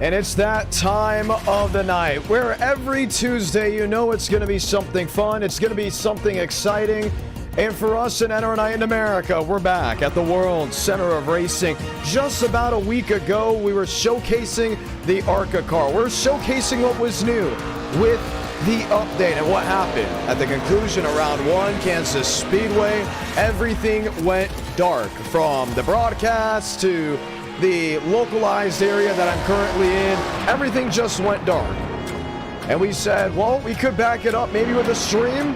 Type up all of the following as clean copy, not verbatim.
And it's that time of the night where every Tuesday you know it's going to be something fun, it's going to be something exciting. And for us in NR in America, we're back at the World Center of Racing. Just about a week ago, we were showcasing the ARCA car. We're showcasing what was new with the update and what happened. At the conclusion of round one, Kansas Speedway, everything went dark from the broadcast to the localized area that I'm currently in. Everything just went dark. And we said, well, we could back it up maybe with a stream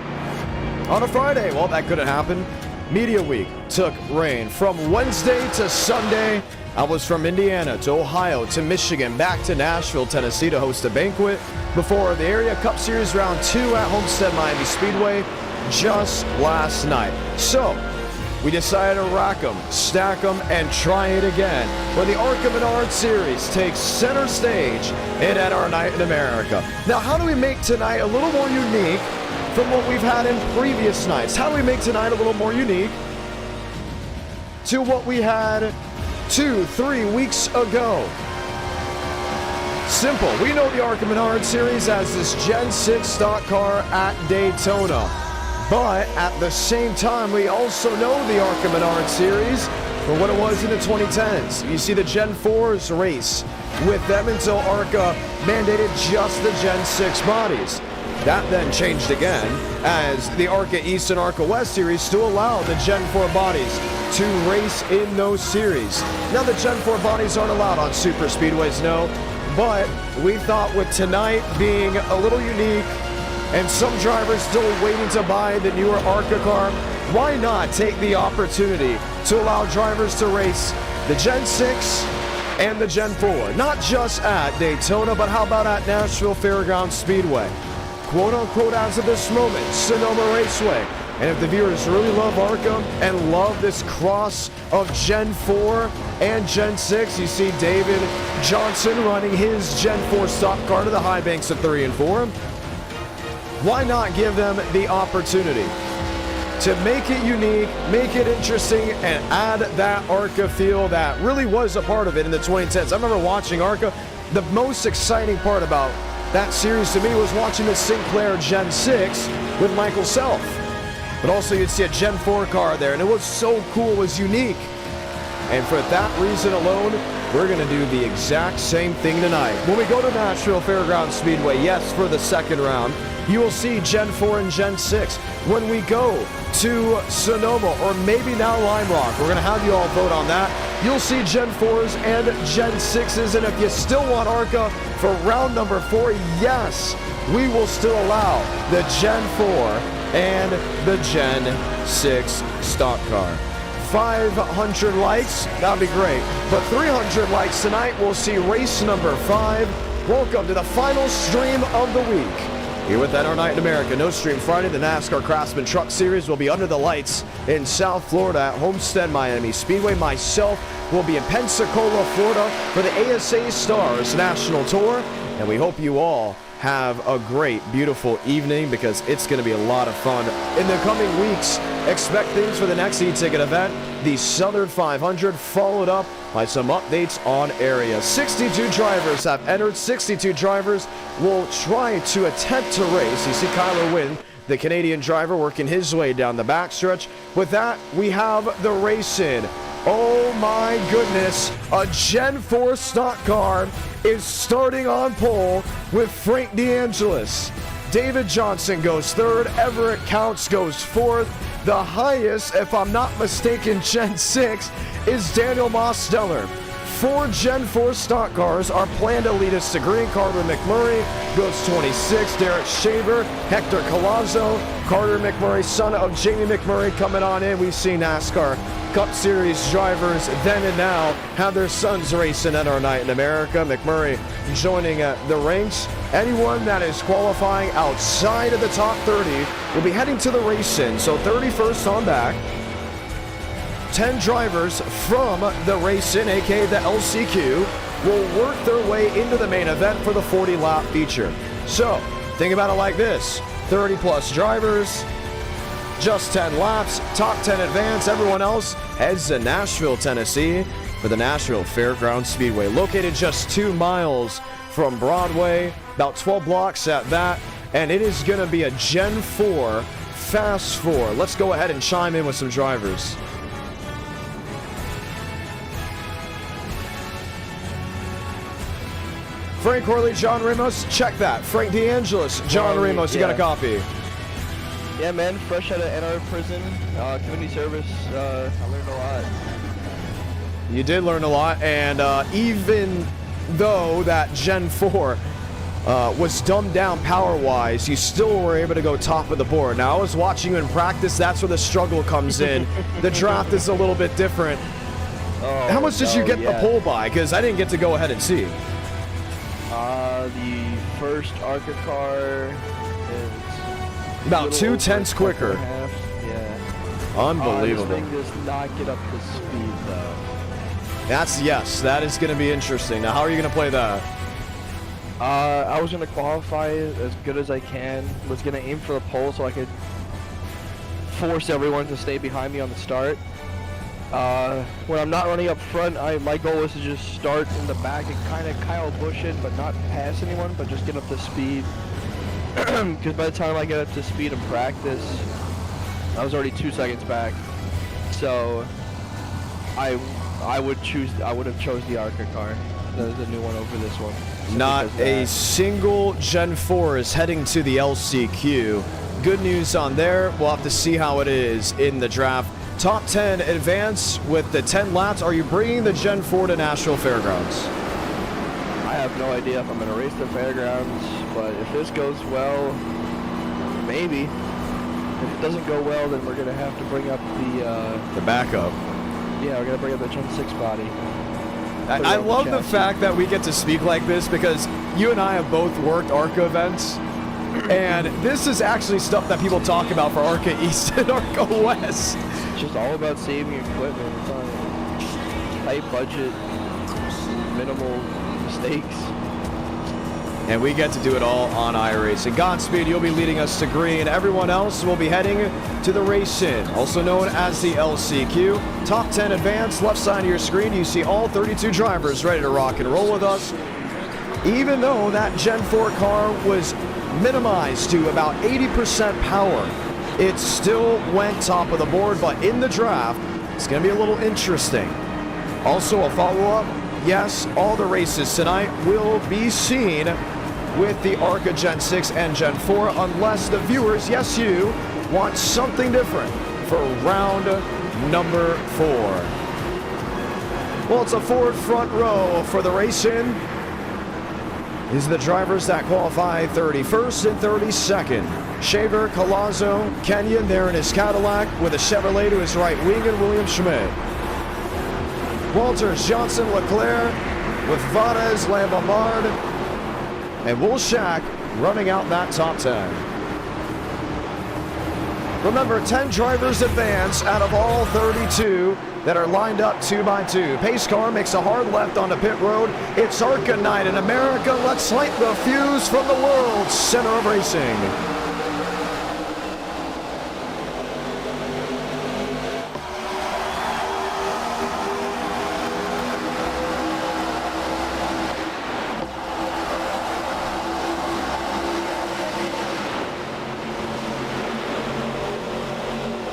on a Friday. Well, that couldn't happen. Media Week took reign from Wednesday to Sunday. I was from Indiana to Ohio to Michigan, back to Nashville, Tennessee to host a banquet before the Area Cup Series Round 2 at Homestead Miami Speedway just last night. So we decided to rack them, stack them, and try it again when the ARCA Menards Series takes center stage in NR Night in America. Now, how do we make tonight a little more unique from what we've had in previous nights? How do we make tonight a little more unique to what we had 2-3 weeks ago? Simple. We know the ARCA Menards Series as this Gen 6 stock car at Daytona. But at the same time, we also know the ARCA Menards Series for what it was in the 2010s. You see the Gen 4s race with them until ARCA mandated just the Gen 6 bodies. That then changed again as the ARCA East and ARCA West Series still allowed the Gen 4 bodies to race in those series. Now the Gen 4 bodies aren't allowed on super speedways, no, but we thought with tonight being a little unique and some drivers still waiting to buy the newer ARCA car, why not take the opportunity to allow drivers to race the Gen 6 and the Gen 4? Not just at Daytona, but how about at Nashville Fairgrounds Speedway? Quote unquote, as of this moment, Sonoma Raceway. And if the viewers really love ARCA and love this cross of Gen 4 and Gen 6, you see David Johnson running his Gen 4 stock car to the high banks of 3 and 4. Why not give them the opportunity to make it unique, make it interesting, and add that ARCA feel that really was a part of it in the 2010s. I remember watching ARCA. The most exciting part about that series to me was watching the Sinclair Gen 6 with Michael Self. But also you'd see a Gen 4 car there, and it was so cool, it was unique. And for that reason alone, we're going to do the exact same thing tonight. When we go to Nashville Fairgrounds Speedway, yes, for the second round, you will see Gen 4 and Gen 6. When we go to Sonoma, or maybe now Lime Rock, we're going to have you all vote on that. You'll see Gen 4s and Gen 6s, and if you still want ARCA for round number 4, yes, we will still allow the Gen 4 and the Gen 6 stock car. 500 likes, that'd be great. But 300 likes tonight, we'll see race number 5. Welcome to the final stream of the week here with NR Night in America. No stream Friday. The NASCAR Trucks Series will be under the lights in South Florida at Homestead Miami Speedway. Myself will be in Pensacola, Florida for the ASA Stars National Tour. And we hope you all have a great, beautiful evening because it's going to be a lot of fun in the coming weeks. Expect things for the next e-ticket event, the Southern 500, followed up by some updates on area. 62 drivers have entered. 62 drivers will try to attempt to race. You see Kyler Wynn, the Canadian driver, working his way down the backstretch. With that, we have the race in. Oh my goodness, a Gen 4 stock car is starting on pole with Frank DeAngelis. David Johnson goes third, Everett Counts goes fourth. The highest, if I'm not mistaken, Gen 6 is Daniel Mosteller. 4 Gen 4 stock cars are planned to lead us to green. Carter McMurray goes 26. Derek Shaver, Hector Collazo, Carter McMurray, son of Jamie McMurray, coming on in. We've seen NASCAR Cup Series drivers then and now have their sons race in NR Night in America. McMurray joining the ranks. Anyone that is qualifying outside of the top 30 will be heading to the race in. So 31st on back. 10 drivers from the race in, aka the LCQ, will work their way into the main event for the 40-lap feature. So think about it like this: 30 plus drivers, just 10 laps, top 10 advance. Everyone else heads to Nashville, Tennessee for the Nashville Fairgrounds Speedway, located just 2 miles from Broadway, about 12 blocks at that, and it is going to be a Gen 4 Fast 4. Let's go ahead and chime in with some drivers. Frank Corley, John Ramos, check that. Frank DeAngelis, John Ramos, you got a copy. Yeah, man, fresh out of NR prison, community service, I learned a lot. You did learn a lot, and even though that Gen 4 was dumbed down power-wise, you still were able to go top of the board. Now, I was watching you in practice. That's where the struggle comes in. The draft is a little bit different. Oh, how much did you get the pole by? Because I didn't get to go ahead and see. The first ARCA car is about 2/10 quicker. Yeah. Unbelievable. This thing does not get up to speed, though. Yes, that is going to be interesting. Now, how are you going to play that? I was going to qualify as good as I can. Was going to aim for the pole so I could force everyone to stay behind me on the start. When I'm not running up front, my goal is to just start in the back and kind of Kyle Busch it, but not pass anyone, but just get up to speed. Because by the time I get up to speed in practice, I was already 2 seconds back. So I would have chose the ARCA car, the new one, over this one. Not a single Gen 4 is heading to the LCQ. Good news on there. We'll have to see how it is in the draft. Top 10 advance with the 10 laps. Are you bringing the Gen 4 to Nashville Fairgrounds? I have no idea if I'm going to race the fairgrounds, but if this goes well, maybe. If it doesn't go well, then we're going to have to bring up the backup. Yeah, we're going to bring up the Gen 6 body. I love the fact that we get to speak like this because you and I have both worked ARCA events. And this is actually stuff that people talk about for ARCA East and ARCA West. It's just all about saving equipment. It's on a tight budget, minimal mistakes. And we get to do it all on iRacing. Godspeed, you'll be leading us to green. Everyone else will be heading to the race-in, also known as the LCQ. Top 10 advance, left side of your screen, you see all 32 drivers ready to rock and roll with us. Even though that Gen 4 car was minimized to about 80% power, it still went top of the board, but in the draft, it's going to be a little interesting. Also, a follow-up, yes, all the races tonight will be seen with the ARCA Gen 6 and Gen 4, unless the viewers, yes you, want something different for round number 4. Well, it's a Ford front row for the race-in. These are the drivers that qualify 31st and 32nd. Shaver, Collazo, Kenyon there in his Cadillac with a Chevrolet to his right wing and William Schmidt. Walters, Johnson, Leclerc with Varez, Lambert, and Wolszak running out that top 10. Remember, 10 drivers advance out of all 32 that are lined up 2 by 2. Pace car makes a hard left onto pit road. It's ARCA night in America. Let's light the fuse from the world's center of racing.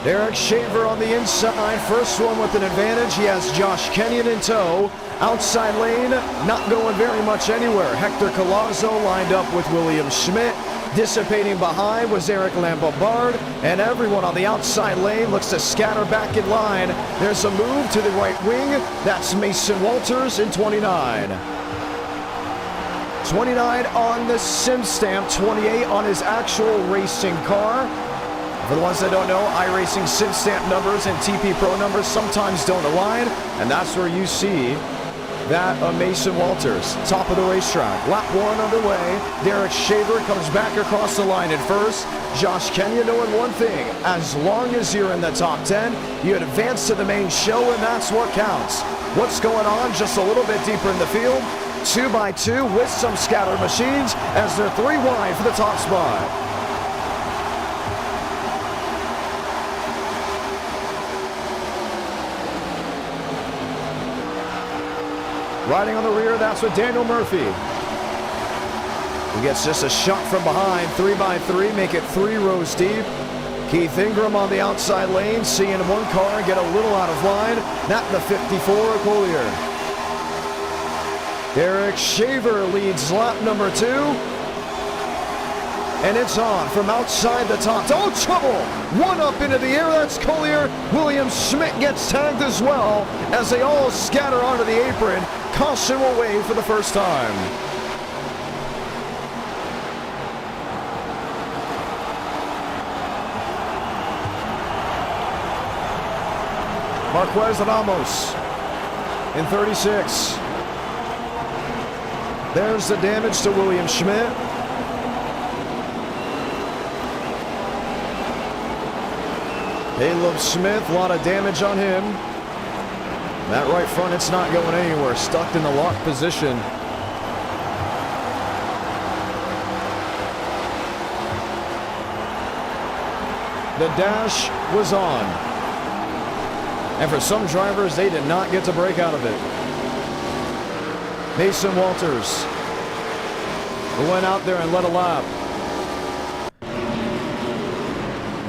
Derek Shaver on the inside, first one with an advantage. He has Josh Kenyon in tow. Outside lane, not going very much anywhere. Hector Collazo lined up with William Schmidt. Dissipating behind was Eric Lambert, and everyone on the outside lane looks to scatter back in line. There's a move to the right wing. That's Mason Walters in 29. 29 on the sim stamp, 28 on his actual racing car. For the ones that don't know, iRacing sim stamp numbers and TP Pro numbers sometimes don't align, and that's where you see that of Mason Walters, top of the racetrack. Lap 1 underway. Derek Shaver comes back across the line at first. Josh Kenyon knowing one thing, as long as you're in the top 10, you advance to the main show, and that's what counts. What's going on just a little bit deeper in the field? 2 by 2 with some scattered machines as they're 3 wide for the top spot. Riding on the rear, that's with Daniel Murphy. He gets just a shot from behind, 3x3, make it 3 rows deep. Keith Ingram on the outside lane, seeing one car get a little out of line. Not the 54, Collier. Derek Shaver leads lap number 2. And it's on from outside the top. Oh, trouble! One up into the air, that's Collier. William Schmidt gets tagged as well as they all scatter onto the apron. Caution will wave for the first time. Marquez Ramos in 36. There's the damage to William Schmidt. Caleb Smith, a lot of damage on him. That right front, it's not going anywhere. Stuck in the lock position. The dash was on. And for some drivers, they did not get to break out of it. Mason Walters went out there and led a lap.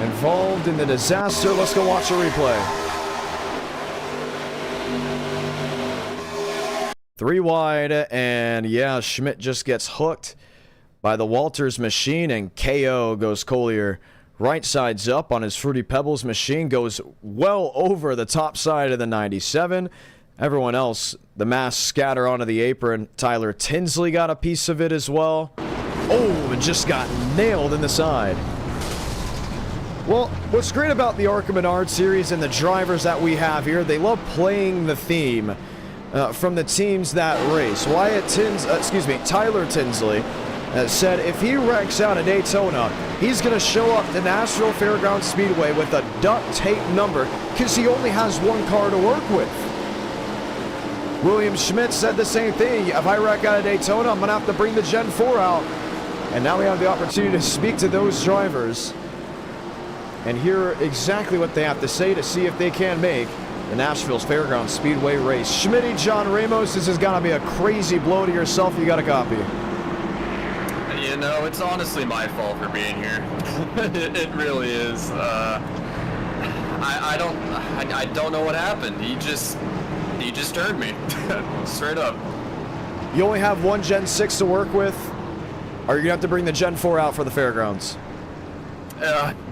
Involved in the disaster. Let's go watch a replay. 3 wide, and yeah, Schmidt just gets hooked by the Walters machine, and KO goes Collier. Right side's up on his Fruity Pebbles machine, goes well over the top side of the 97. Everyone else, the mass scatter onto the apron. Tyler Tinsley got a piece of it as well. Oh, and just got nailed in the side. Well, what's great about the ARCA Menards Series and the drivers that we have here, they love playing the theme from the teams that race. Tyler Tinsley said if he wrecks out at Daytona, he's going to show up to Nashville Fairgrounds Speedway with a duct tape number because he only has one car to work with. William Schmidt said the same thing. If I wreck out at Daytona, I'm going to have to bring the Gen 4 out. And now we have the opportunity to speak to those drivers and hear exactly what they have to say to see if they can make the Nashville's Fairgrounds Speedway race. Schmitty, John Ramos, this has got to be a crazy blow to yourself. You got a copy. You know, it's honestly my fault for being here. It really is. I don't know what happened. He just turned me straight up. You only have one Gen 6 to work with. Are you gonna have to bring the Gen 4 out for the fairgrounds?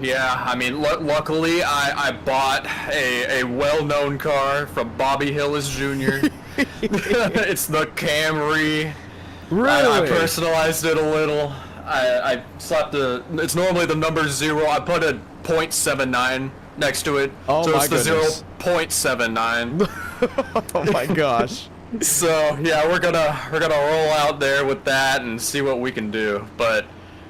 Yeah, I mean, luckily I bought a well-known car from Bobby Hillis Jr. It's the Camry. Really? I personalized it a little. I slapped it's normally the number 0. I put a .79 next to it. Oh, so my it's the goodness. 0.79. Oh my gosh. So yeah, we're gonna roll out there with that and see what we can do. But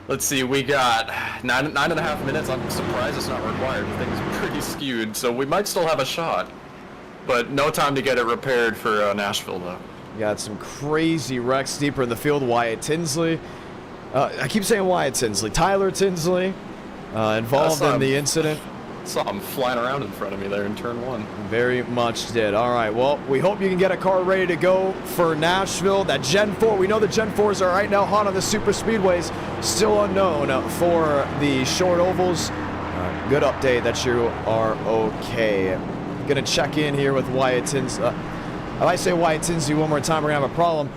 let's see, we got 9.5 minutes. I'm surprised it's not required. The thing's pretty skewed, so we might still have a shot. But no time to get it repaired for Nashville though. Got some crazy wrecks deeper in the field. Wyatt Tinsley. I keep saying Wyatt Tinsley. Tyler Tinsley involved in the incident. Saw him flying around in front of me there in turn 1. Very much did. All right, well, we hope you can get a car ready to go for Nashville. That Gen 4, we know the Gen 4s are right now hot on the super speedways. Still unknown for the short ovals. Good update that you are okay. Gonna check in here with Wyatt Tinsley. If I say Wyatt Tinsley one more time, we're gonna have a problem.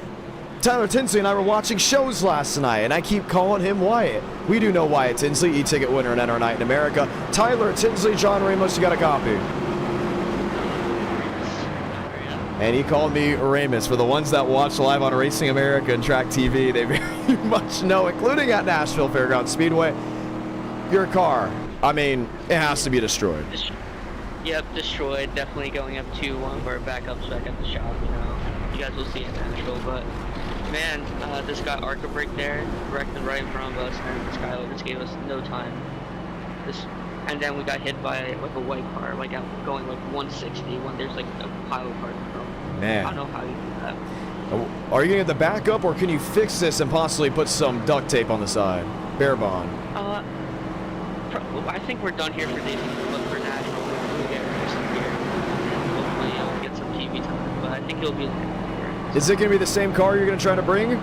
Tyler Tinsley and I were watching shows last night, and I keep calling him Wyatt. We do know Wyatt Tinsley, e-ticket winner and Enter Night in America. Tyler Tinsley, John Ramos, you got a copy. And he called me Ramos. For the ones that watch live on Racing America and Track TV, they very much know, including at Nashville Fairgrounds Speedway, your car, I mean, it has to be destroyed. Yep, destroyed. Definitely going up 2-1 for a backup spec at the shop, you know. You guys will see it in Nashville, but man, this guy ARCA brake there, wrecked right in front of us, and this guy just gave us no time. And then we got hit by like a white car, like going like 160 when there's like a pile of cars in front. Man, I don't know how you do that. Are you gonna get the backup, or can you fix this and possibly put some duct tape on the side? Bare bond. I think we're done here for Navy, but for Nashville, we'll get some here. Hopefully, get some TV time, but I think he'll be looking for it. Is it going to be the same car you're going to try to bring?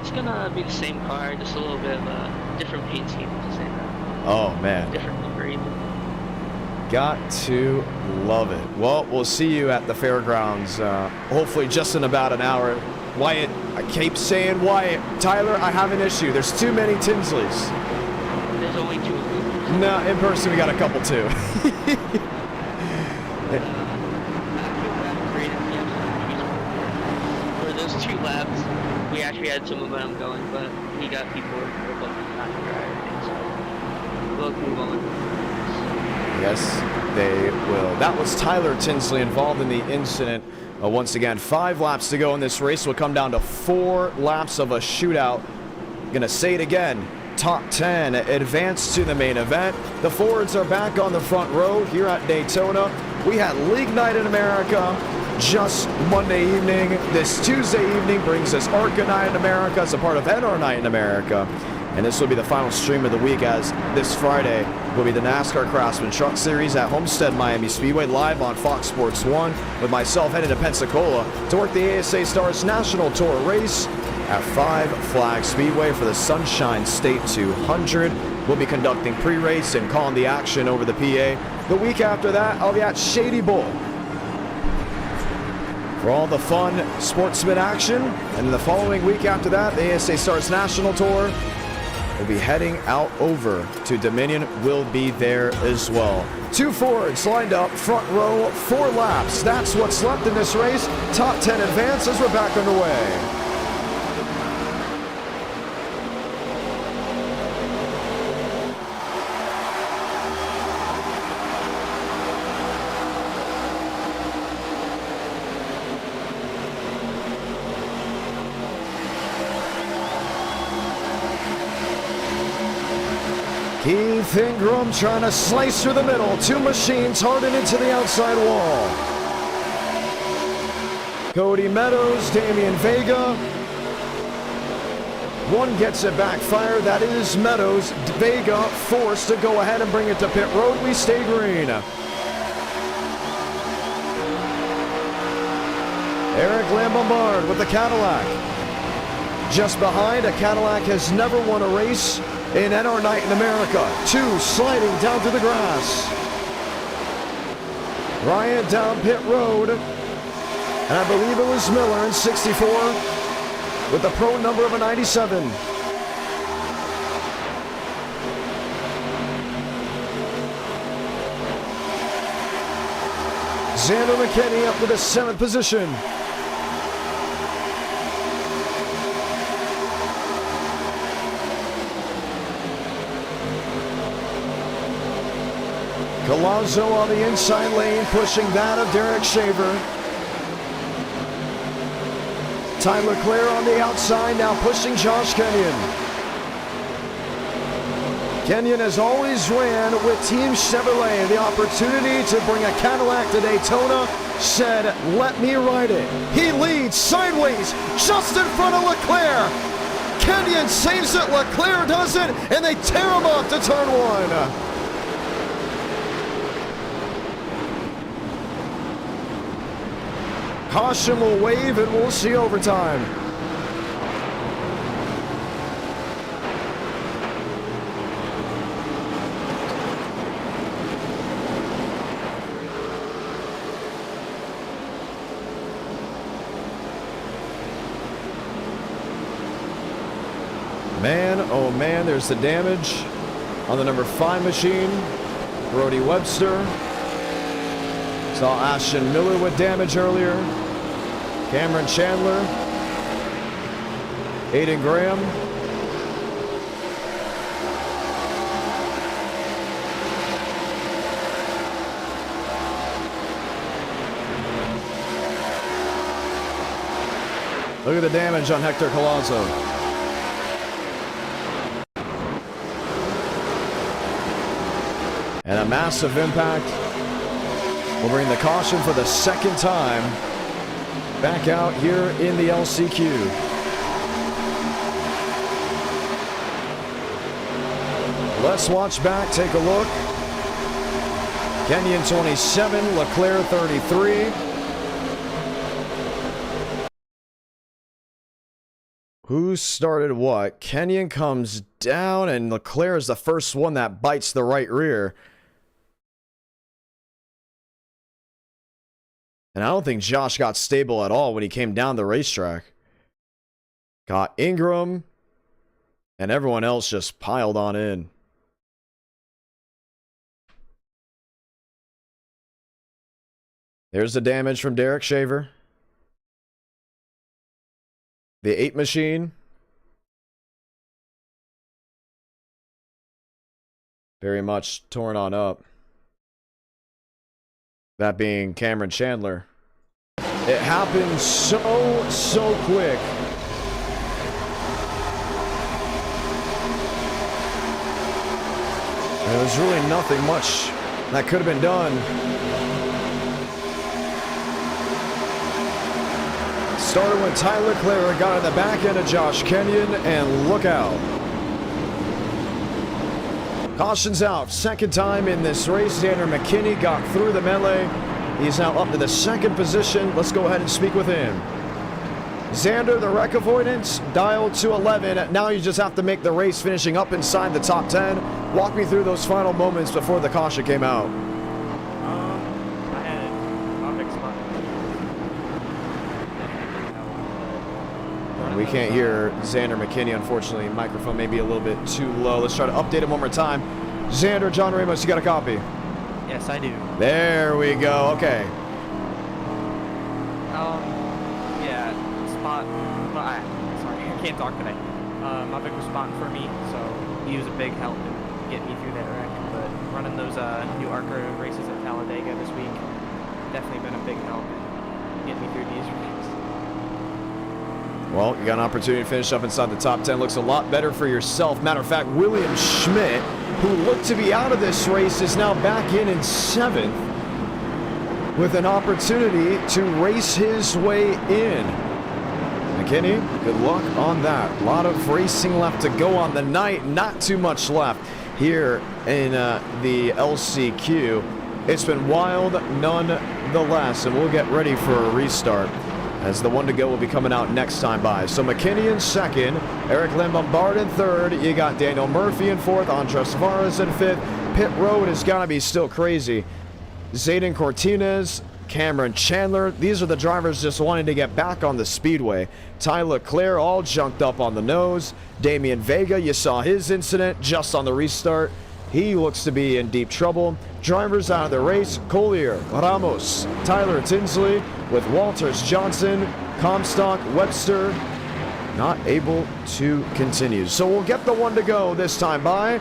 It's gonna be the same car, just a little bit of a different paint scheme to say that. Oh, man. Different number even. Got to love it. Well, we'll see you at the fairgrounds, hopefully just in about an hour. Wyatt, I keep saying Wyatt. Tyler, I have an issue. There's too many Tinsleys. There's only 2 of them. No, in person we got a couple too. For those 2 laps, we actually had some momentum going, but we got people who were looking not to drive, so we'll move on. Yes, they will. That was Tyler Tinsley involved in the incident. Once again, 5 laps to go in this race. Will come down to 4 laps of a shootout. Gonna say it again. Top 10 advance to the main event. The Fords are back on the front row here at Daytona. We had League Night in America just Monday evening. This Tuesday evening brings us ARCA Night in America as a part of NR Night in America. And this will be the final stream of the week, as this Friday will be the NASCAR Trucks Series at Homestead Miami Speedway, live on Fox Sports 1, with myself headed to Pensacola to work the ASA Stars National Tour race at 5 Flag Speedway for the Sunshine State 200. We'll be conducting pre-race and calling the action over the PA. The week after that, I'll be at Shady Bull for all the fun sportsman action. And the following week after that, the ASA Stars National Tour will be heading out over to Dominion. Will be there as well. 2 Fords lined up, front row, 4 laps. That's what's left in this race. Top 10 advances. We're back underway. Keith Ingram trying to slice through the middle. 2 machines hardened into the outside wall. Cody Meadows, Damian Vega. One gets it backfired. That is Meadows. Vega forced to go ahead and bring it to pit road. We stay green. Eric Lambombard with the Cadillac. Just behind, a Cadillac has never won a race in NR Night in America. 2 sliding down through the grass. Ryan down pit road. And I believe it was Miller in 64 with the pro number of a 97. Xander McKinney up to the 7th position. Galazzo on the inside lane, pushing that of Derek Shaver. Tyler Clare on the outside, now pushing Josh Kenyon. Kenyon has always ran with Team Chevrolet. The opportunity to bring a Cadillac to Daytona, said, let me ride it. He leads sideways, just in front of Leclerc. Kenyon saves it, Leclerc doesn't, and they tear him off to turn 1. Caution will wave and we'll see overtime. Man, oh man, there's the damage on the number 5 machine. Brody Webster. Saw Ashton Miller with damage earlier. Cameron Chandler. Aiden Graham. Look at the damage on Hector Collazo. And a massive impact will bring the caution for the 2nd time back out here in the LCQ. Let's watch back, take a look. Kenyon 27, Leclerc 33. Who started what? Kenyon comes down, and Leclerc is the first one that bites the right rear. And I don't think Josh got stable at all when he came down the racetrack. Got Ingram, and everyone else just piled on in. There's the damage from Derek Shaver. The 8 machine. Very much torn on up. That being Cameron Chandler. It happened so quick. There was really nothing much that could have been done. Started when Tyler Leclerc got in the back end of Josh Kenyon, and look out. Caution's out. Second time in this race. Xander McKinney got through the melee. He's now up to the second position. Let's go ahead and speak with him. Xander, the wreck avoidance, dialed to 11. Now you just have to make the race, finishing up inside the top 10. Walk me through those final moments before the caution came out. I had a big spot. We can't hear Xander McKinney, unfortunately. Microphone may be a little bit too low. Let's try to update it one more time. Xander, John Ramos, you got a copy? Yes, I do. There we go. Okay. Yeah, spot. Sorry, I can't talk today. Mavic was spotting for me, so he was a big help in getting me through that wreck. But running those new ARCA races at Talladega this week definitely been a big help in getting me through these wrecks. Well, you got an opportunity to finish up inside the top 10. Looks a lot better for yourself. Matter of fact, William Schmidt, who looked to be out of this race, is now back in 7th with an opportunity to race his way in. McKinney, good luck on that. A lot of racing left to go on the night. Not too much left here in the LCQ. It's been wild nonetheless, and we'll get ready for a restart, as the one to go will be coming out next time by. So McKinney in 2nd, Eric Lambombard in 3rd, you got Daniel Murphy in 4th, Andres Tavares in 5th. Pit road is gonna be still crazy. Zayden Cortinez, Cameron Chandler, these are the drivers just wanting to get back on the speedway. Tyler Leclerc all junked up on the nose. Damian Vega, you saw his incident just on the restart. He looks to be in deep trouble. Drivers out of the race: Collier, Ramos, Tyler Tinsley, with Walters, Johnson, Comstock, Webster not able to continue. So we'll get the one to go this time by,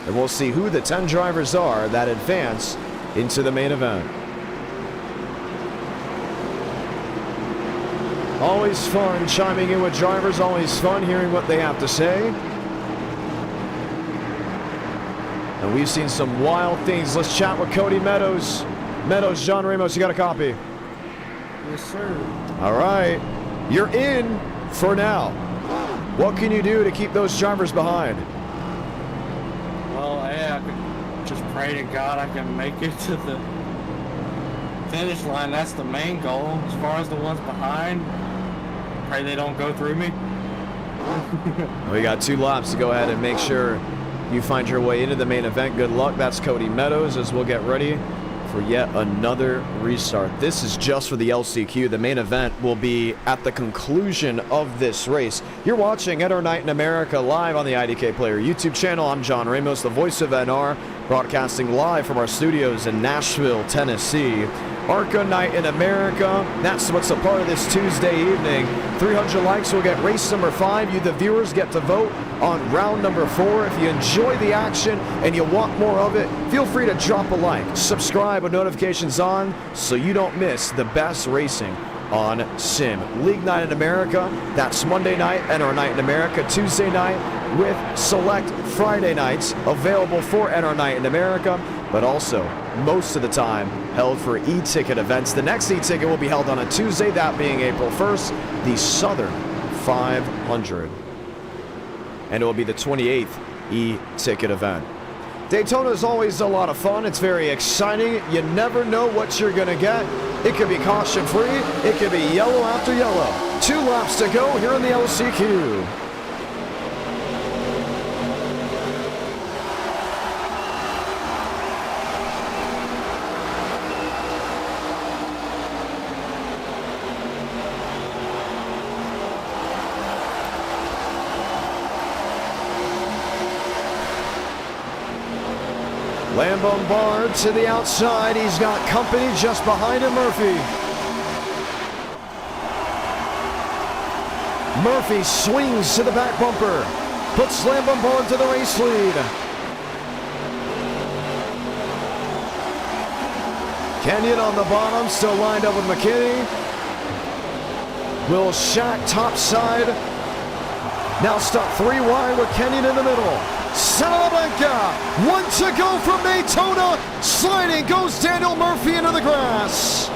and we'll see who the 10 drivers are that advance into the main event. Always fun chiming in with drivers, always fun hearing what they have to say. And we've seen some wild things. Let's chat with Cody Meadows. Meadows, John Ramos, you got a copy? Yes, sir. All right. You're in for now. What can you do to keep those drivers behind? Well, yeah, I could just pray to God I can make it to the finish line. That's the main goal. As far as the ones behind, pray they don't go through me. We got 2 laps to go ahead and make sure you find your way into the main event. Good luck. That's Cody Meadows as we'll get ready for yet another restart. This is just for the LCQ. The main event will be at the conclusion of this race. You're watching NR Night in America live on the IDK Player YouTube channel. I'm John Ramos, the voice of NR, broadcasting live from our studios in Nashville, Tennessee. ARCA Night in America, that's what's a part of this Tuesday evening. 300 likes will get race number 5. You, the viewers, get to vote on round number 4. If you enjoy the action and you want more of it, feel free to drop a like, subscribe with notifications on so you don't miss the best racing on Sim. League Night in America, that's Monday night, NR Night in America, Tuesday night, with select Friday nights available for NR Night in America, but also most of the time held for e-ticket events. The next e-ticket will be held on a Tuesday, that being April 1st, the Southern 500. And it will be the 28th e-ticket event. Daytona is always a lot of fun. It's very exciting. You never know what you're going to get. It could be caution free. It could be yellow after yellow. 2 laps to go here in the LCQ. Lambombard to the outside. He's got company just behind him, Murphy. Murphy swings to the back bumper. Puts Lambombard to the race lead. Kenyon on the bottom, still lined up with McKinney. Will Shack topside. Now stuck 3 wide with Kenyon in the middle. Salamanca, 1 to go from Daytona. Sliding goes Daniel Murphy into the grass.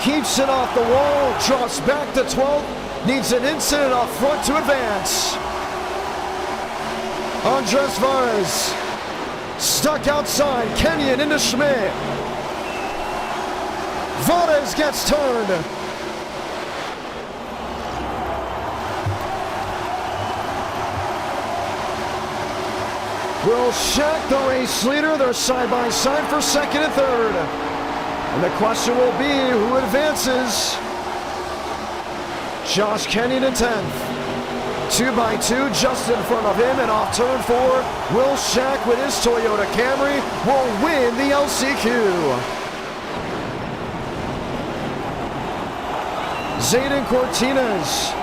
Keeps it off the wall, drops back to 12th. Needs an incident off front to advance. Andres Varez stuck outside. Kenyon into Schmidt. Varez gets turned. Will Shack, the race leader. They're side by side for 2nd and 3rd. And the question will be who advances. Josh Kenyon in 10th. 2 by 2 just in front of him, and off turn 4. Will Shack with his Toyota Camry will win the LCQ. Zayden Cortines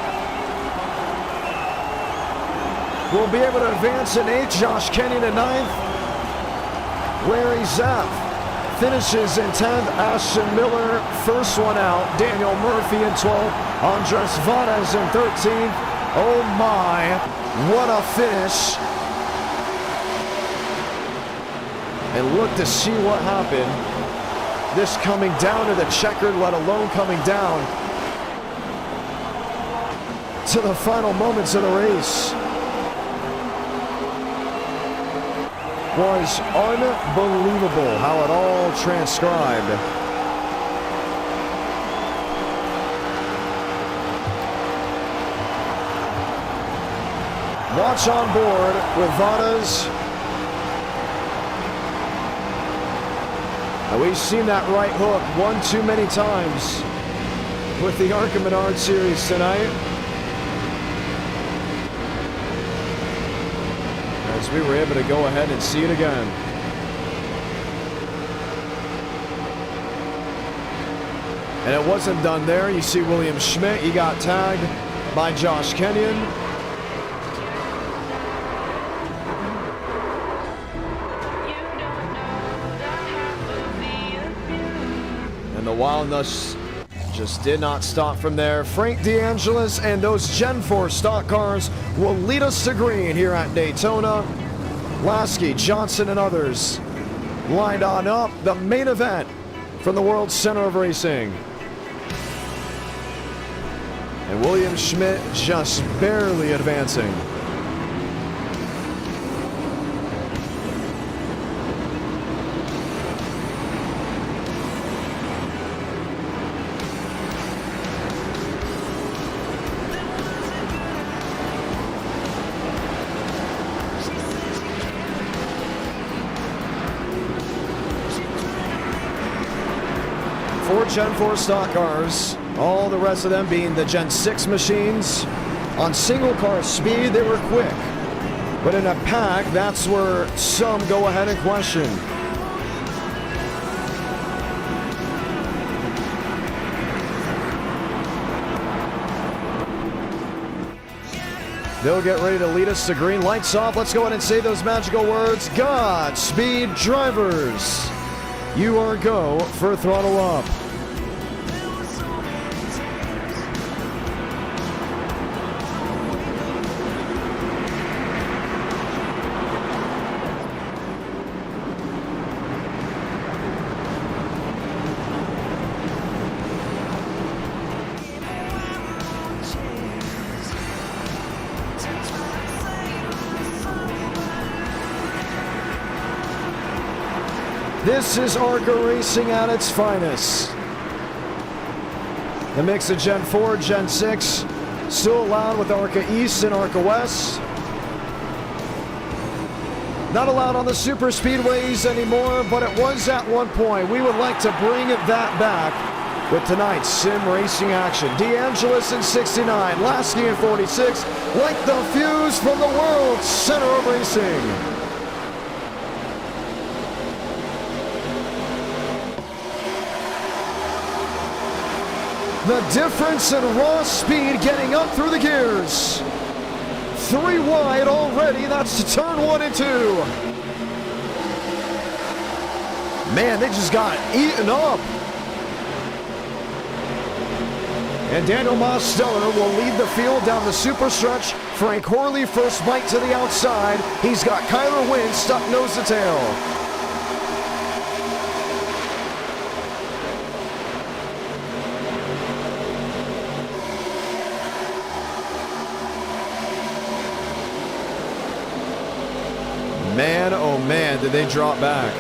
will be able to advance in 8th. Josh Kenyon in 9th. Larry Zapp finishes in 10th. Ashton Miller, first one out. Daniel Murphy in 12th. Andres Varez in 13th. Oh my, what a finish. And look to see what happened. This coming down to the checkered, let alone coming down to the final moments of the race. Was unbelievable how it all transcribed. Watch on board with Varez. And we've seen that right hook one too many times with the ARCA Menards Series tonight. As we were able to go ahead and see it again. And it wasn't done there. You see William Schmidt, he got tagged by Josh Kenyon. And the wildness just did not stop from there. Frank DeAngelis and those Gen 4 stock cars will lead us to green here at Daytona. Lasky, Johnson, and others lined on up. The main event from the World Center of Racing. And William Schmidt just barely advancing. Gen 4 stock cars, all the rest of them being the Gen 6 machines. On single car speed, they were quick. But in a pack, that's where some go ahead and question. They'll get ready to lead us to green. Lights off. Let's go ahead and say those magical words. Godspeed, drivers. You are go for throttle up. This is ARCA Racing at its finest. The mix of Gen 4, Gen 6, still allowed with ARCA East and ARCA West. Not allowed on the super speedways anymore, but it was at one point. We would like to bring that back with tonight's sim racing action. DeAngelis in 69, Lasky in 46, like the fuse from the world center of racing. The difference in raw speed getting up through the gears. 3 wide already, that's to turn 1 and 2. Man, they just got eaten up. And Daniel Mosteller will lead the field down the super stretch. Frank Horley first bite to the outside. He's got Kyler Wynn stuck nose to tail. Man, oh man, did they drop back.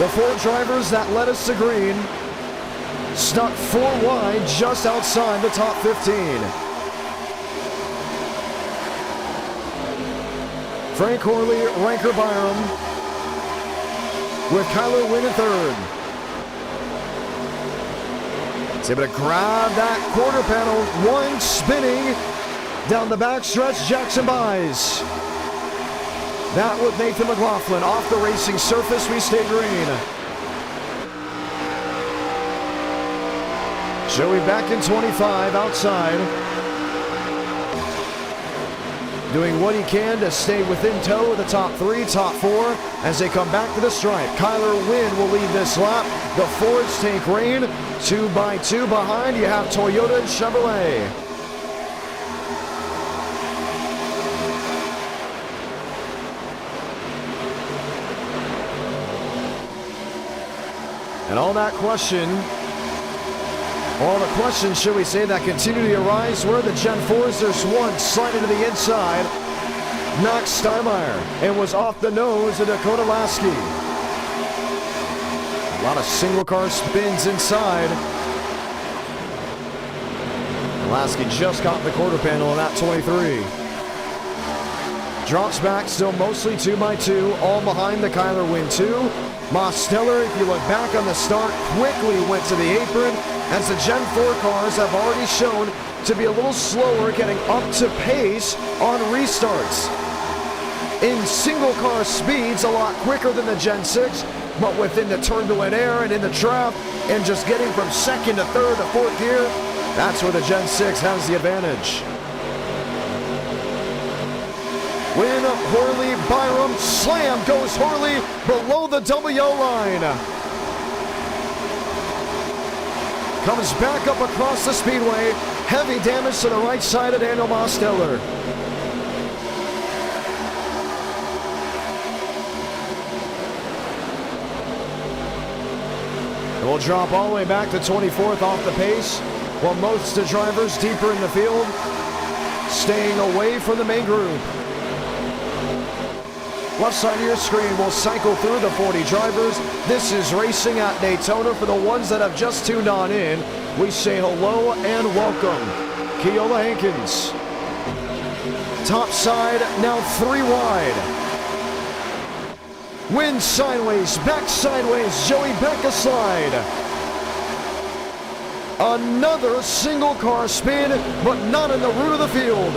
The 4 drivers that led us to green stuck 4 wide just outside the top 15. Frank Horley, Ranker Byram with Kyler Wynn in 3rd. He's able to grab that quarter panel, 1 spinning. Down the backstretch, Jackson buys. That with Nathan McLaughlin. Off the racing surface, we stay green. Joey back in 25 outside. Doing what he can to stay within tow of the top 3, top 4 as they come back to the stripe. Kyler Wynn will lead this lap. The Fords take reign. 2 by 2 behind, you have Toyota and Chevrolet. And all the questions, should we say, that continue to arise were the Gen 4s. There's one sliding to the inside, knocked Steinmeier, and was off the nose of Dakota Lasky. A lot of single car spins inside. And Lasky just got the quarter panel on that 23. Drops back, still mostly 2 by 2, all behind the Kyler Wynn 2. Mosteller, if you look back on the start, quickly went to the apron as the Gen 4 cars have already shown to be a little slower getting up to pace on restarts. In single car speeds, a lot quicker than the Gen 6, but within the turbulent air and in the trap and just getting from 2nd to 3rd to 4th gear, that's where the Gen 6 has the advantage. Win, Horley, Byram, slam goes Horley below the WO line. Comes back up across the speedway. Heavy damage to the right side of Daniel Mosteller. And we'll drop all the way back to 24th off the pace, while most of the drivers deeper in the field, staying away from the main group. Left side of your screen will cycle through the 40 drivers. This is racing at Daytona. For the ones that have just tuned on in, we say hello and welcome. Keola Hankins. Top side, now 3 wide. Win sideways, back sideways, Joey back a slide. Another single car spin, but not in the root of the field.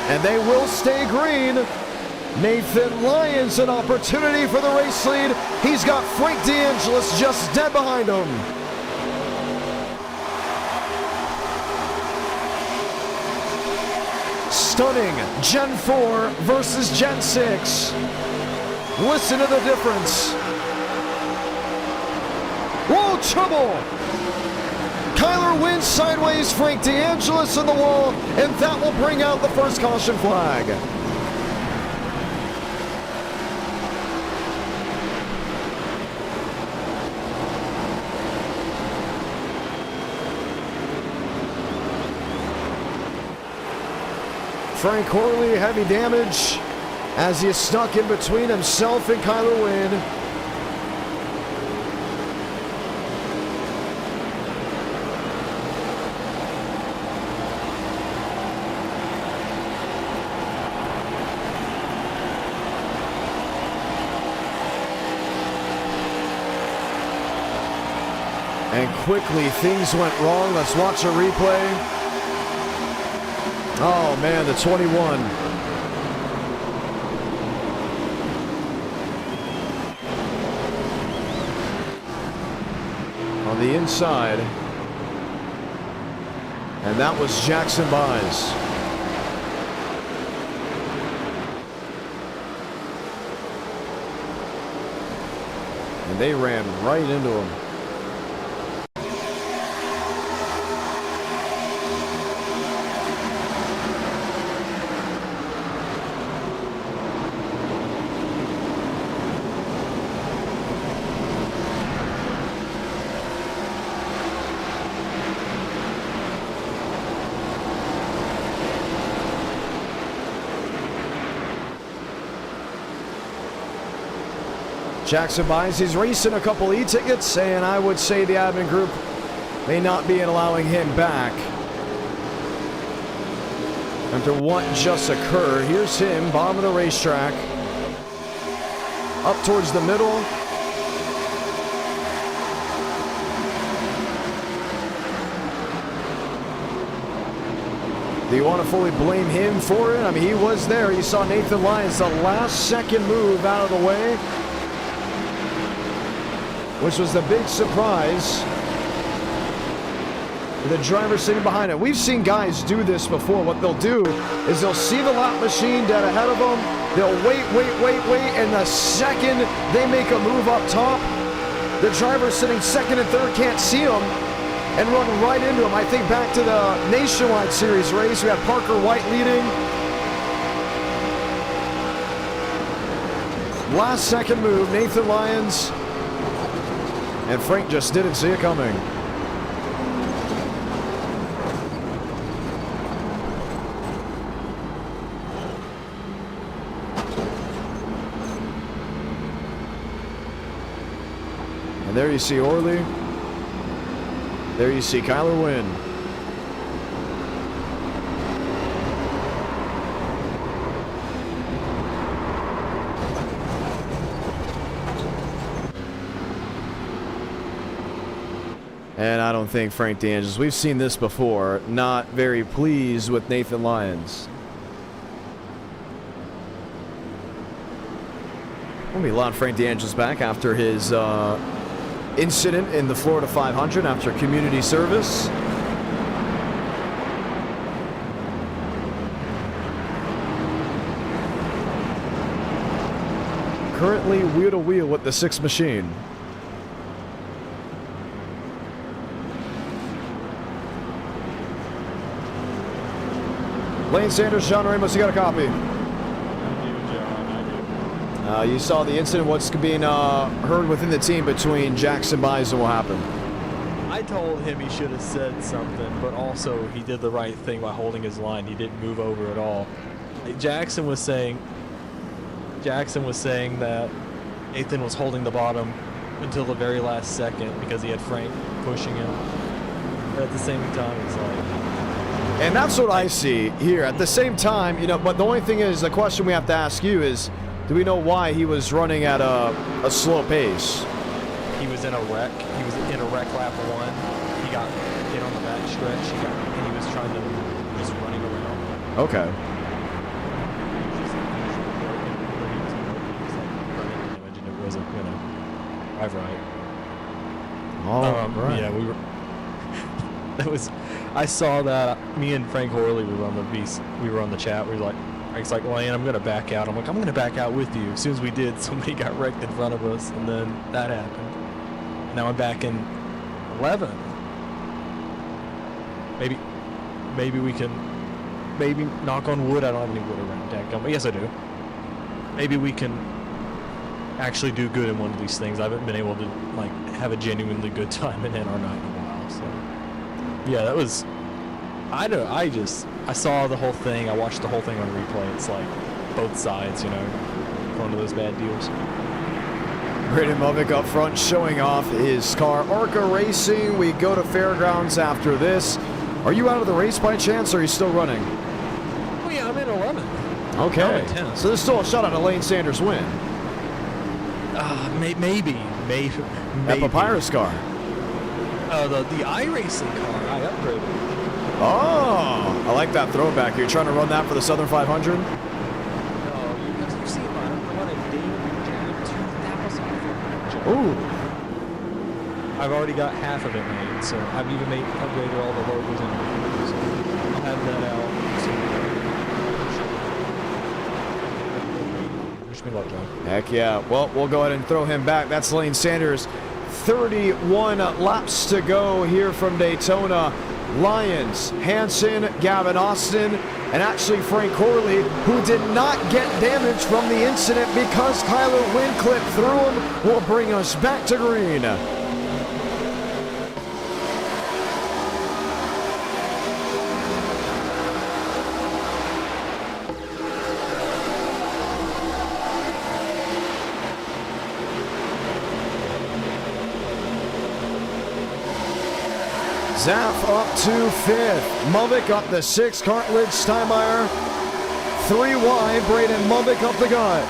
And they will stay green. Nathan Lyons, an opportunity for the race lead. He's got Frank DeAngelis just dead behind him. Stunning Gen 4 versus Gen 6. Listen to the difference. Whoa, trouble! Kyler wins sideways, Frank DeAngelis in the wall, and that will bring out the first caution flag. Frank Horley, heavy damage as he is stuck in between himself and Kyler Wynn. And quickly things went wrong. Let's watch a replay. Oh man, the 21. On the inside. And that was Jackson Byes. And they ran right into him. Jackson Byes, he's racing a couple e-tickets, and I would say the admin group may not be allowing him back after what just occurred. Here's him, bottom of the racetrack, up towards the middle. Do you want to fully blame him for it? I mean, he was there. You saw Nathan Lyons, the last second move out of the way, which was the big surprise. The driver sitting behind it. We've seen guys do this before. What they'll do is they'll see the lap machine dead ahead of them. They'll wait, and the second they make a move up top, the driver sitting second and third can't see them and run right into them. I think back to the Nationwide Series race. We had Parker White leading. Last second move, Nathan Lyons. And Frank just didn't see it coming. And there you see Orley. There you see Kyler Wynn. And I don't think Frank DeAngelis, we've seen this before, not very pleased with Nathan Lyons. We'll be allowing Frank DeAngelis back after his incident in the Florida 500 after community service. Currently wheel to wheel with the 6 machine. Lane Sanders, John Ramos, you got a copy. You saw the incident, what's being heard within the team between Jackson Byes and what happened? I told him he should have said something, but also he did the right thing by holding his line. He didn't move over at all. Jackson was saying that Nathan was holding the bottom until the very last second because he had Frank pushing him. But at the same time, it's like... And that's what I see here. At the same time, you know, but the only thing is, the question we have to ask you is, do we know why he was running at a slow pace? He was in a wreck. He was in a wreck lap 1. He got hit on the back stretch. And he was trying to just running around. Okay. It wasn't, you know, drive right. Right. Yeah, we were. That was. I saw that. Me and Frank Horley, we were on the beast. We were on the chat. We were like, Frank's like, Lane, I'm gonna back out. I'm like, I'm gonna back out with you. As soon as we did, somebody got wrecked in front of us, and then that happened. Now I'm back in 11. Maybe we can. Maybe knock on wood. I don't have any wood around. But yes, I do. Maybe we can actually do good in one of these things. I haven't been able to like have a genuinely good time in NR9 in a while. So yeah, that was. I saw the whole thing. I watched the whole thing on replay. It's like both sides, you know, one of those bad deals. Braden Movick up front showing off his car. ARCA Racing, we go to Fairgrounds after this. Are you out of the race by chance, or are you still running? Oh yeah, I'm in 11th. Okay. I'm in 10th. So there's still a shot at a Lane Sanders win. Maybe. That Papyrus car. The iRacing car, I upgraded. Oh, I like that throwback. You're trying to run that for the Southern 500? No, you see mine. I'm running Daytona 2000. Ooh. I've already got half of it made, so I've even upgraded all the logos and everything. So I'll have that out. Wish me luck, John. Heck yeah. Well, we'll go ahead and throw him back. That's Lane Sanders. 31 laps to go here from Daytona. Lyons, Hansen, Gavin Austin, and actually Frank Corley, who did not get damage from the incident because Kyler Wynn clipped through him, will bring us back to green. Zaff up to 5th. Movick up the 6th. Cartledge, Steinmeier. 3 wide. Braden Movick up the gut.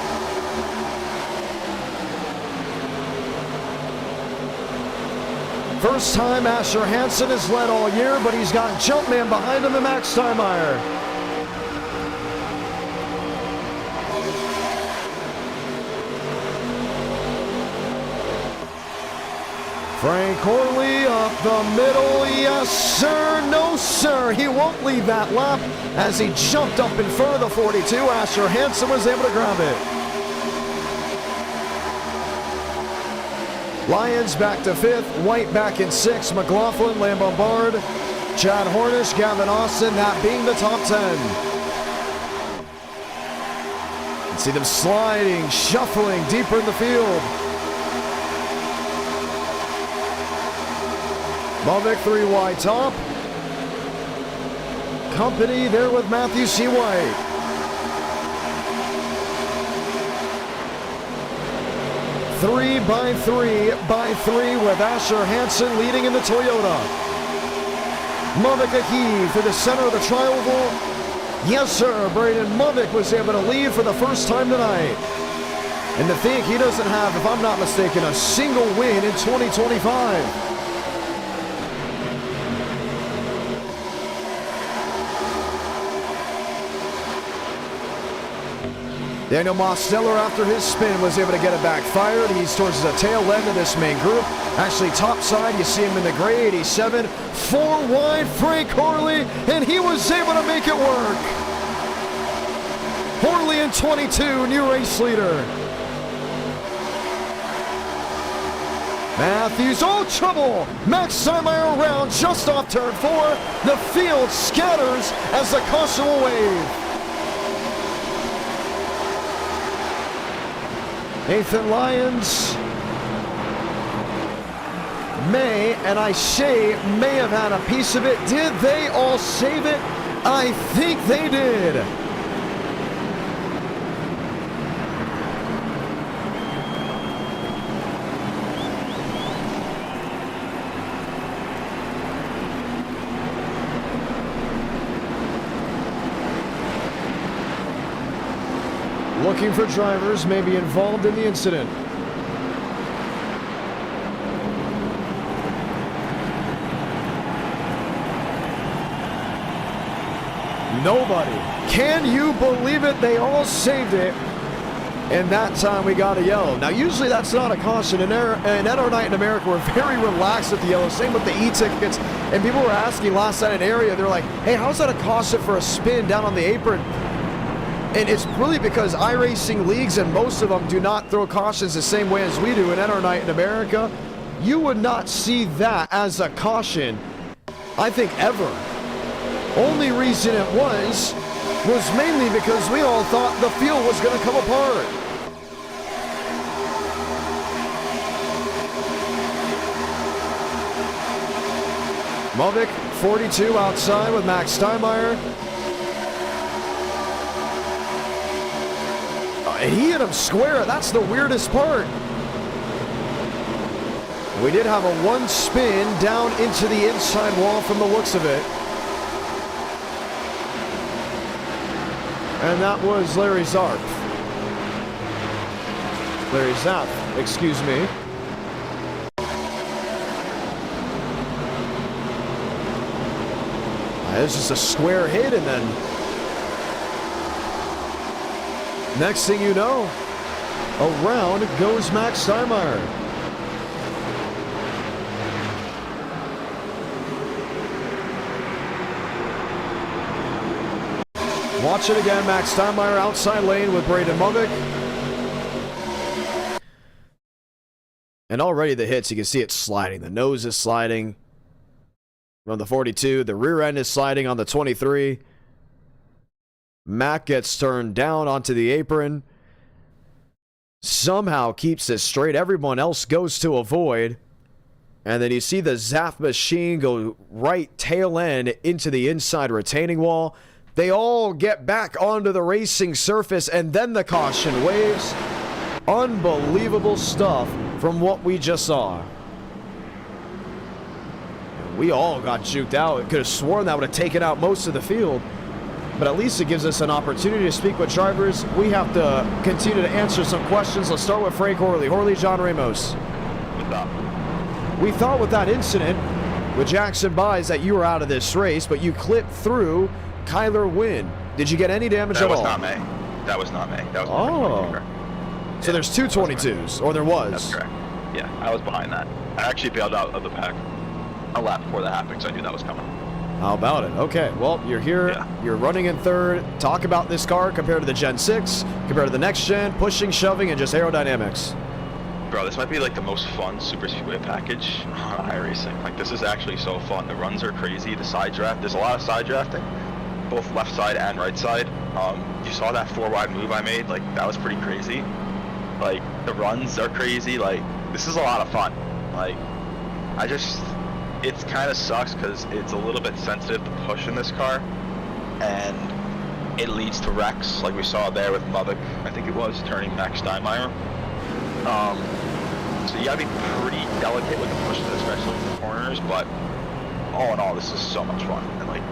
First time Asher Hansen has led all year, but he's got Jumpman behind him and Max Steinmeier. Frank Corley up the middle, yes sir, no sir. He won't leave that lap as he jumped up in front of the 42. Asher Hansen was able to grab it. Lyons back to 5th, White back in 6th, McLaughlin, Lambombard, Chad Hornish, Gavin Austin, that being the top 10. You see them sliding, shuffling deeper in the field. Movick 3 wide top. Company there with Matthew C. White. Three by three with Asher Hansen leading in the Toyota. Movick a heave through the center of the tri-oval. Yes, sir, Braden Movick was able to lead for the first time tonight. And to think he doesn't have, if I'm not mistaken, a single win in 2025. Daniel Mosteller, after his spin, was able to get it backfired. He's towards the tail end of this main group. Actually, top side, you see him in the gray, 87. 4 wide, Frank Corley, and he was able to make it work. Corley in 22, new race leader. Matthews, oh, trouble! Max Steinmeier around just off turn 4. The field scatters as the caution will wave. Nathan Lyons and I say may have had a piece of it. Did they all save it? I think they did. Looking for drivers may be involved in the incident. Nobody. Can you believe it? They all saved it. And that time we got a yellow. Now usually that's not a caution. And at our night in America, we're very relaxed with the yellow. Same with the e-tickets. And people were asking last night in area, they're like, hey, how's that a caution for a spin down on the apron? And it's really because iRacing leagues and most of them do not throw cautions the same way as we do. And at our night in America, you would not see that as a caution, I think, ever. Only reason it was mainly because we all thought the field was going to come apart. Movick, 42 outside with Max Steinmeier. And he hit him square. That's the weirdest part. We did have a one spin down into the inside wall from the looks of it. And that was Larry Zarf. Larry Zapp, excuse me. It's just a square hit, and then next thing you know, around goes Max Steinmeier. Watch it again, Max Steinmeier outside lane with Braden Movick. And already the hits, you can see it sliding. The nose is sliding from the 42. The rear end is sliding on the 23. Mac gets turned down onto the apron. Somehow keeps it straight. Everyone else goes to avoid. And then you see the Zaff machine go right tail end into the inside retaining wall. They all get back onto the racing surface, and then the caution waves. Unbelievable stuff from what we just saw. We all got juked out. Could have sworn that would have taken out most of the field. But at least it gives us an opportunity to speak with drivers. We have to continue to answer some questions. Let's start with Frank Horley. Horley, John Ramos. What's up? We thought with that incident with Jackson Byes that you were out of this race, but you clipped through Kyler Wynn. Did you get any damage at all? That was not me. That was not me. That was oh. So there's two 22s, or there was. That's correct. Yeah, I was behind that. I actually bailed out of the pack a lap before that happened, so I knew that was coming. How about it? Okay, well, you're here, You're running in third. Talk about this car compared to the Gen 6, compared to the next gen, pushing, shoving, and just aerodynamics. Bro, this might be like the most fun super speedway package on iRacing. Like, this is actually so fun. The runs are crazy. The side draft, there's a lot of side drafting, both left side and right side. You saw that 4-wide move I made? Like, that was pretty crazy. Like, the runs are crazy. Like, this is a lot of fun. Like, it kind of sucks because it's a little bit sensitive to push in this car, and it leads to wrecks, like we saw there with Movick, I think it was, turning Max Steinmeier. So you gotta be pretty delicate with the pushes, especially in the corners, but all in all, this is so much fun, and like,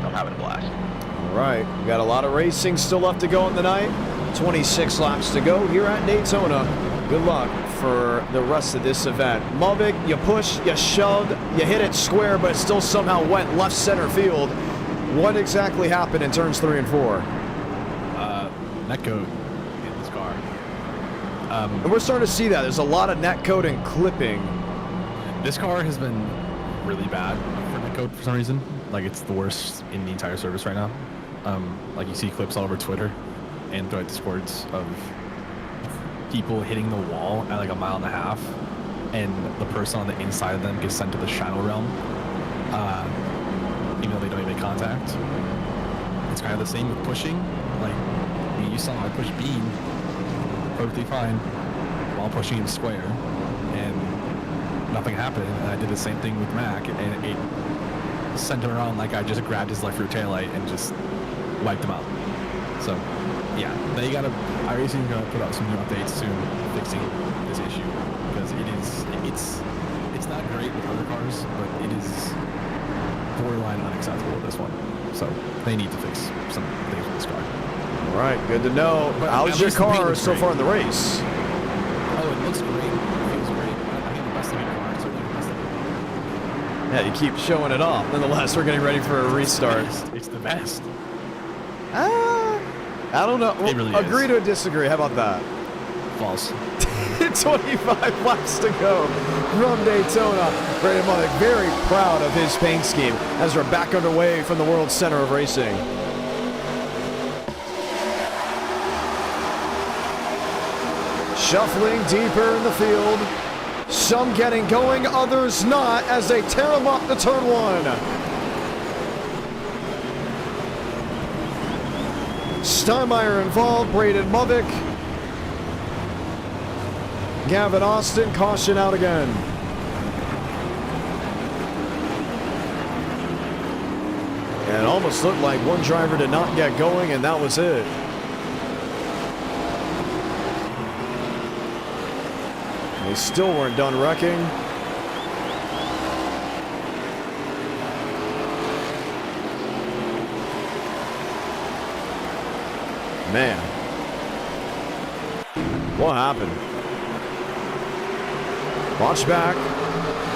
I'm having a blast. All right, we got a lot of racing still left to go in the night. 26 laps to go here at Daytona. Good luck for the rest of this event. Movick, you push, you shoved, you hit it square, but it still somehow went left center field. What exactly happened in turns 3 and 4? Netcode in this car. And we're starting to see that. There's a lot of netcode and clipping. This car has been really bad for netcode for some reason. Like, it's the worst in the entire service right now. Like, you see clips all over Twitter and throughout Discords of people hitting the wall at like 1.5 miles, and the person on the inside of them gets sent to the shadow realm, even though they don't even make contact. It's kind of the same with pushing. Like, you saw I pushed Bean perfectly fine while pushing him square, and nothing happened. And I did the same thing with Mac, and it sent him around like I just grabbed his left rear taillight and just wiped him out. So, yeah, iRacing is gonna put out some new updates soon fixing this issue, because it's not great with other cars, but it is borderline unacceptable with this one. So they need to fix some things with this car. All right, good to know. But how's your car so far in the race? Oh, it looks great. It feels great. I think the best thing in the car is certainly the best thing. Yeah, you keep showing it off. Nonetheless, we're getting ready for a restart. It's the best. I don't know. It really agree is. to disagree. How about that? False. 25 laps to go from Daytona. Braden Movick very proud of his paint scheme as we're back underway from the World Center of Racing. Shuffling deeper in the field. Some getting going, others not, as they tear them up to turn 1. Steinmeier involved, Braden Movick. Gavin Austin, caution out again. And it almost looked like one driver did not get going, and that was it. They still weren't done wrecking. Man. What happened? Watch back.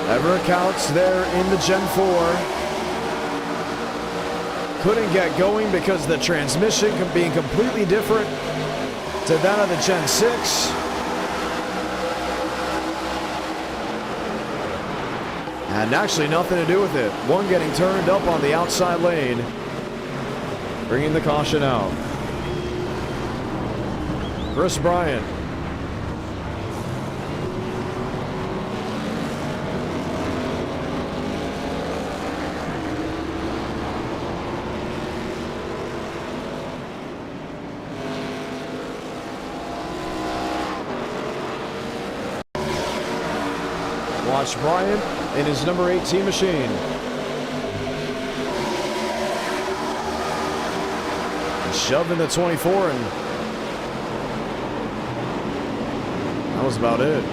Everett Counts there in the Gen 4. Couldn't get going because the transmission being completely different to that of the Gen 6. And actually nothing to do with it. One getting turned up on the outside lane, bringing the caution out. Chris Bryant. Watch Bryant in his number 18 machine. Shoving the 24, and that was about it.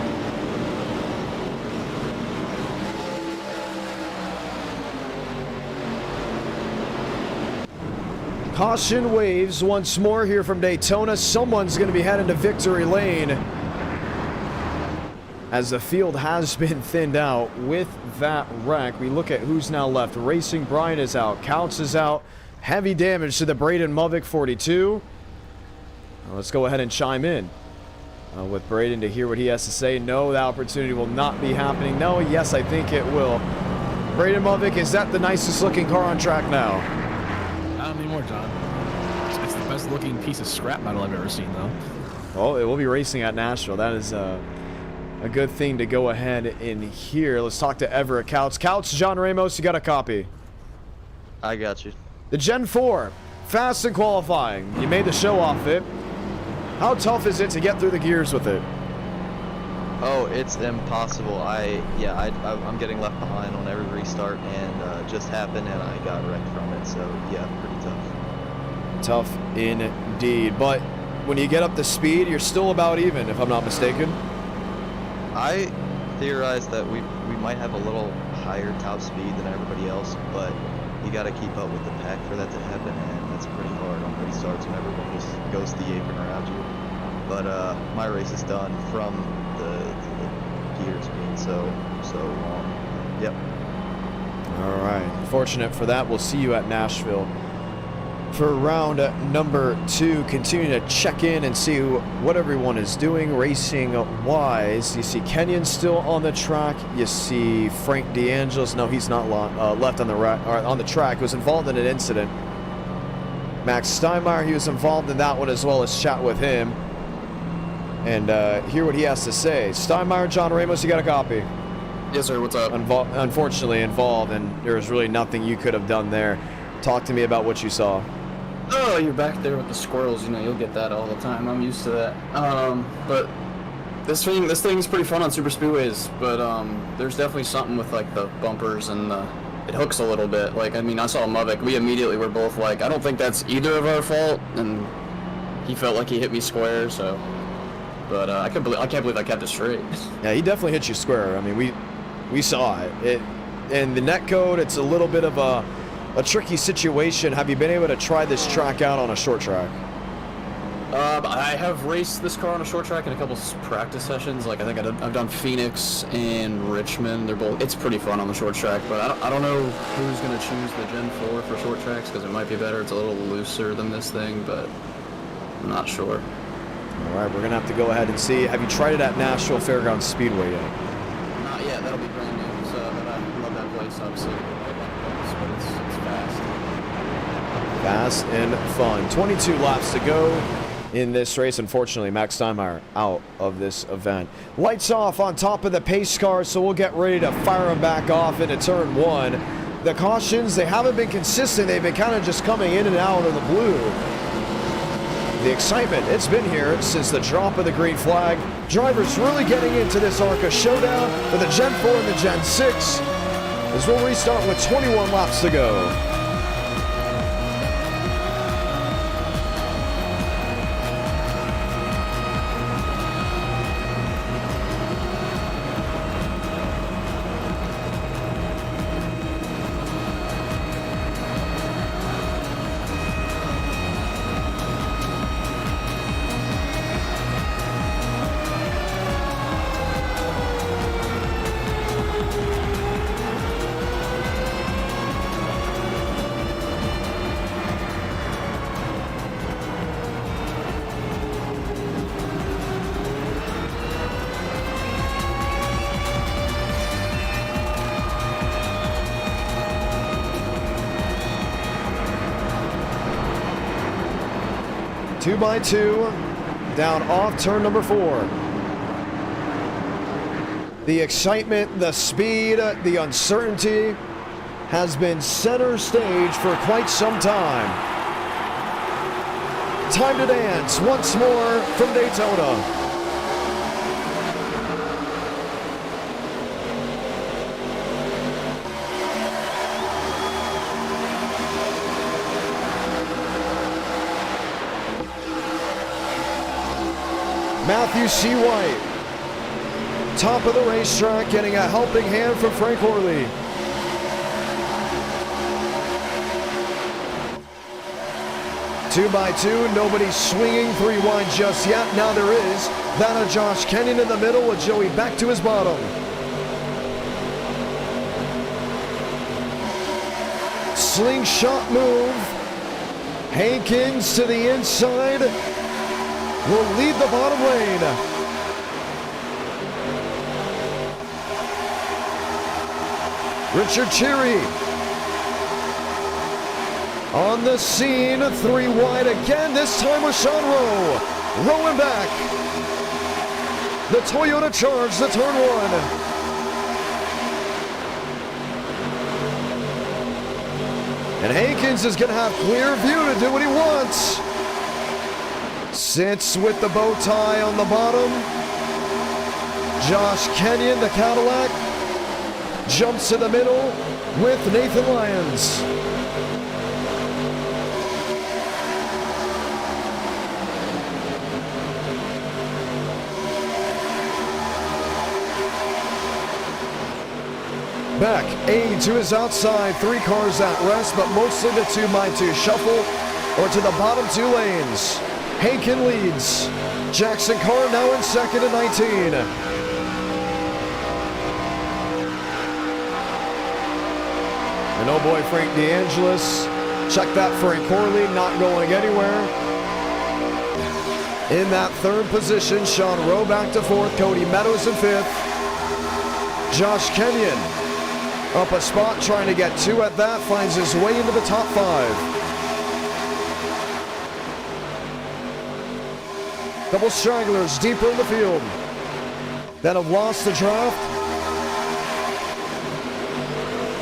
Caution waves once more here from Daytona. Someone's going to be heading to victory lane, as the field has been thinned out with that wreck. We look at who's now left. Racing, Bryant is out. Counts is out. Heavy damage to the Braden Movick 42. Let's go ahead and chime in with Braden to hear what he has to say. No, that opportunity will not be happening. No, yes, I think it will. Braden Movick, is that the nicest looking car on track now? Not anymore, John. It's the best looking piece of scrap metal I've ever seen, though. Well, it will be racing at Nashville. That is a good thing to go ahead in here. Let's talk to Everett Couts. Couts, John Ramos, you got a copy? I got you. The Gen 4, fast in qualifying. You made the show off it. How tough is it to get through the gears with it? Oh, it's impossible. I'm getting left behind on every restart, and just happened, and I got wrecked from it. So yeah, pretty tough. Tough indeed. But when you get up to speed, you're still about even, if I'm not mistaken. I theorized that we might have a little higher top speed than everybody else, but you got to keep up with the pack for that to happen, and that's pretty hard on restarts when everyone just goes the apron around you. But my race is done from the gears being so long. Yep. All right. Fortunate for that. We'll see you at Nashville for round number 2. Continuing to check in and see what everyone is doing racing wise. You see Kenyon still on the track. You see Frank DeAngelis. No, he's not left on the track. He was involved in an incident. Max Steinmeier, he was involved in that one as well. Let's chat with him and hear what he has to say. Steinmeier, John Ramos, you got a copy? Yes, sir. What's up? Unfortunately involved, and there was really nothing you could have done there. Talk to me about what you saw. Oh, you're back there with the squirrels. You know, you'll get that all the time. I'm used to that. But this thing's pretty fun on super speedways. But there's definitely something with like the bumpers and it hooks a little bit. Like, I mean, I saw Movick. We immediately were both like, I don't think that's either of our fault. And he felt like he hit me square. So, but I can't believe I kept it straight. Yeah, he definitely hit you square. I mean, we saw it. And the net code, it's a little bit of a tricky situation. Have you been able to try this track out on a short track? I have raced this car on a short track in a couple practice sessions. Like, I think I've done Phoenix and Richmond. It's pretty fun on the short track, but I don't know who's going to choose the Gen 4 for short tracks because it might be better. It's a little looser than this thing, but I'm not sure. All right, we're going to have to go ahead and see. Have you tried it at Nashville Fairgrounds Speedway yet? Not yet. That'll be brand new. So, but I love that place, obviously. But it's fast. Fast and fun. 22 laps to go in this race. Unfortunately, Max Steinmeier out of this event. Lights off on top of the pace car, so we'll get ready to fire them back off into turn 1. The cautions, they haven't been consistent. They've been kind of just coming in and out of the blue. The excitement, it's been here since the drop of the green flag. Drivers really getting into this ARCA showdown for the Gen 4 and the Gen 6 as we'll restart with 21 laps to go. 2x2 down off turn number 4. The excitement, the speed, the uncertainty has been center stage for quite some time. Time to dance once more from Daytona. Matthew C. White, top of the racetrack, getting a helping hand from Frank Horley. Two by two, nobody swinging 3 wide just yet. Now there is. That of Josh Kenyon in the middle with Joey back to his bottom. Slingshot move. Hankins to the inside. Will lead the bottom lane. Richard Cheery on the scene, 3 wide again, this time with Sean Rowe. Rowing back. The Toyota Charge, the turn 1. And Hankins is going to have clear view to do what he wants. Sits with the bow tie on the bottom. Josh Kenyon, the Cadillac, jumps to the middle with Nathan Lyons. Beck, A to his outside, 3 cars at rest, but mostly the 2x2 shuffle or to the bottom 2 lanes. Hankin leads. Jackson Carr now in second at 19. And oh boy, Frank DeAngelis. Check that, Frank Horley, not going anywhere. In that 3rd position, Sean Rowe back to 4th, Cody Meadows in 5th. Josh Kenyon up a spot, trying to get 2 at that, finds his way into the top 5. Couple stragglers deeper in the field that have lost the draft.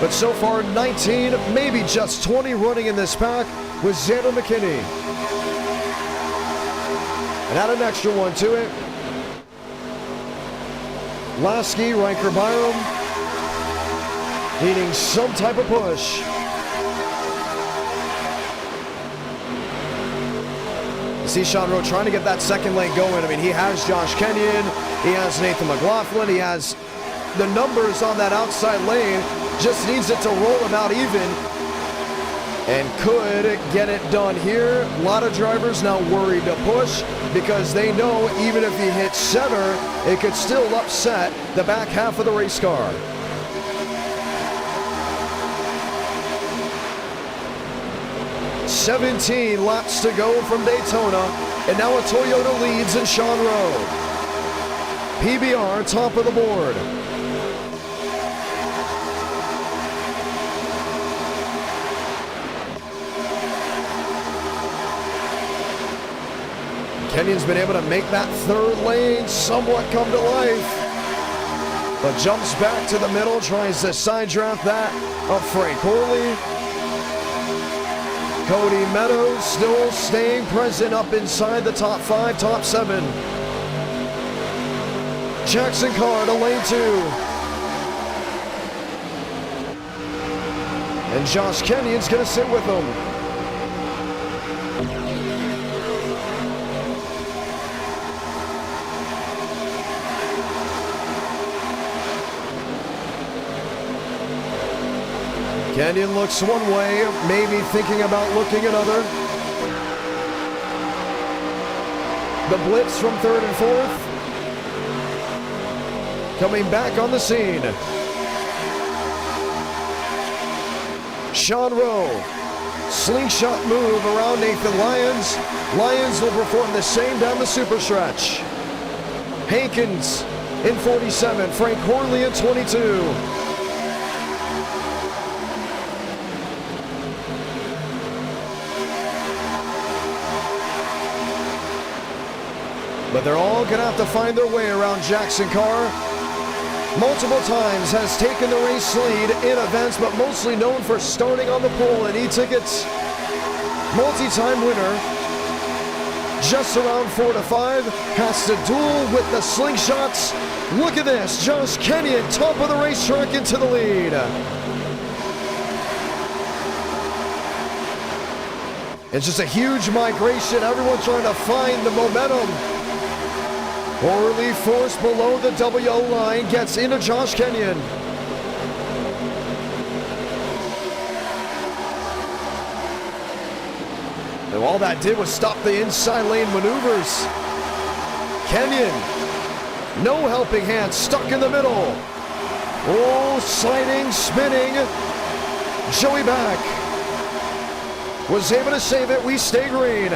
But so far, 19, maybe just 20 running in this pack with Xander McKinney. And add an extra one to it. Lasky, Riker Byram, needing some type of push. See Sean Rowe trying to get that second lane going. I mean, he has Josh Kenyon, he has Nathan McLaughlin, he has the numbers on that outside lane, just needs it to roll him out even, and could get it done here. A lot of drivers now worried to push because they know even if he hits center, it could still upset the back half of the race car. "17 laps to go from Daytona, and now a Toyota leads in Sean Rowe. PBR top of the board. Kenyon's been able to make that 3rd lane somewhat come to life, but jumps back to the middle, tries to side draft that of Frank Horley. Cody Meadows still staying present up inside the top 5, top 7. Jackson Carr to lane 2. And Josh Kenyon's going to sit with him. Kenyon looks one way, maybe thinking about looking another. The blitz from 3rd and 4th. Coming back on the scene. Sean Rowe, slingshot move around Nathan Lyons. Lyons will perform the same down the super stretch. Hankins in 47, Frank Horley in 22. But they're all going to have to find their way around Jackson Carr. Multiple times has taken the race lead in events, but mostly known for starting on the pole in e-tickets. Multi-time winner. Just around 4 to 5. Has to duel with the slingshots. Look at this. Josh Kenyon, top of the racetrack, into the lead. It's just a huge migration. Everyone trying to find the momentum. Orly forced below the WO line, gets into Josh Kenyon. And all that did was stop the inside lane maneuvers. Kenyon, no helping hand, stuck in the middle. Oh, sliding, spinning. Joey back. Was able to save it. We stay green.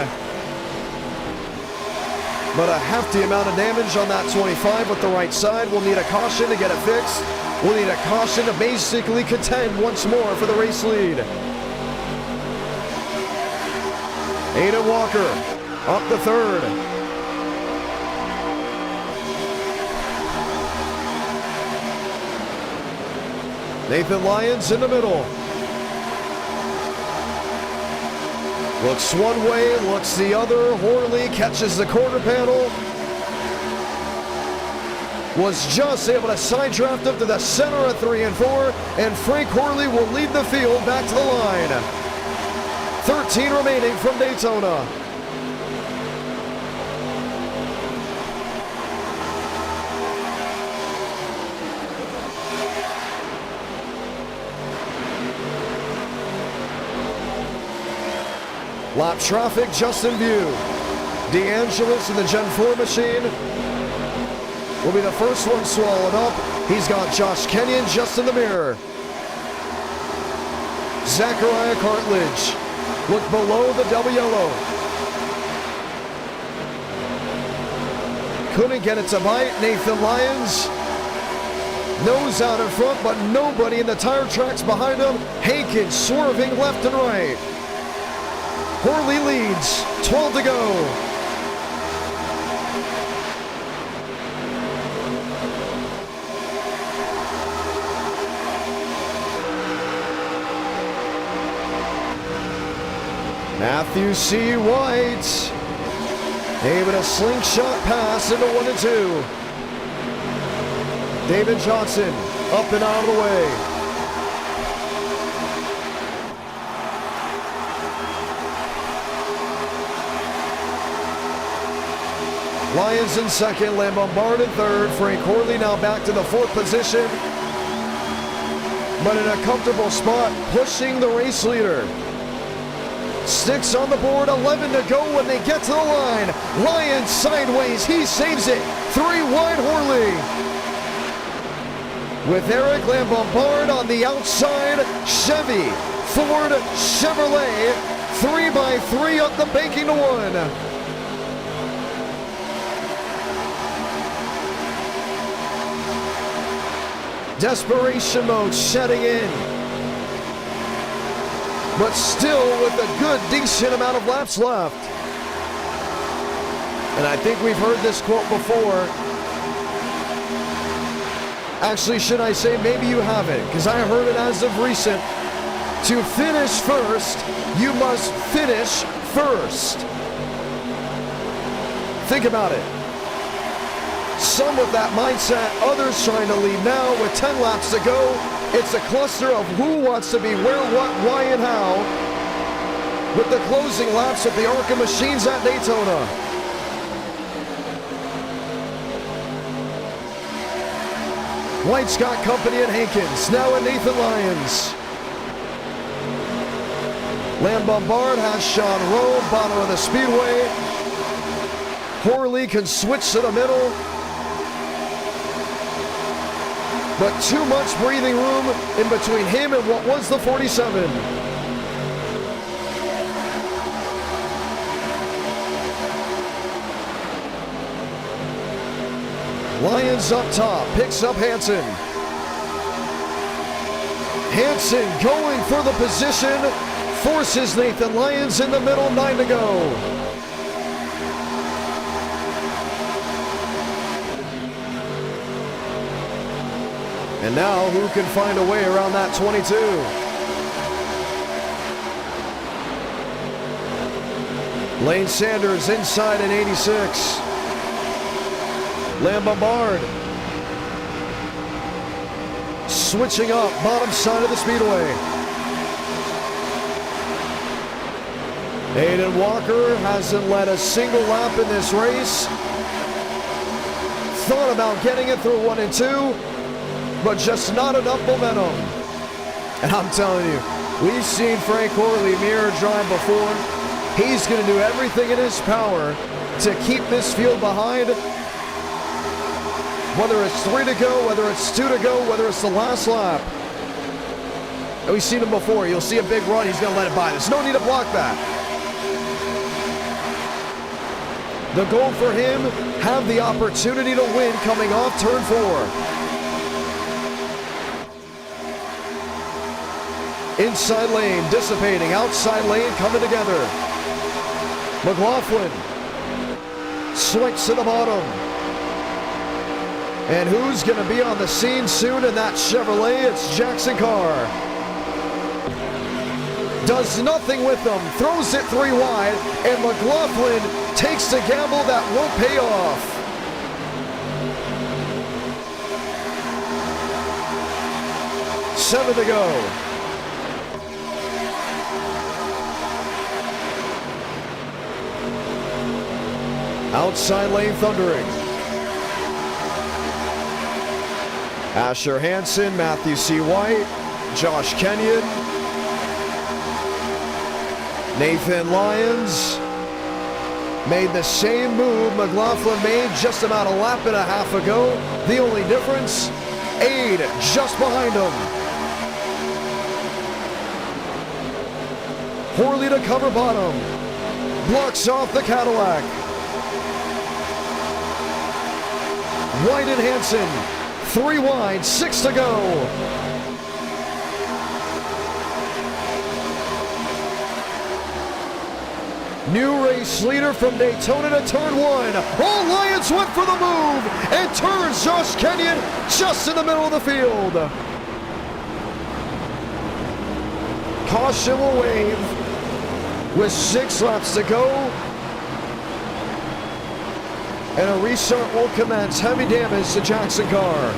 But a hefty amount of damage on that 25 with the right side. We'll need a caution to get it fixed. We'll need a caution to basically contend once more for the race lead. Aiden Walker up the third. Nathan Lyons in the middle. Looks one way, looks the other. Horley catches the quarter panel. Was just able to side draft up to the center of 3 and 4. And Frank Horley will lead the field back to the line. 13 remaining from Daytona. Lap traffic just in view. DeAngelis in the Gen 4 machine will be the first one swallowed up. He's got Josh Kenyon just in the mirror. Zachariah Cartledge look below the double yellow. Couldn't get it to bite. Nathan Lyons nose out in front, but nobody in the tire tracks behind him. Hankins swerving left and right. Horley leads, 12 to go. Matthew C. White able to slingshot pass into 1 and 2. David Johnson up and out of the way. Lyons in second, Lambombard in third. Frank Horley now back to the 4th position, but in a comfortable spot, pushing the race leader. Sticks on the board, 11 to go when they get to the line. Lyons sideways, he saves it. 3 wide Horley. With Eric Lambombard on the outside, Chevy, Ford, Chevrolet, 3x3 up the banking to 1. Desperation mode setting in, but still with a good, decent amount of laps left. And I think we've heard this quote before. Actually, should I say maybe you haven't, because I heard it as of recent. To finish first, you must finish first. Think about it. Some with that mindset, others trying to lead now with 10 laps to go. It's a cluster of who wants to be where, what, why, and how. With the closing laps of the ARCA machines at Daytona. White's got company at Hankins, now at Nathan Lyons. Lambombard has Sean Rowe, bottom of the speedway. Horley can switch to the middle. But too much breathing room in between him and what was the 47. Lyons up top, picks up Hansen. Hansen going for the position, forces Nathan Lyons in the middle, 9 to go. And now, who can find a way around that 22? Lane Sanders inside in 86. Lambombard switching up, bottom side of the speedway. Aiden Walker hasn't led a single lap in this race. Thought about getting it through 1 and 2, but just not enough momentum. And I'm telling you, we've seen Frank Horley mirror drive before. He's going to do everything in his power to keep this field behind. Whether it's 3 to go, whether it's 2 to go, whether it's the last lap. And we've seen him before. You'll see a big run. He's going to let it by. There's no need to block that. The goal for him, have the opportunity to win coming off turn 4. Inside lane dissipating, outside lane coming together. McLaughlin swings to the bottom. And who's going to be on the scene soon in that Chevrolet? It's Jackson Carr. Does nothing with them, throws it 3 wide, and McLaughlin takes the gamble that won't pay off. Seven to go. Outside lane thundering. Asher Hansen, Matthew C. White, Josh Kenyon, Nathan Lyons made the same move McLaughlin made just about a lap and a half ago. The only difference, Aid just behind him. Horley to cover bottom. Blocks off the Cadillac. White and Hansen. 3 wide, 6 to go. New race leader from Daytona to turn 1. Oh, Lyons went for the move and turns Josh Kenyon just in the middle of the field. Caution will wave with 6 laps to go. And a restart will commence. Heavy damage to Jackson Carr.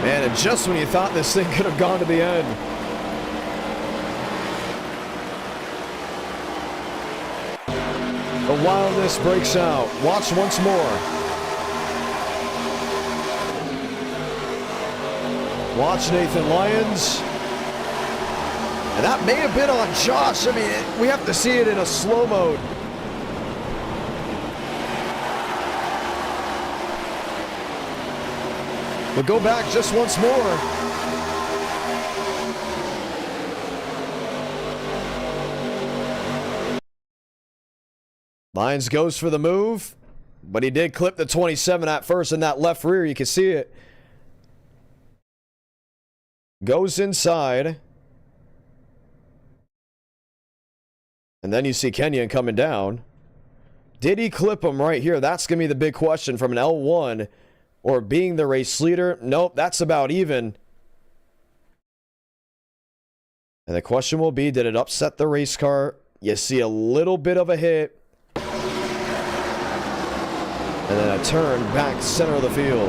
Man, and just when you thought this thing could have gone to the end. The wildness breaks out. Watch once more. Watch Nathan Lyons. And that may have been on Josh. I mean, we have to see it in a slow mode. But go back just once more. Lyons goes for the move, but he did clip the 27 at first in that left rear. You can see it. Goes inside. And then you see Kenyon coming down. Did he clip him right here? That's going to be the big question from an L1 or being the race leader. Nope, that's about even. And the question will be, did it upset the race car? You see a little bit of a hit. And then a turn back center of the field.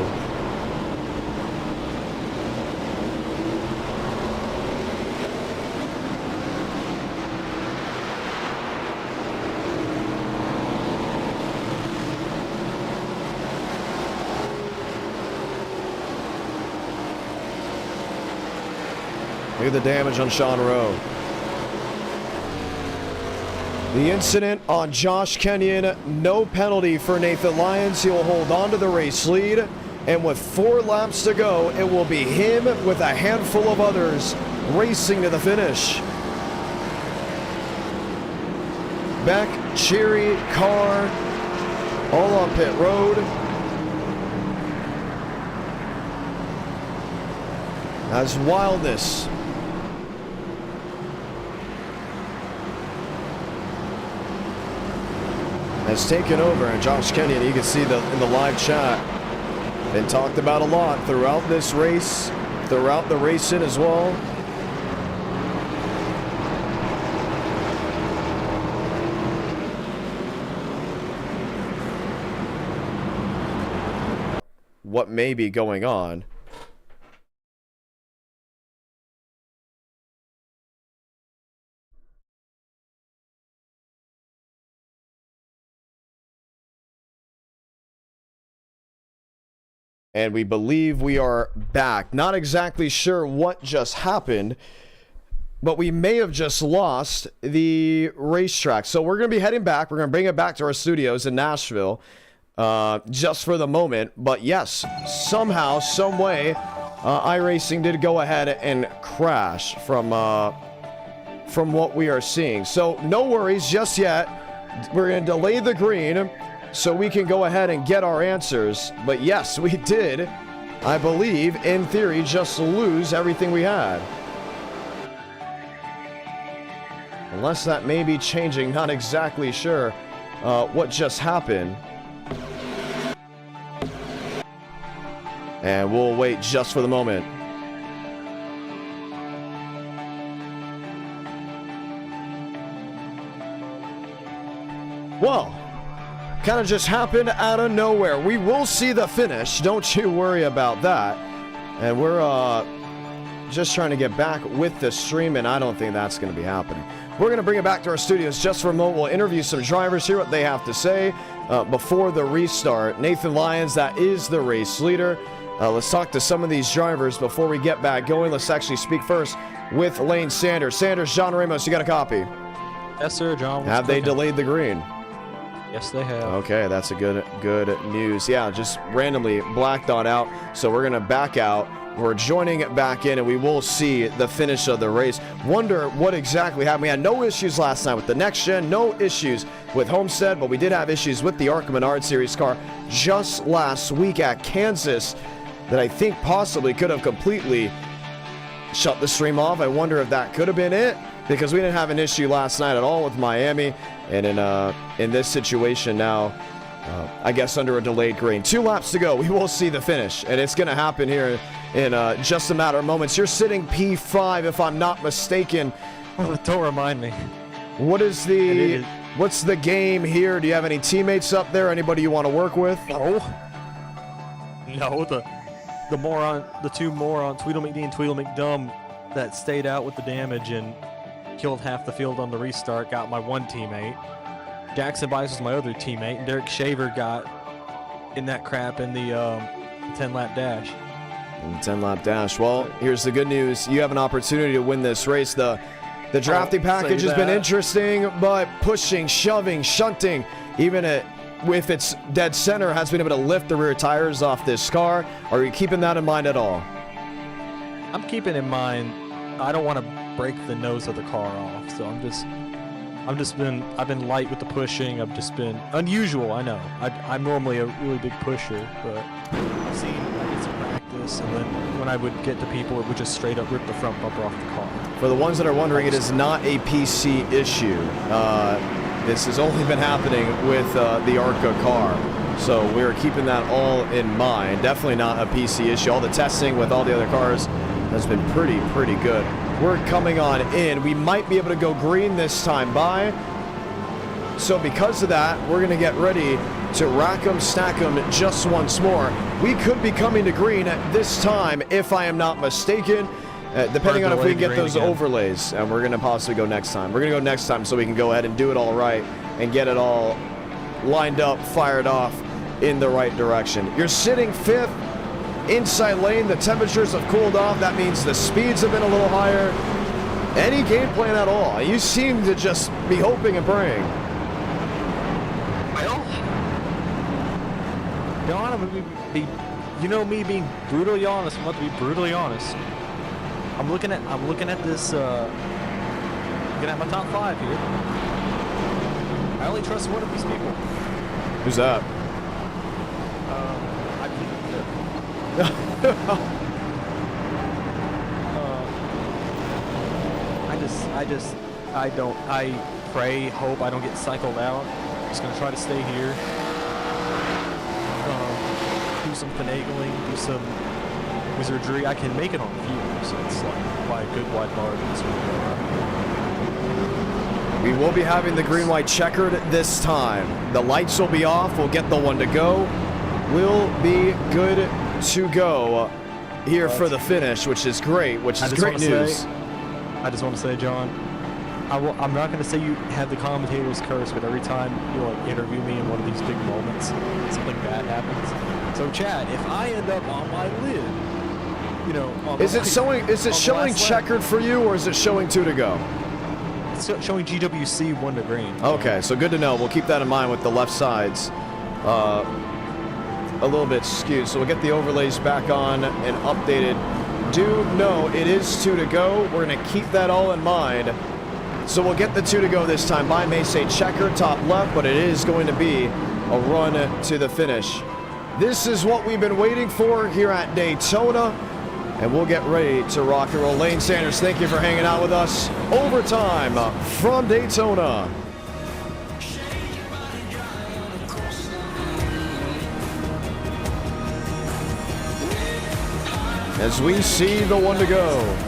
Look at the damage on Sean Rowe. The incident on Josh Kenyon, no penalty for Nathan Lyons. He will hold on to the race lead. And with 4 laps to go, it will be him with a handful of others racing to the finish. Beck, Cheery, Carr, all on pit road. As Wildness has taken over, and Josh Kenyon, you can see in the live chat, been talked about a lot throughout this race, throughout the racing as well. What may be going on. And we believe we are back. Not exactly sure what just happened, but we may have just lost the racetrack. So we're going to be heading back. We're going to bring it back to our studios in Nashville just for the moment. But yes, somehow, some way, iRacing did go ahead and crash from what we are seeing. So no worries just yet. We're going to delay the green so we can go ahead and get our answers. But yes, we did, I believe, in theory, just lose everything we had. Unless that may be changing, not exactly sure what just happened. And we'll wait just for the moment. Well, kind of just happened out of nowhere. We will see the finish. Don't you worry about that. And we're just trying to get back with the stream, and I don't think that's going to be happening. We're going to bring it back to our studios just for a moment. We'll interview some drivers, hear what they have to say before the restart. Nathan Lyons, that is the race leader. Let's talk to some of these drivers before we get back going. Let's actually speak first with Lane Sanders. Sanders, John Ramos, you got a copy? Yes, sir, John. Have they delayed the green? Yes, they have. Okay, that's a good news. Yeah, just randomly blacked on out. So we're going to back out. We're joining it back in, and we will see the finish of the race. Wonder what exactly happened. We had no issues last night with the next gen, no issues with Homestead, but we did have issues with the ARCA Menards Series car just last week at Kansas that I think possibly could have completely shut the stream off. I wonder if that could have been it, because we didn't have an issue last night at all with Miami. And in this situation now, I guess under a delayed green. 2 laps to go. We will see the finish, and it's going to happen here in just a matter of moments. You're sitting P5, if I'm not mistaken. Oh, don't remind me. What's the game here? Do you have any teammates up there? Anybody you want to work with? No. No, the two morons, Tweedle McD and Tweedle McDumb, that stayed out with the damage and killed half the field on the restart, got my one teammate. Jackson Bice was my other teammate, and Derek Shaver got in that crap in the 10-lap dash. In the 10-lap dash. Well, here's the good news. You have an opportunity to win this race. The drafting package has been interesting, but pushing, shoving, shunting, even if it's dead center, has been able to lift the rear tires off this car. Are you keeping that in mind at all? I'm keeping in mind I don't want to break the nose of the car off, so I've been light with the pushing. I've just been unusual. I know. I'm normally a really big pusher, but I've seen I get some practice, and then when I would get to people, it would just straight up rip the front bumper off the car. For the ones that are wondering, it is not a PC issue. This has only been happening with the ARCA car, so we're keeping that all in mind. Definitely not a PC issue. All the testing with all the other cars has been pretty good. We're coming on in. We might be able to go green this time by. So because of that, we're going to get ready to rack them, stack them just once more. We could be coming to green at this time, if I am not mistaken, depending on if we can get those overlays. And we're going to possibly go next time. We're going to go next time so we can go ahead and do it all right and get it all lined up, fired off in the right direction. You're sitting 5th. Inside lane, the temperatures have cooled off. That means the speeds have been a little higher. Any game plan at all? You seem to just be hoping and praying. Well, John, I'm gonna be, you know me being brutally honest. I'm about to be brutally honest. I'm looking at this. Looking at my top 5 here. I only trust one of these people. Who's that? I pray, hope I don't get cycled out. I'm just gonna try to stay here. Do some finagling, do some wizardry. I can make it on fuel, so it's like by a good wide margin. We will be having the green-white checkered this time. The lights will be off. We'll get the one to go. We'll be good to go here for the finish, which is great, which is great news. I just want to say, John, I'm not going to say you have the commentator's curse, but every time you like interview me in one of these big moments, something bad happens. So, Chad, if I end up on my lid, you know, on is it showing checkered for you, or is it showing 2 to go? It's showing GWC 1 to green. Okay, so good to know. We'll keep that in mind with the left sides. A little bit skewed, so we'll get the overlays back on and updated. Do know it is 2 to go. We're going to keep that all in mind. So we'll get the 2 to go this time. Mine may say checker top left, but it is going to be a run to the finish. This is what we've been waiting for here at Daytona, and we'll get ready to rock and roll. Lane Sanders, thank you for hanging out with us. Overtime from Daytona. As we see the 1 to go.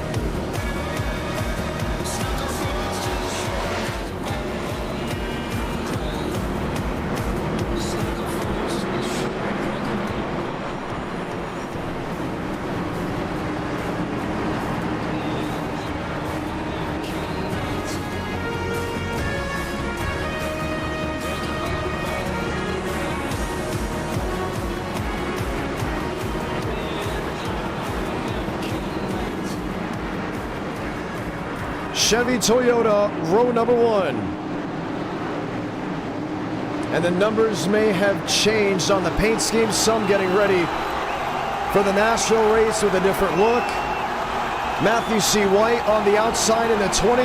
Chevy Toyota, row number 1. And the numbers may have changed on the paint scheme. Some getting ready for the Nashville race with a different look. Matthew C. White on the outside in the 20.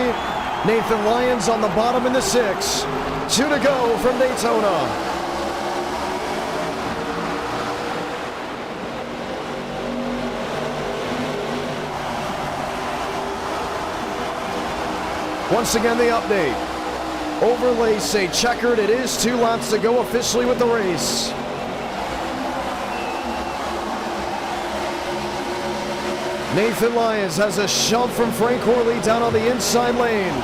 Nathan Lyons on the bottom in the 6. 2 to go from Daytona. Once again, the update. Overlays say checkered. It is 2 laps to go officially with the race. Nathan Lyons has a shove from Frank Horley down on the inside lane.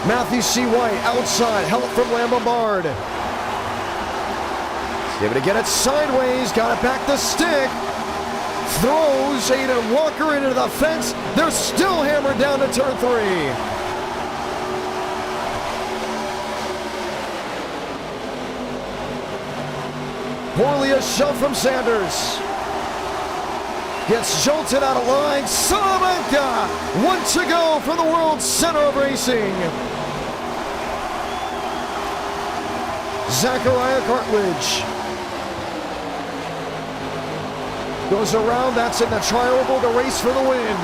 Matthew C. White outside, help from Lambert. He's able to get it sideways, got it back to stick. Throws Aiden Walker into the fence. They're still hammered down to turn 3. Horley a shove from Sanders. Gets jolted out of line. Salamanca, 1 to go for the world center of racing. Zachariah Cartledge goes around, that's in the tri-oval, the race for the win.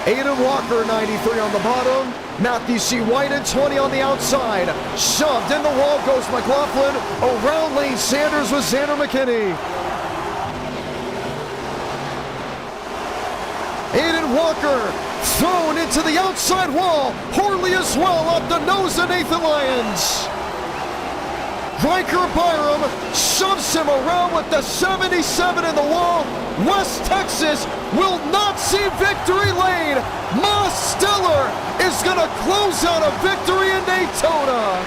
Aiden Walker, 93 on the bottom. Matthew C. White at 20 on the outside. Shoved in the wall goes McLaughlin. Around Lane Sanders with Xander McKinney. Aiden Walker thrown into the outside wall. Horley as well up the nose of Nathan Lyons. Riker Byram shoves him around with the 77 in the wall. West Texas will not see victory lane. Ma Stellar is going to close out a victory in Daytona.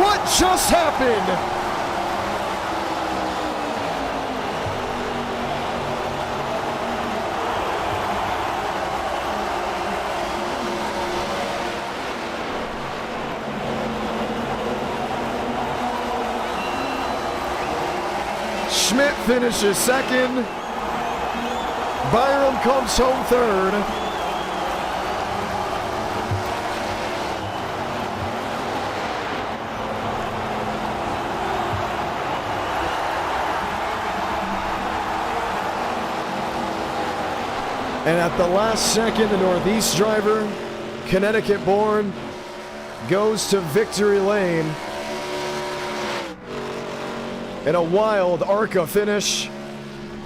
What just happened? Schmidt finishes second. Byram comes home third. And at the last second, the Northeast driver Connecticut-born, goes to victory lane in a wild ARCA finish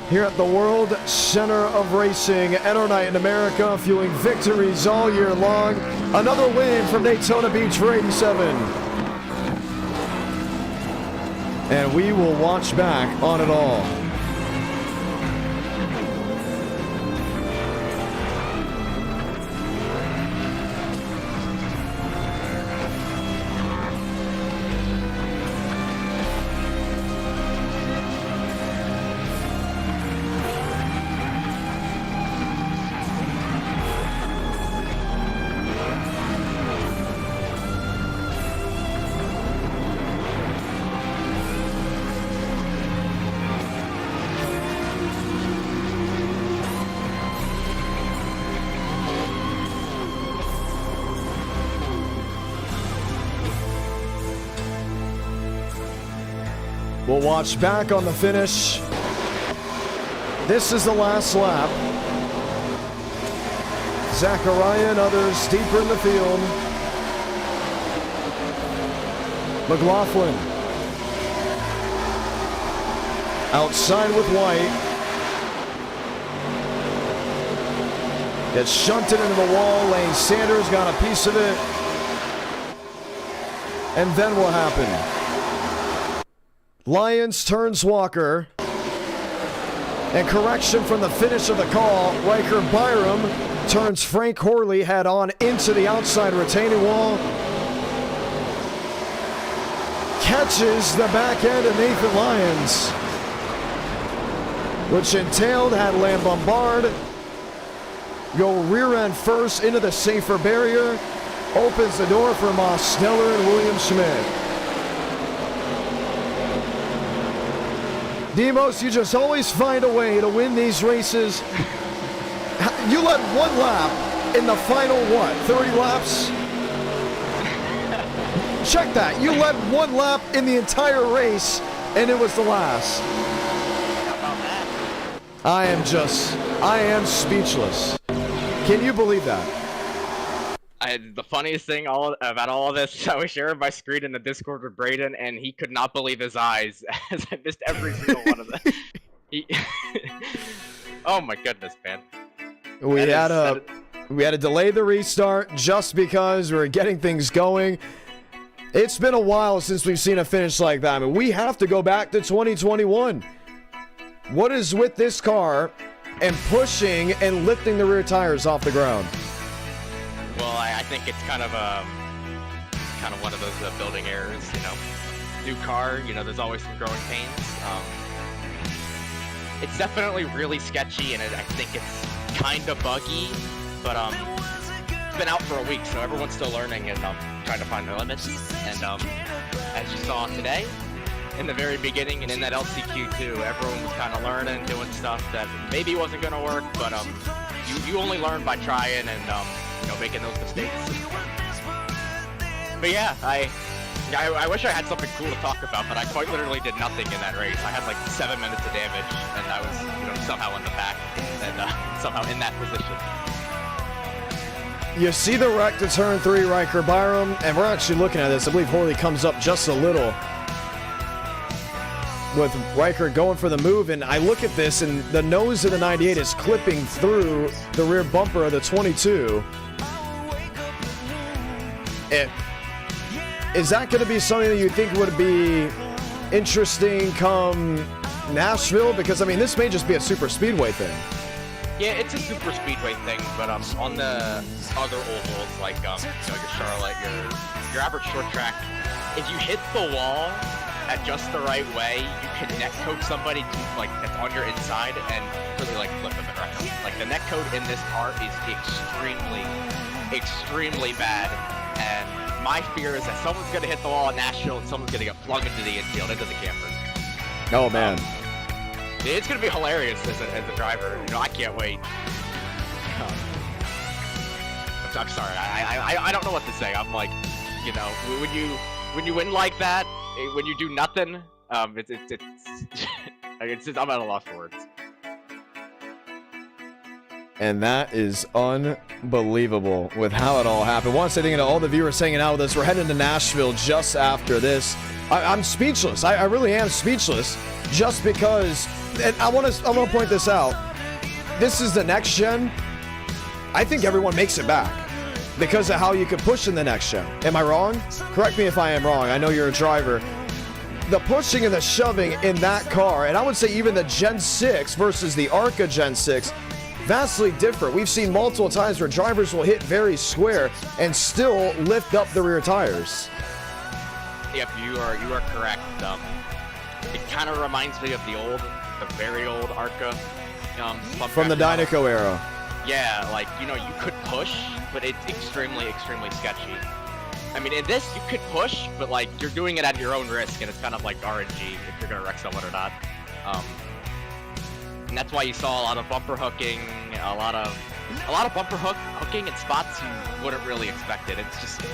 here at the World Center of Racing. Enter Night in America, fueling victories all year long. Another win from Daytona Beach for 87. And we will watch back on it all. We'll watch back on the finish. This is the last lap. Zachariah and others deeper in the field. McLaughlin outside with White. Gets shunted into the wall. Lane Sanders got a piece of it. And then what happened? Lyons turns Walker. And correction from the finish of the call. Riker Byram turns Frank Horley head on into the outside retaining wall. Catches the back end of Nathan Lyons, which entailed had Lamb Bombard go rear end first into the safer barrier. Opens the door for Moss Sneller and William Schmidt. Demos, you just always find a way to win these races. You led one lap in the final, what, 30 laps? Check that. You led one lap in the entire race, and it was the last. I am speechless. Can you believe that? The funniest thing about all of this, I was sharing my screen in the Discord with Braden, and he could not believe his eyes as I missed every single one of them. Oh my goodness, man. We had to delay the restart just because we were getting things going. It's been a while since we've seen a finish like that. I mean, we have to go back to 2021. What is with this car and pushing and lifting the rear tires off the ground? Well, I think it's kind of one of those building errors, you know. New car, you know, there's always some growing pains. It's definitely really sketchy, and I think it's kind of buggy, but it's been out for a week, so everyone's still learning and trying to find their limits. And as you saw today, in the very beginning and in that LCQ too, everyone was kind of learning, doing stuff that maybe wasn't going to work, but you only learn by trying and you know, making those mistakes. But yeah, I wish I had something cool to talk about, but I quite literally did nothing in that race. I had like 7 minutes of damage, and I was, you know, somehow in the pack and somehow in that position. You see the wreck to turn 3, Riker Byram, and we're actually looking at this. I believe Horley comes up just a little with Riker going for the move, and I look at this, and the nose of the 98 is clipping through the rear bumper of the 22. Is that going to be something that you think would be interesting come Nashville? Because, I mean, this may just be a super speedway thing. Yeah, it's a super speedway thing, but on the other ovals, like you know, your Charlotte, your average short track, if you hit the wall at just the right way, you can neck coat somebody to, like, that's on your inside and really like flip them around. Like, the neck coat in this car is extremely bad, and my fear is that someone's gonna hit the wall at Nashville and someone's gonna get plugged into the infield, into the camper. Oh man. It's gonna be hilarious as a driver. You know, I can't wait. I'm sorry. I don't know what to say. I'm like, you know, when you win like that, when you do nothing, it's I'm at a loss for words. And that is unbelievable with how it all happened. Want to say thank you to all the viewers hanging out with us. We're heading to Nashville just after this. I'm speechless. I really am speechless. Just because, and I want to point this out. This is the next gen. I think everyone makes it back because of how you can push in the next gen. Am I wrong? Correct me if I am wrong. I know you're a driver. The pushing and the shoving in that car, and I would say even the Gen 6 versus the ARCA Gen 6, vastly different. We've seen multiple times where drivers will hit very square and still lift up the rear tires. Yep, you are correct. It kind of reminds me of the very old ARCA. From the Dynaco era. Yeah, like, you know, you could push, but it's extremely, extremely sketchy. I mean, in this, you could push, but, like, you're doing it at your own risk, and it's kind of like RNG if you're going to wreck someone or not. And that's why you saw a lot of bumper hooking, a lot of bumper hooking in spots you wouldn't really expect it.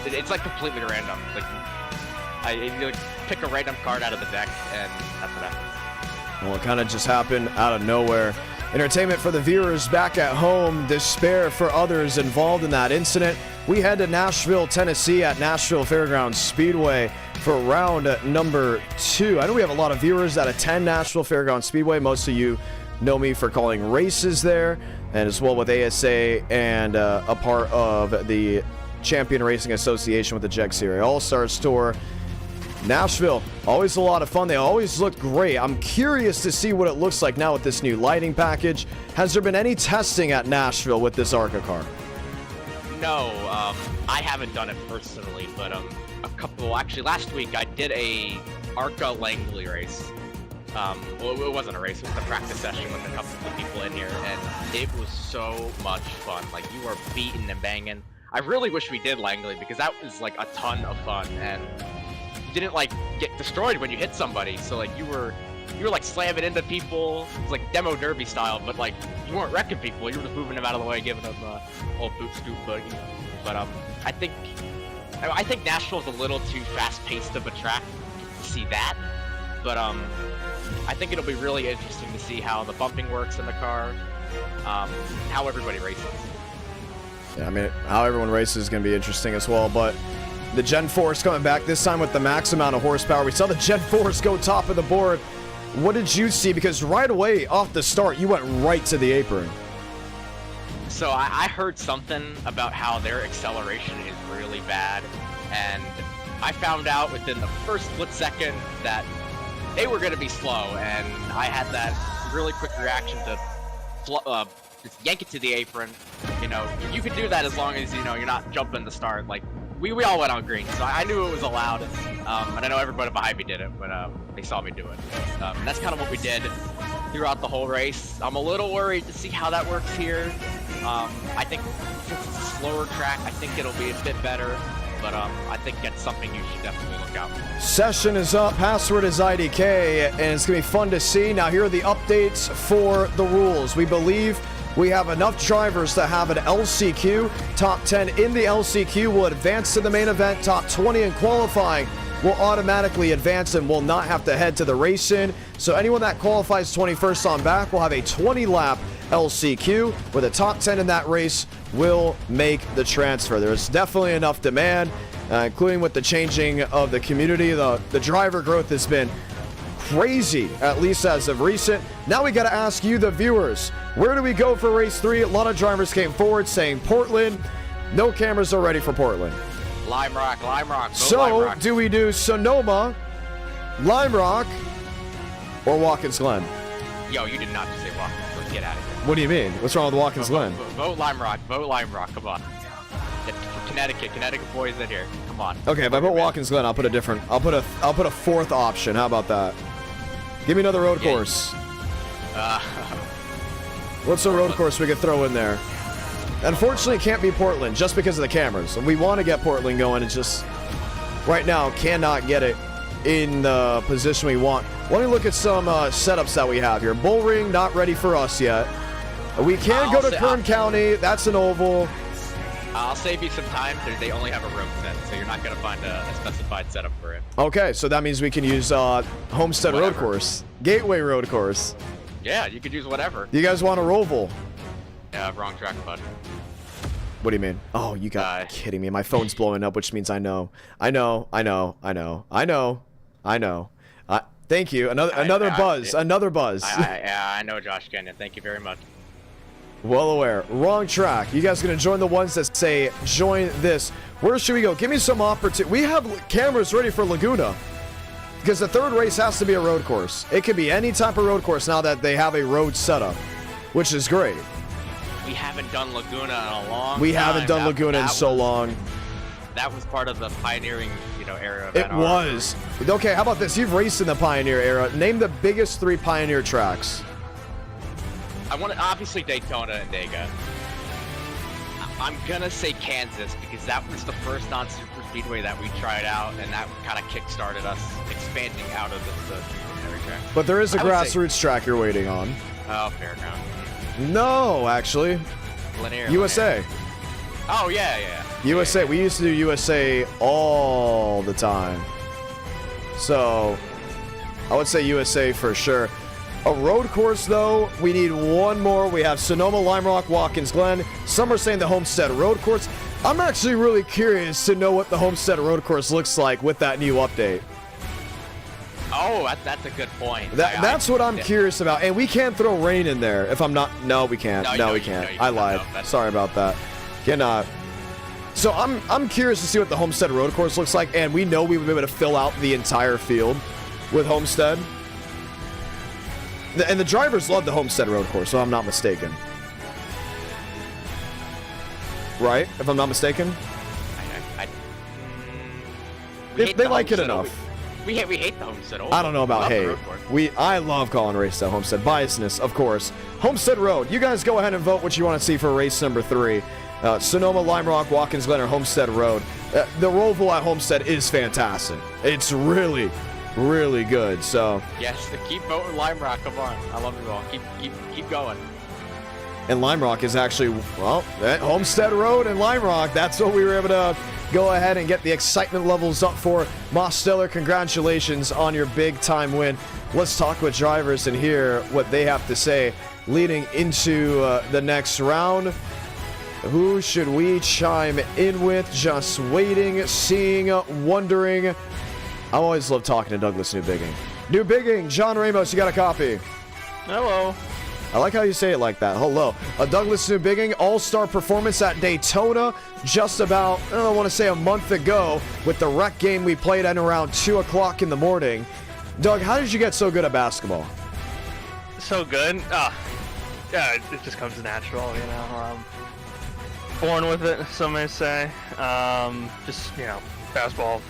It's like completely random. Like, you pick a random card out of the deck, and that's what happens. Well, it kind of just happened out of nowhere. Entertainment for the viewers back at home, despair for others involved in that incident. We head to Nashville, Tennessee at Nashville Fairgrounds Speedway for round number 2. I know we have a lot of viewers that attend Nashville Fairgrounds Speedway. Most of you know me for calling races there, and as well with ASA and a part of the Champion Racing Association with the JEG Series All-Stars Tour. Nashville, always a lot of fun. They always look great. I'm curious to see what it looks like now with this new lighting package. Has there been any testing at Nashville with this ARCA car? No, I haven't done it personally, but actually last week I did a ARCA Langley race. Well, it wasn't a race, it was a practice session with a couple of people in here, and it was so much fun. Like, you were beating and banging. I really wish we did Langley, because that was like a ton of fun, and you didn't like get destroyed when you hit somebody, so like you were like slamming into people. It was like demo derby style, but like you weren't wrecking people, you were just moving them out of the way, giving them old boot scoop boogie. But I think Nashville's a little too fast-paced of a track to see that, but I think it'll be really interesting to see how the bumping works in the car, how everybody races. Yeah, I mean, how everyone races is going to be interesting as well, but the Gen 4 is coming back, this time with the max amount of horsepower. We saw the Gen 4s go top of the board. What did you see? Because right away, off the start, you went right to the apron. So I heard something about how their acceleration is really bad, and I found out within the first split second that they were going to be slow, and I had that really quick reaction to just yank it to the apron. You know, you could do that as long as, you know, you're not jumping the start. Like, we all went on green, so I knew it was allowed, and I know everybody behind me did it, but they saw me do it. And that's kind of what we did throughout the whole race. I'm a little worried to see how that works here. I think since it's a slower track, I think it'll be a bit better, but I think that's something you should definitely look out for. Session is up, password is IDK, and it's going to be fun to see. Now, here are the updates for the rules. We believe we have enough drivers to have an LCQ. Top 10 in the LCQ will advance to the main event. Top 20 in qualifying will automatically advance and will not have to head to the race-in. So anyone that qualifies 21st on back will have a 20-lap LCQ, where the top 10 in that race will make the transfer. There's definitely enough demand, including with the changing of the community. The driver growth has been crazy, at least as of recent. Now we got to ask you, the viewers, where do we go for race 3? A lot of drivers came forward saying Portland. No cameras are ready for Portland. Lime Rock. So, Lime Rock. do we do Sonoma, Lime Rock, or Watkins Glen? Yo, you did not just say Watkins Glen. Get out of here. What do you mean? What's wrong with Watkins Glen? Vote Lime Rock. Come on. Connecticut boys in here. Come on. Okay, if I put Watkins Glen, I'll put a fourth option. How about that? Give me another road course. What's a road course we could throw in there? Unfortunately, it can't be Portland just because of the cameras. We want to get Portland going. It's just right now cannot get it in the position we want. Let me look at some setups that we have here. Bullring, not ready for us yet. We can go to Kern County. That's an oval. I'll save you some time. They only have a room set, so you're not going to find a specified setup for it. Okay, so that means we can use Homestead Road Course, Gateway Road Course. Yeah, you could use whatever. You guys want a Roval? wrong track, bud. What do you mean? Oh, you got kidding me. My phone's blowing up, which means I know. Thank you. Another buzz. Another buzz. I know, Josh Kenyon. Thank you very much. Well aware. Wrong track. You guys gonna join the ones that say join this. Where should we go? Give me some opportunity. We have cameras ready for Laguna. Because the third race has to be a road course. It could be any type of road course now that they have a road setup, which is great. We haven't done Laguna in a long time. We haven't done Laguna in so long. That was part of the pioneering, era of It was. Okay, how about this? You've raced in the Pioneer era. Name the biggest 3 Pioneer tracks. I want to, obviously Daytona and Dega. I'm gonna say Kansas because that was the first non-super speedway that we tried out, and that kind of kick-started us expanding out of the preliminary track. But there is a grassroots track you're waiting on. Oh, Fairground. No, actually. Linear. USA. Oh, yeah. USA. We used to do USA all the time. So, I would say USA for sure. A road course, though, we need one more. We have Sonoma, Lime Rock, Watkins Glen. Some are saying the Homestead Road Course. I'm actually really curious to know what the Homestead Road Course looks like with that new update. Oh, that's a good point. That's what I'm curious about. And we can't throw rain in there if I'm not... No, we can't. No, we can't. I lied. Sorry about that. Cannot. So I'm curious to see what the Homestead Road Course looks like. And we know we would be able to fill out the entire field with Homestead. And the drivers love the Homestead Road Course, so I'm not mistaken. Right? If I'm not mistaken? If they like it enough. We hate the Homestead. I don't know about hate. I love calling race at Homestead. Biasness, of course. Homestead Road. You guys go ahead and vote what you want to see for race number 3. Sonoma, Lime Rock, Watkins Glen, or Homestead Road. The Roval at Homestead is fantastic. It's really good. So yes, keep voting Lime Rock. Come on, I love you all. Keep going. And Lime Rock is actually, well, at Homestead Road and Lime Rock. That's what we were able to go ahead and get the excitement levels up for. Mosteller, congratulations on your big time win. Let's talk with drivers and hear what they have to say leading into the next round. Who should we chime in with? Just waiting, seeing, wondering. I always love talking to Douglas Newbigging. Newbigging, John Ramos, you got a copy? Hello. I like how you say it like that. Hello. A Douglas Newbigging all-star performance at Daytona just about, I want to say a month ago with the rec game we played at around 2 o'clock in the morning. Doug, how did you get so good at basketball? So good? Yeah, it just comes natural, born with it, some may say. Basketball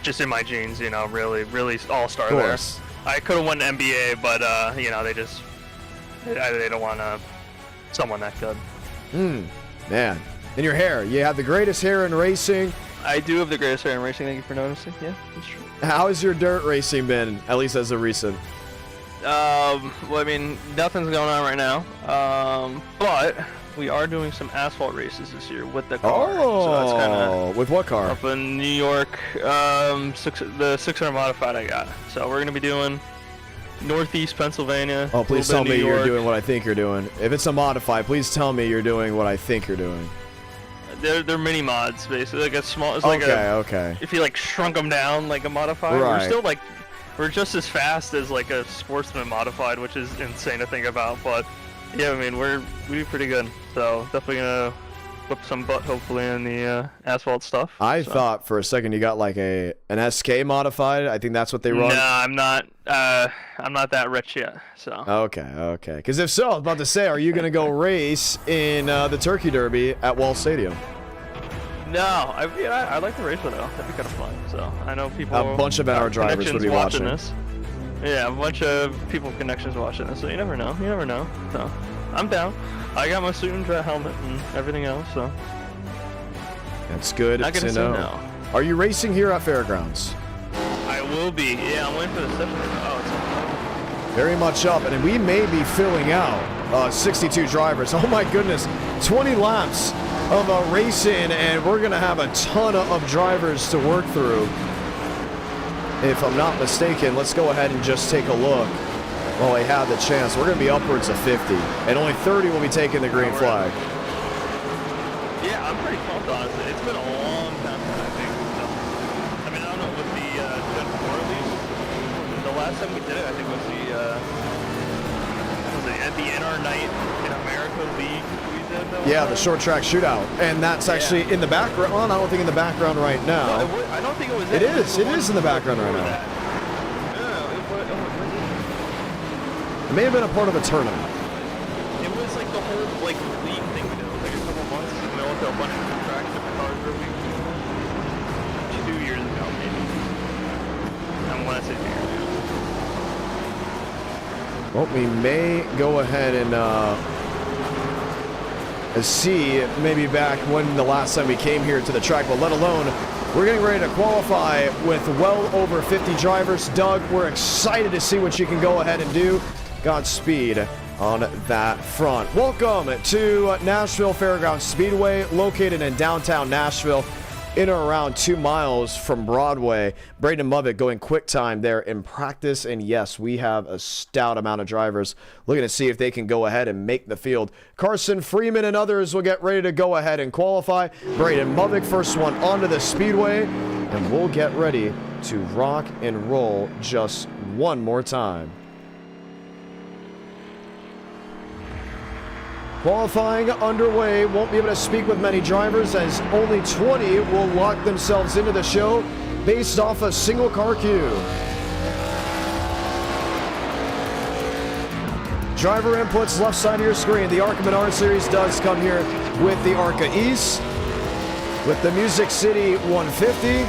just in my genes, really all-star there. I could have won NBA, but they don't want someone that good. Man. And your hair. You have the greatest hair in racing. I do have the greatest hair in racing, thank you for noticing. Yeah, that's true. How has your dirt racing been, at least as of recent? Nothing's going on right now. But we are doing some asphalt races this year with the car. Oh, so that's kinda with what car? Up in New York, the 600 modified I got. So we're gonna be doing Northeast Pennsylvania. Oh, please tell me you're doing what I think you're doing. If it's a modified, please tell me you're doing what I think you're doing. They're mini mods, basically. Like a small. It's okay. If you shrunk them down like a modified, right. we're still we're just as fast as like a sportsman modified, which is insane to think about. But yeah, we do pretty good. So definitely gonna whip some butt hopefully in the asphalt stuff. I thought for a second you got like an SK modified. I think that's what they run. No, I'm not that rich yet. So. Okay. Because if so, I was about to say, are you gonna go race in the Turkey Derby at Wall Stadium? No, I'd like to race with it. That'd be kind of fun. So I know people. A bunch of our drivers would be watching this. Yeah, a bunch of people connections watching this. So you never know. So I'm down. I got my suit and helmet and everything else. So that's good to know. No. Are you racing here at Fairgrounds? I will be. Yeah, I'm waiting for the session. Oh, it's very much up, and we may be filling out 62 drivers. Oh my goodness, 20 laps of racing, and we're gonna have a ton of drivers to work through. If I'm not mistaken, let's go ahead and just take a look. Well, he had the chance. We're going to be upwards of 50, and only 30 will be taking the green flag. Yeah, I'm pretty pumped, honestly. It's been a long time since I think so. I mean, I don't know, with the Gen 4 at least, the last time we did it, I think was the NR Night in America League we did. Yeah, the short track shootout. And that's actually in the background. Well, I don't think in the background right now. No, I don't think it was. It is in the background right now. It may have been a part of a tournament. It was like the whole like league thing we did. It was like a couple months and we went to a bunch of different tracks, different cars for a week. 2 years ago, maybe. I want to say 2 years ago. Well, we may go ahead and see maybe back when the last time we came here to the track, but let alone we're getting ready to qualify with well over 50 drivers. Doug, we're excited to see what you can go ahead and do. Godspeed on that front. Welcome to Nashville Fairgrounds Speedway, located in downtown Nashville, in or around 2 miles from Broadway. Braden Movick going quick time there in practice, and yes, we have a stout amount of drivers looking to see if they can go ahead and make the field. Carson Freeman and others will get ready to go ahead and qualify. Braden Movick, first one onto the speedway, and we'll get ready to rock and roll just one more time. Qualifying underway. Won't be able to speak with many drivers as only 20 will lock themselves into the show based off a single car queue. Driver inputs left side of your screen. The ARCA Menards Series does come here with the ARCA East, with the Music City 150.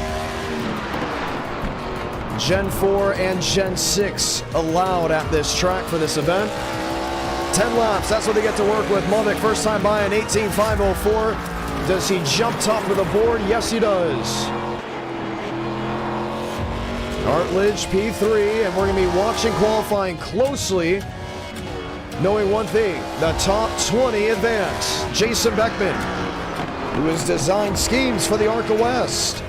Gen 4 and Gen 6 allowed at this track for this event. 10 laps, that's what they get to work with. Movick, first time by an 18.504. Does he jump top of the board? Yes, he does. Hartledge, P3, and we're going to be watching qualifying closely, knowing one thing, the top 20 advance. Jason Beckman, who has designed schemes for the ARCA West.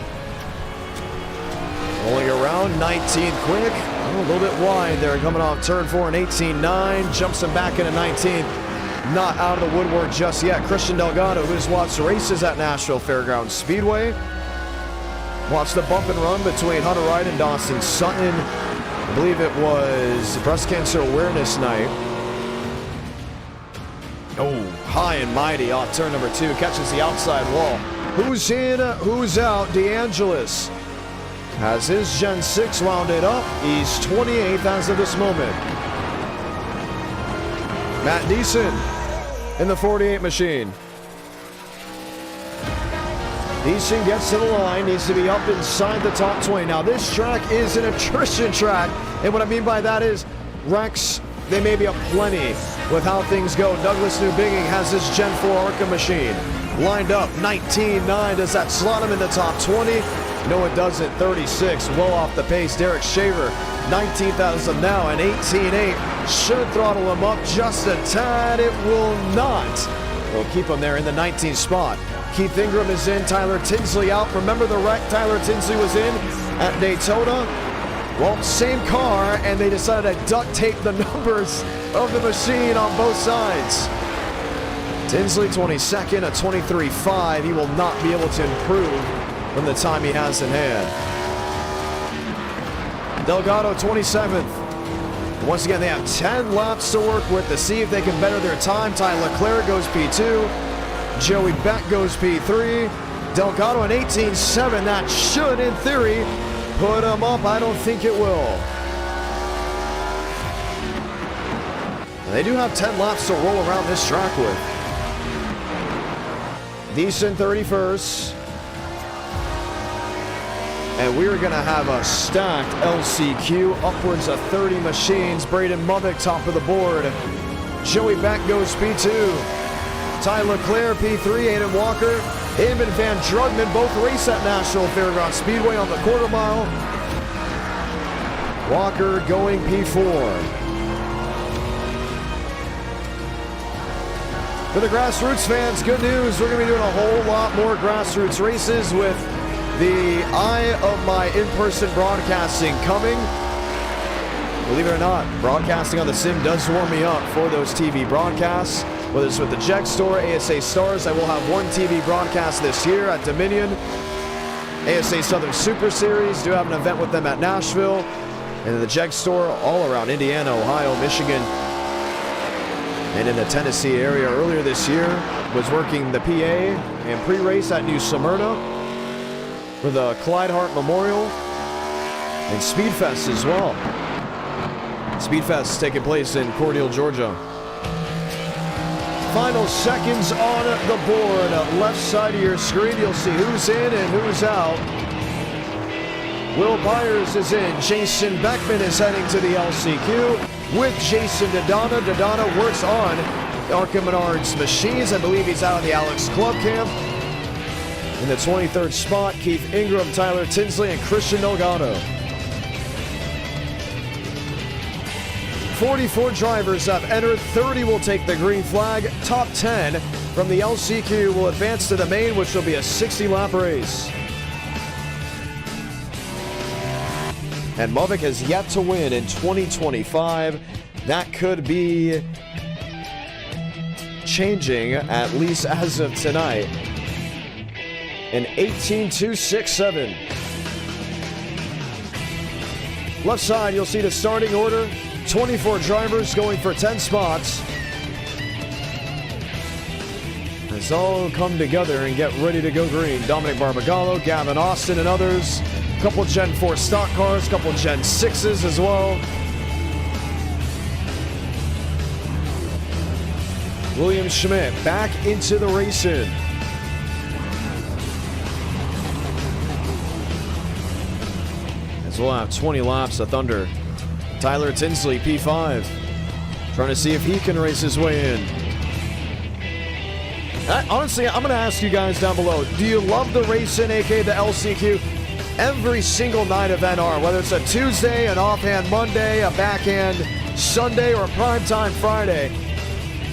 Rolling around 19th quick. A little bit wide there, coming off turn 4 and 18.9. Jumps him back into 19th. Not out of the woodwork just yet. Christian Delgado, who has watched races at Nashville Fairgrounds Speedway. Watched the bump and run between Hunter Wright and Dawson Sutton. I believe it was Breast Cancer Awareness Night. Oh, high and mighty off turn number 2. Catches the outside wall. Who's in? Who's out? DeAngelis has his Gen 6 wounded up. He's 28th as of this moment. Matt Deason in the 48 machine. Deason gets to the line, needs to be up inside the top 20. Now this track is an attrition track, and what I mean by that is wrecks, they may be aplenty with how things go. Douglas Newbigging has his Gen 4 ARCA machine lined up. 19.9, does that slot him in the top 20? No, it doesn't. 36, well off the pace. Derek Shaver, 19th as of now, and 18.8 should throttle him up just a tad. It will not. We'll keep him there in the 19th spot. Keith Ingram is in. Tyler Tinsley out. Remember the wreck Tyler Tinsley was in at Daytona? Well, same car, and they decided to duct tape the numbers of the machine on both sides. Tinsley 22nd, a 23.5. He will not be able to improve from the time he has in hand. Delgado 27th. Once again, they have 10 laps to work with to see if they can better their time. Ty Leclerc goes P2. Joey Beck goes P3. Delgado an 18.7. That should, in theory, put him up. I don't think it will. They do have 10 laps to roll around this track with. Decent 31st. And we're going to have a stacked LCQ, upwards of 30 machines. Braden Movick, top of the board. Joey Beck goes P2. Ty Leclerc, P3. Aiden Walker. Him and Van Drugman both race at Nashville Fairgrounds Speedway on the quarter mile. Walker going P4. For the grassroots fans, good news. We're going to be doing a whole lot more grassroots races with the Eye of My in-person broadcasting coming. believe it or not, broadcasting on the sim does warm me up for those TV broadcasts. Whether it's with the Jeck Store, ASA Stars, I will have one TV broadcast this year at Dominion. ASA Southern Super Series, do have an event with them at Nashville. And then the Jeck Store all around Indiana, Ohio, Michigan, and in the Tennessee area. Earlier this year, was working the PA and pre-race at New Smyrna for the Clyde Hart Memorial and Speedfest as well. Speedfest taking place in Cordele, Georgia. Final seconds on the board. Left side of your screen, you'll see who's in and who's out. Will Byers is in. Jason Beckman is heading to the LCQ with Jason Dodonna. Dodonna works on ARCA Menards machines. I believe he's out on the Alex Club Camp. In the 23rd spot, Keith Ingram, Tyler Tinsley, and Christian Delgado. 44 drivers have entered. 30 will take the green flag. Top 10 from the LCQ will advance to the main, which will be a 60-lap race. And Mavic has yet to win in 2025. That could be changing, at least as of tonight. An 18-2-6-7. Left side, you'll see the starting order. 24 drivers going for 10 spots. Let's all come together and get ready to go green. Dominic Barbagallo, Gavin Austin, and others. A couple Gen 4 stock cars, a couple Gen 6s as well. William Schmidt back into the racing. As we'll have 20 laps of Thunder. Tyler Tinsley, P5, trying to see if he can race his way in. Honestly, I'm going to ask you guys down below, do you love the racing, aka the LCQ? Every single night of NR, whether it's a Tuesday, an offhand Monday, a backhand Sunday, or a primetime Friday,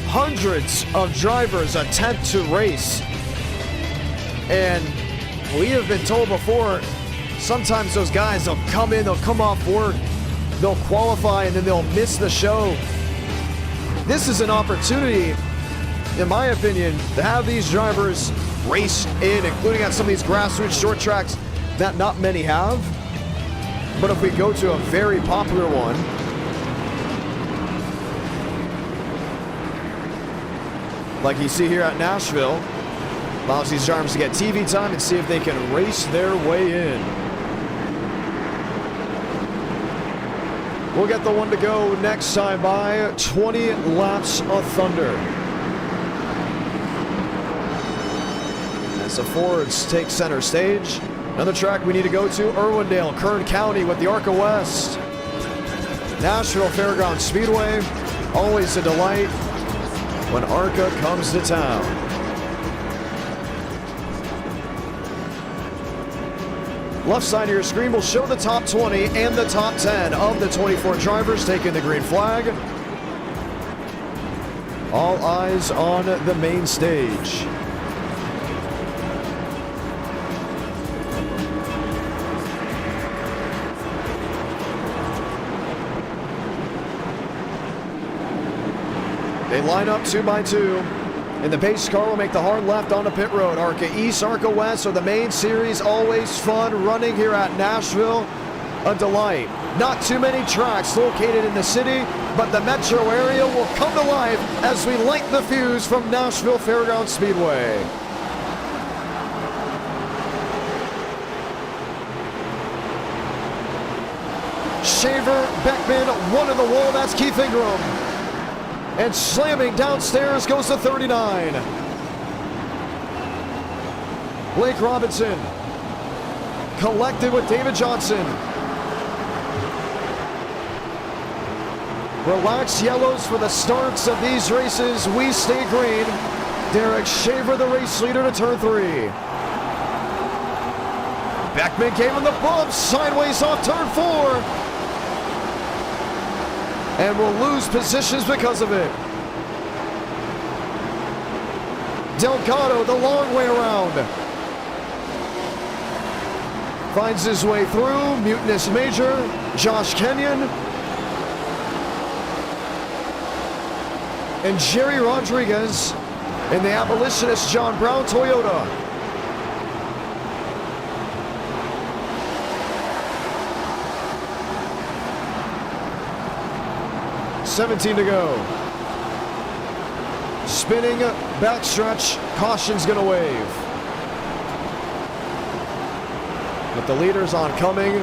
hundreds of drivers attempt to race. And we have been told before, sometimes those guys, they'll come in, they'll come off work, they'll qualify, and then they'll miss the show. This is an opportunity, in my opinion, to have these drivers race in, including at some of these grassroots short tracks that not many have. But if we go to a very popular one, like you see here at Nashville, allows these drivers to get TV time and see if they can race their way in. We'll get the one to go next time by 20 laps of Thunder. As the Fords take center stage. Another track we need to go to, Irwindale, Kern County with the ARCA West. Nashville Fairground Speedway, always a delight when ARCA comes to town. Left side of your screen will show the top 20 and the top 10 of the 24 drivers taking the green flag. All eyes on the main stage. They line up 2 by 2. And the pace car will make the hard left onto pit road. ARCA East, ARCA West are the main series. Always fun running here at Nashville. A delight. Not too many tracks located in the city, but the metro area will come to life as we light the fuse from Nashville Fairground Speedway. Shaver, Beckman, one in the wall. That's Keith Ingram. And slamming downstairs goes to 39. Blake Robinson collected with David Johnson. Relaxed yellows for the starts of these races. We stay green. Derek Shaver, the race leader, to turn 3. Beckman came on the bump, sideways off turn 4. And will lose positions because of it. Delgado, the long way around. Finds his way through. Mutinous Major, Josh Kenyon. and Jerry Rodriguez in the abolitionist John Brown Toyota. $17 to go. Spinning backstretch, caution's gonna wave. With the leaders oncoming,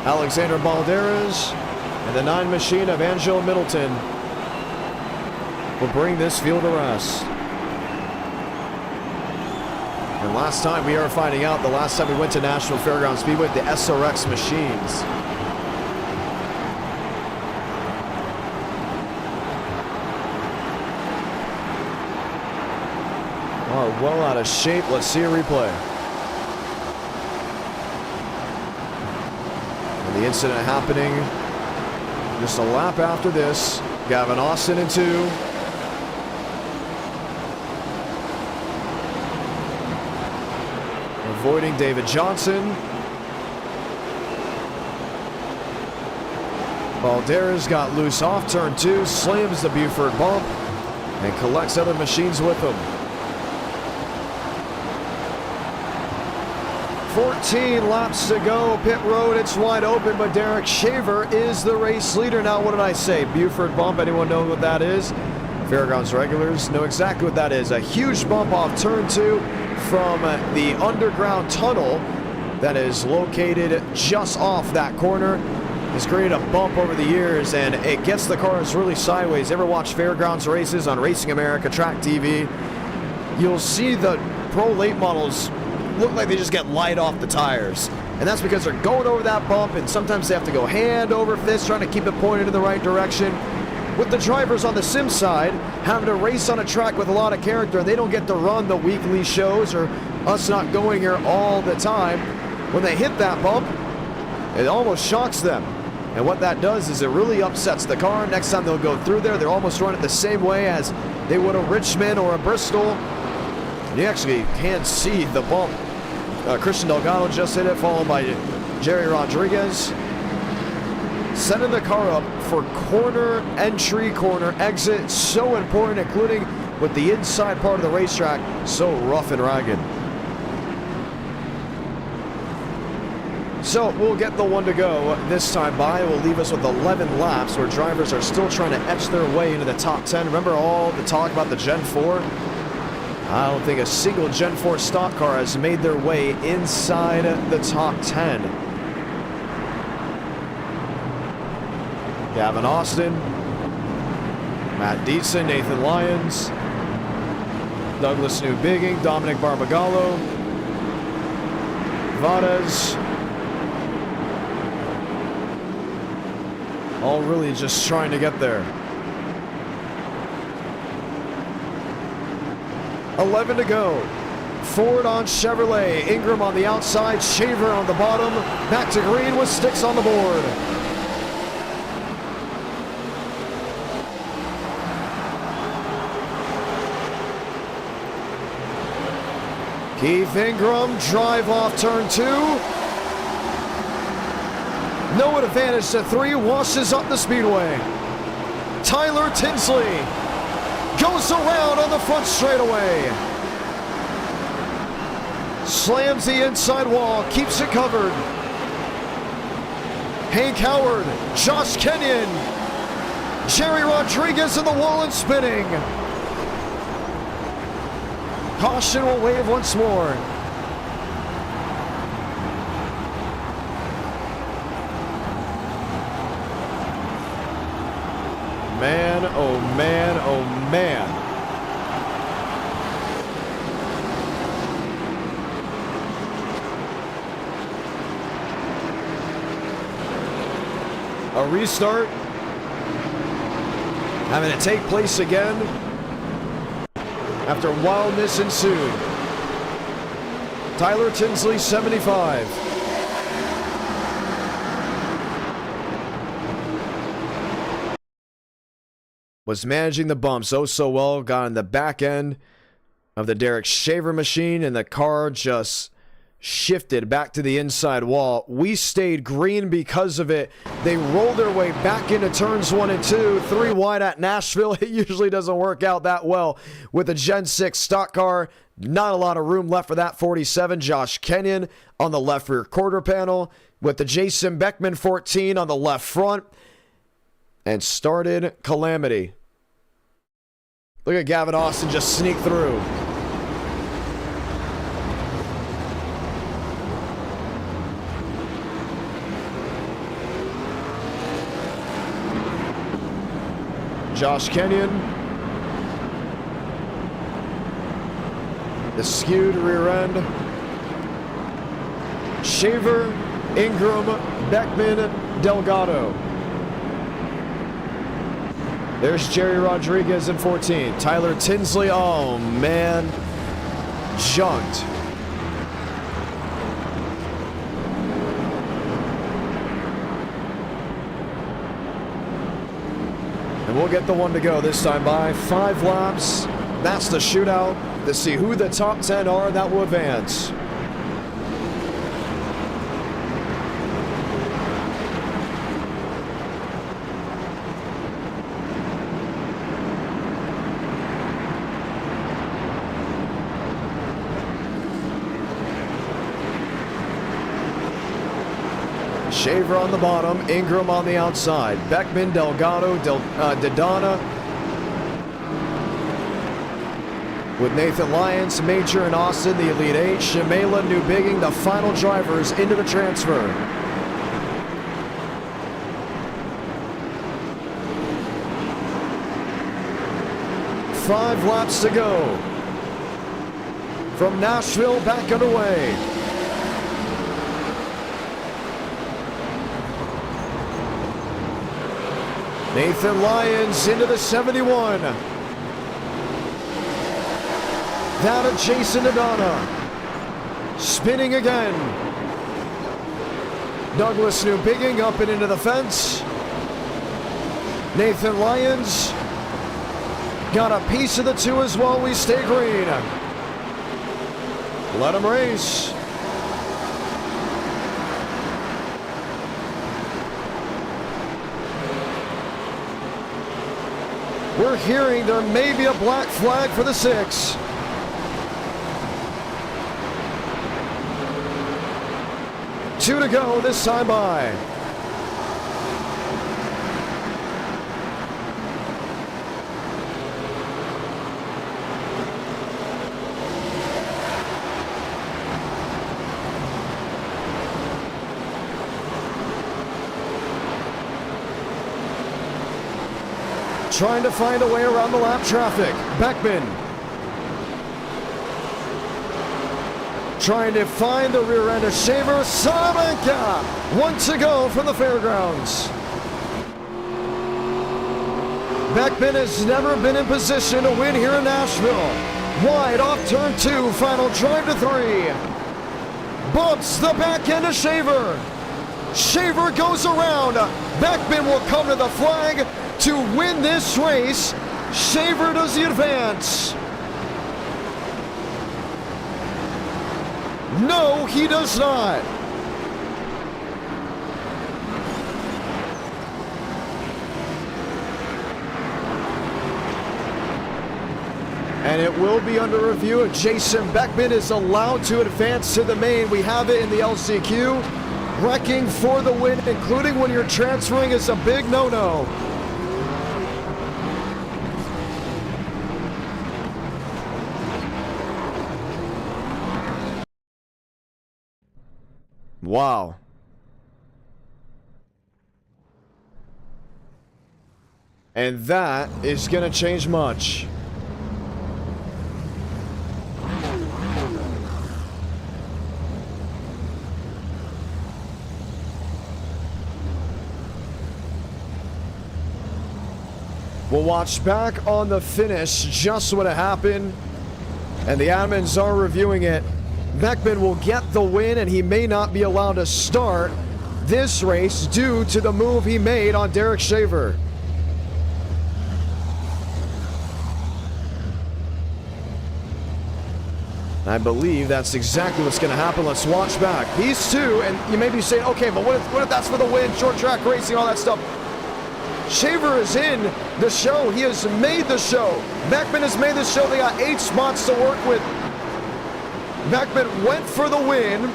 Alexander Balderas and the 9 machine of Angelo Middleton will bring this field to rest. And last time we are finding out, the last time we went to Nashville Fairgrounds Speedway, the SRX machines. Are well out of shape. Let's see a replay. And the incident happening just a lap after this. Gavin Austin in 2. Avoiding David Johnson. Balderas got loose off turn 2, slams the Buford bump, and collects other machines with him. 14 laps to go, pit road, it's wide open, but Derek Shaver is the race leader. Now, what did I say? Buford bump, anyone know what that is? Fairgrounds regulars know exactly what that is. A huge bump off turn 2 from the underground tunnel that is located just off that corner. It's created a bump over the years, and it gets the cars really sideways. Ever watch Fairgrounds races on Racing America Track TV? You'll see the pro late models look like they just get light off the tires. And that's because they're going over that bump, and sometimes they have to go hand over fist trying to keep it pointed in the right direction. With the drivers on the sim side having to race on a track with a lot of character, and they don't get to run the weekly shows or us not going here all the time, when they hit that bump, it almost shocks them. And what that does is it really upsets the car. Next time they'll go through there, they'll almost run it the same way as they would a Richmond or a Bristol. You actually can't see the bump. Christian Delgado just hit it, followed by Jerry Rodriguez. Setting the car up for corner entry, corner exit. So important, including with the inside part of the racetrack, so rough and ragged. So we'll get the 1 to go this time by. It will leave us with 11 laps where drivers are still trying to etch their way into the top 10. Remember all the talk about the Gen 4? I don't think a single Gen 4 stock car has made their way inside the top 10. Gavin Austin, Matt Dietzen, Nathan Lyons, Douglas Newbigging, Dominic Barbagallo, Vades. All really just trying to get there. 11 to go. Ford on Chevrolet. Ingram on the outside. Shaver on the bottom. Back to green with sticks on the board. Keith Ingram, drive off turn 2. No advantage to 3, washes up the speedway. Tyler Tinsley goes around on the front straightaway. Slams the inside wall, keeps it covered. Hank Howard, Josh Kenyon, Jerry Rodriguez in the wall and spinning. Caution will wave once more. Man, oh man, oh man. A restart having to take place again after wildness ensued. Tyler Tinsley, 75. Was managing the bumps so well, got in the back end of the Derek Shaver machine, and the car just shifted back to the inside wall. We stayed green because of it. They rolled their way back into turns 1 and 2, 3 wide at Nashville. It usually doesn't work out that well with a Gen 6 stock car. Not a lot of room left for that 47. Josh Kenyon on the left rear quarter panel with the Jason Beckman 14 on the left front. And started Calamity. Look at Gavin Austin just sneak through. Josh Kenyon. The skewed rear end. Shaver, Ingram, Beckman, Delgado. There's Jerry Rodriguez in 14. Tyler Tinsley, oh man, junked. And we'll get the one to go this time by 5 laps. That's the shootout to see who the top 10 are that will advance. Shaver on the bottom, Ingram on the outside. Beckman, Delgado, Dodonna. With Nathan Lyons, Major, and Austin, the Elite 8. Shamela, Newbigging, the final drivers into the transfer. Five laps to go. From Nashville, back underway. Nathan Lyons into the 71. Down to Jason Dodonna. Spinning again. Douglas Newbigging up and into the fence. Nathan Lyons got a piece of the 2 as well. We stay green. Let him race. We're hearing there may be a black flag for the 6. Two to go this time by. Trying to find a way around the lap traffic. Beckman. Trying to find the rear end of Shaver. Salamanca. 1 to go from the fairgrounds. Beckman has never been in position to win here in Nashville. Wide off turn 2. Final drive to 3. Bumps the back end of Shaver. Shaver goes around. Beckman will come to the flag to win this race. Shaver does the advance. No, he does not. And it will be under review if Jason Beckman is allowed to advance to the main. We have it in the LCQ. Wrecking for the win, including when you're transferring, is a big no-no. Wow. And that is going to change much. We'll watch back on the finish just what happened, and the admins are reviewing it. Beckman will get the win, and he may not be allowed to start this race due to the move he made on Derek Shaver. I believe that's exactly what's going to happen. Let's watch back. These two, and you may be saying, okay, but what if that's for the win, short track racing, all that stuff? Shaver is in the show. He has made the show. Beckman has made the show. They got 8 spots to work with. Beckman went for the win,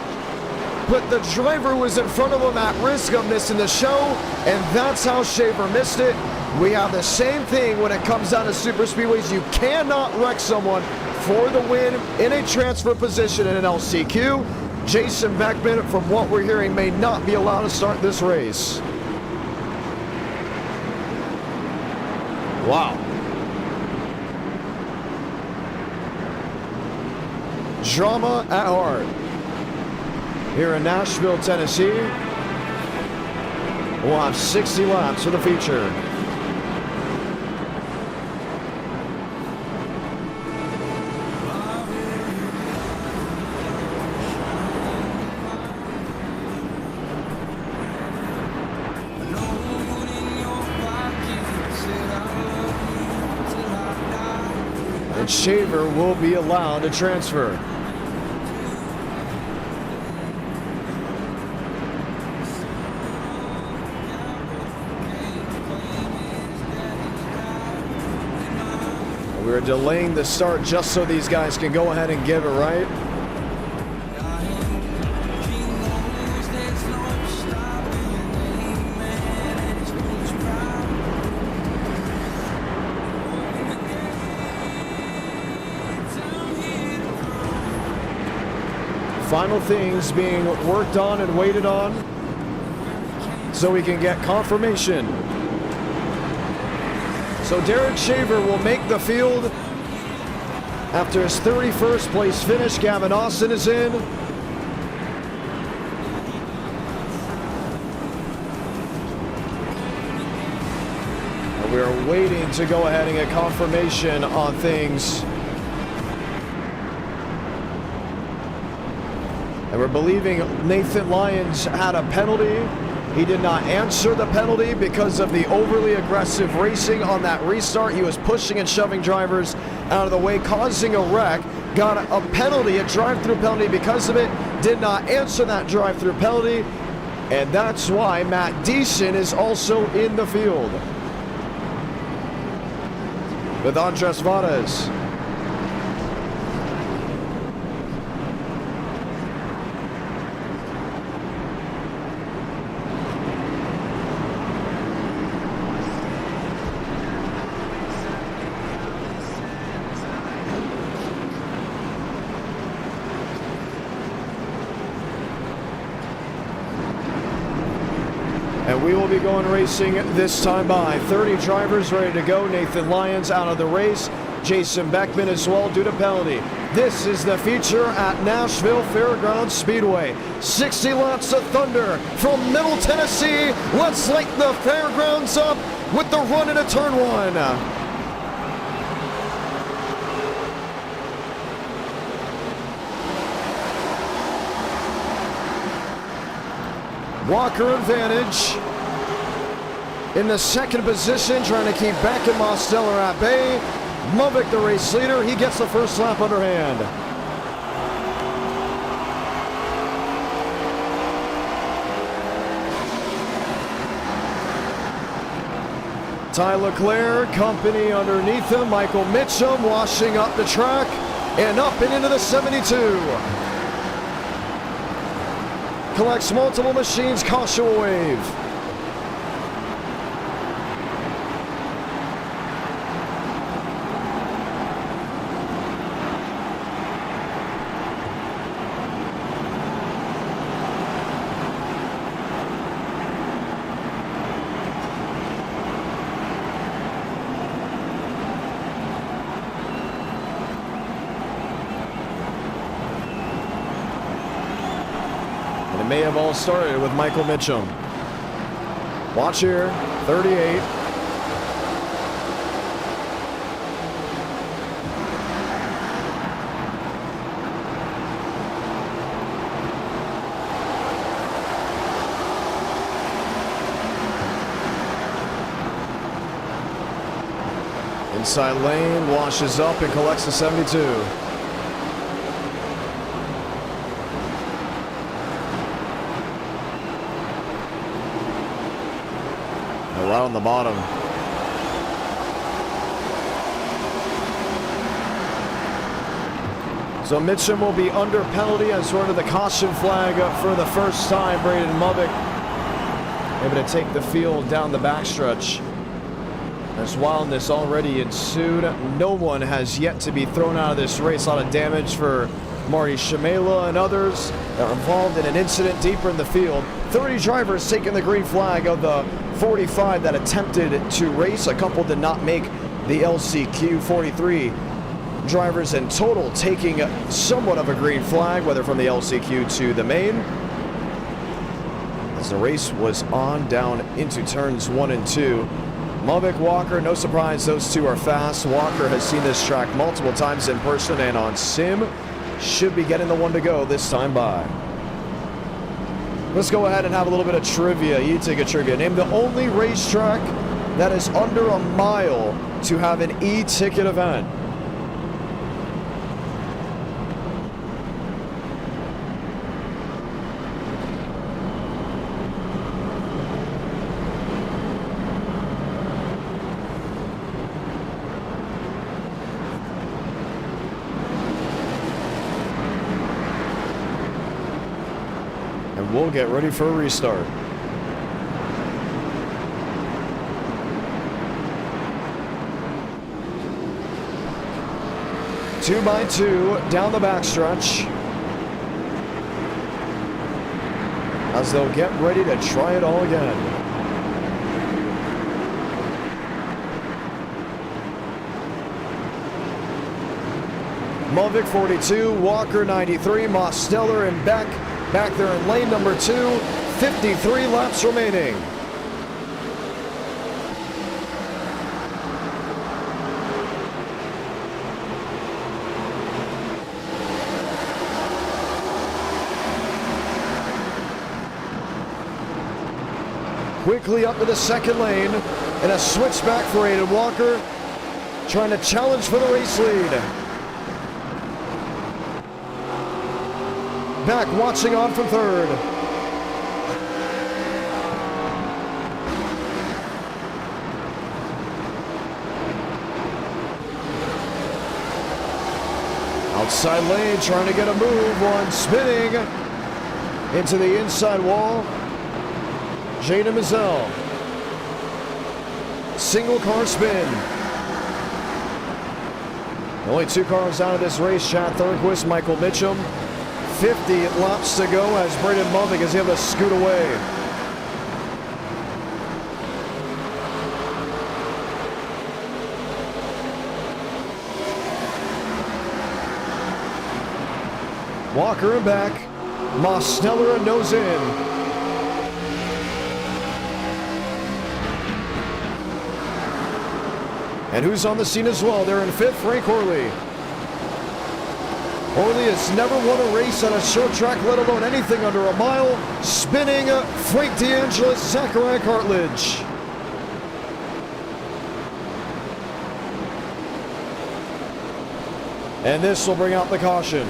but the driver was in front of him at risk of missing the show, and that's how Shaver missed it. We have the same thing when it comes down to super speedways. You cannot wreck someone for the win in a transfer position in an LCQ. Jason Beckman, from what we're hearing, may not be allowed to start this race. Wow. Drama at heart. Here in Nashville, Tennessee, we'll have 60 laps for the feature. And Shaver will be allowed to transfer. We're delaying the start just so these guys can go ahead and give it right. Final things being worked on and waited on so we can get confirmation. So Derek Shaver will make the field after his 31st place finish. Gavin Austin is in. And we are waiting to go ahead and get confirmation on things. And we're believing Nathan Lyons had a penalty. He did not answer the penalty because of the overly aggressive racing on that restart. He was pushing and shoving drivers out of the way, causing a wreck. Got a penalty, a drive-through penalty because of it. Did not answer that drive-through penalty. And that's why Matt Deason is also in the field with Andres Varez. And we will be going racing this time by 30 drivers ready to go. Nathan Lyons out of the race. Jason Beckman as well due to penalty. This is the feature at Nashville Fairgrounds Speedway. 60 laps of thunder from Middle Tennessee. Let's light the fairgrounds up with the run into turn 1. Walker advantage in the second position, trying to keep Beck and Mosteller at bay. Movic, the race leader, he gets the first lap underhand. Ty Leclerc, company underneath him. Michael Mitchum washing up the track and up and into the 72. Collects multiple machines, caution wave. May have all started with Michael Mitchum. Watch here, 38. Inside lane, washes up and collects the 72. right on the bottom. So Mitchum will be under penalty as sort of the caution flag for the first time. Braden Movick able to take the field down the backstretch. As wildness already ensued. No one has yet to be thrown out of this race. A lot of damage for Marty Shamela and others that are involved in an incident deeper in the field. 30 drivers taking the green flag of the 45 that attempted to race. A couple did not make the LCQ. 43 drivers in total taking somewhat of a green flag, whether from the LCQ to the main. As the race was on down into turns 1 and 2. Movick, Walker, no surprise those two are fast. Walker has seen this track multiple times in person and on sim. Should be getting the one to go this time by. Let's go ahead and have a little bit of trivia. E-ticket trivia. Name the only racetrack that is under a mile to have an e-ticket event. We'll get ready for a restart. Two by two down the backstretch as they'll get ready to try it all again. Movick 42, Walker 93, Mosteller and Beck back there in lane number 2, 53 laps remaining. Quickly up to the second lane and a switchback for Aiden Walker, trying to challenge for the race lead. Back watching on from third. Outside lane trying to get a move. One spinning into the inside wall. Jada Mazel. Single car spin. Only 2 cars out of this race. Chad Thurquist, Michael Mitchum. 50 laps to go as Braden Movick is able to scoot away. Walker and back. Mosteller and nose in. And who's on the scene as well? They're in 5th, Frank Horley. Horley has never won a race on a short track, let alone anything under a mile. Spinning, Frank DeAngelis, Zachariah Cartledge. And this will bring out the caution.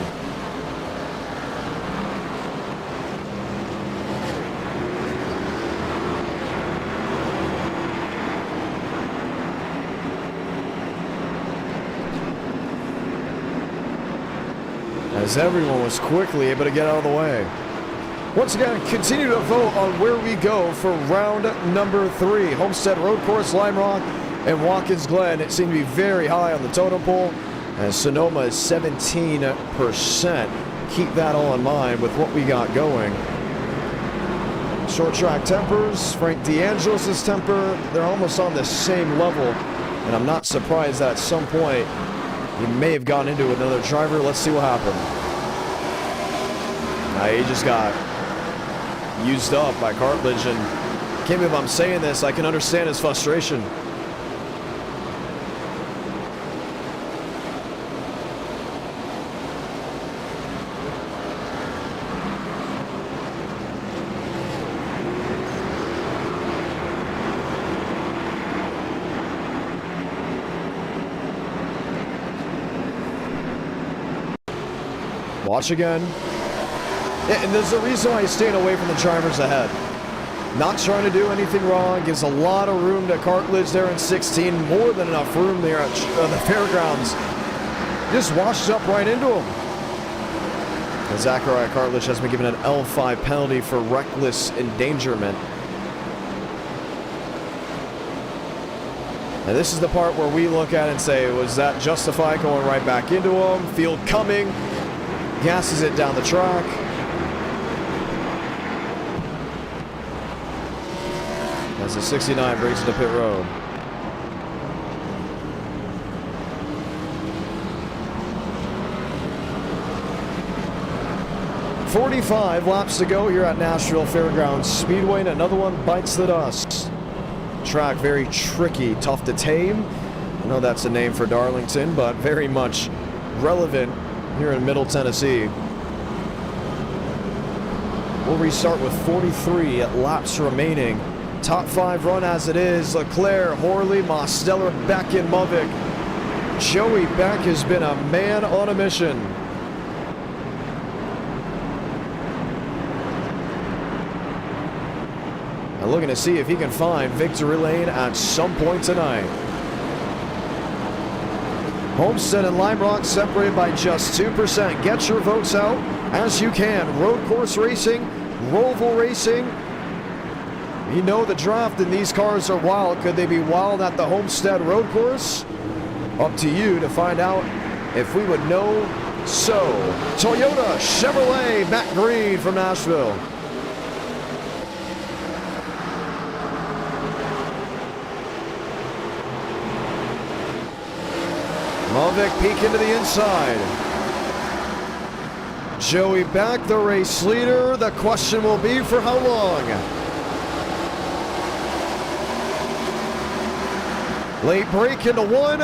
As everyone was quickly able to get out of the way. Once again, continue to vote on where we go for round number 3. Homestead Road Course, Lime Rock, and Watkins Glen. It seemed to be very high on the totem pole. And Sonoma is 17%. Keep that all in mind with what we got going. Short track tempers, Frank DeAngelis' temper, they're almost on the same level. And I'm not surprised that at some point he may have gone into another driver. Let's see what happened. He just got used up by Cartledge, and can't believe I'm saying this. I can understand his frustration. Watch again. Yeah, and there's a reason why he's staying away from the drivers ahead. Not trying to do anything wrong. Gives a lot of room to cartilage there in 16. More than enough room there at the fairgrounds. Just washed up right into him. And Zachariah Cartledge has been given an L5 penalty for reckless endangerment. And this is the part where we look at it and say, was that justified going right back into him? Field coming. Gasses it down the track. As the 69 brings it to pit road. .45 laps to go here at Nashville Fairgrounds Speedway, and another one bites the dust. Track very tricky, tough to tame. I know that's a name for Darlington, but very much relevant here in Middle Tennessee. We'll restart with 43 laps remaining. Top 5 run as it is. Leclerc, Horley, Mosteller, Beck, and Movic. Joey Beck has been a man on a mission. And looking to see if he can find victory lane at some point tonight. Homestead and Lime Rock separated by just 2%. Get your votes out as you can. Road course racing, Roval racing. You know the draft and these cars are wild. Could they be wild at the Homestead road course? Up to you to find out if we would know so. Toyota, Chevrolet, Matt Green from Nashville. Movic peek into the inside. Joey Beck, the race leader. The question will be for how long? Late break into one.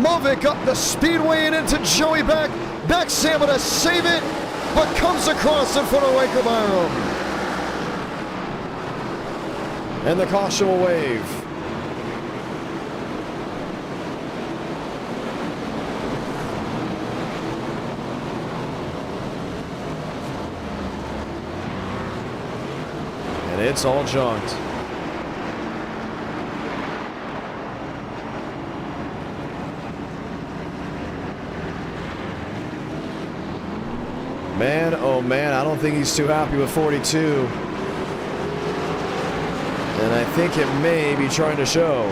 Movic up the speedway and into Joey Beck. Beck's able to save it, but comes across in front of Riker Byram. And the caution will wave. And it's all junked. Man, oh man, I don't think he's too happy with 42. And I think it may be trying to show.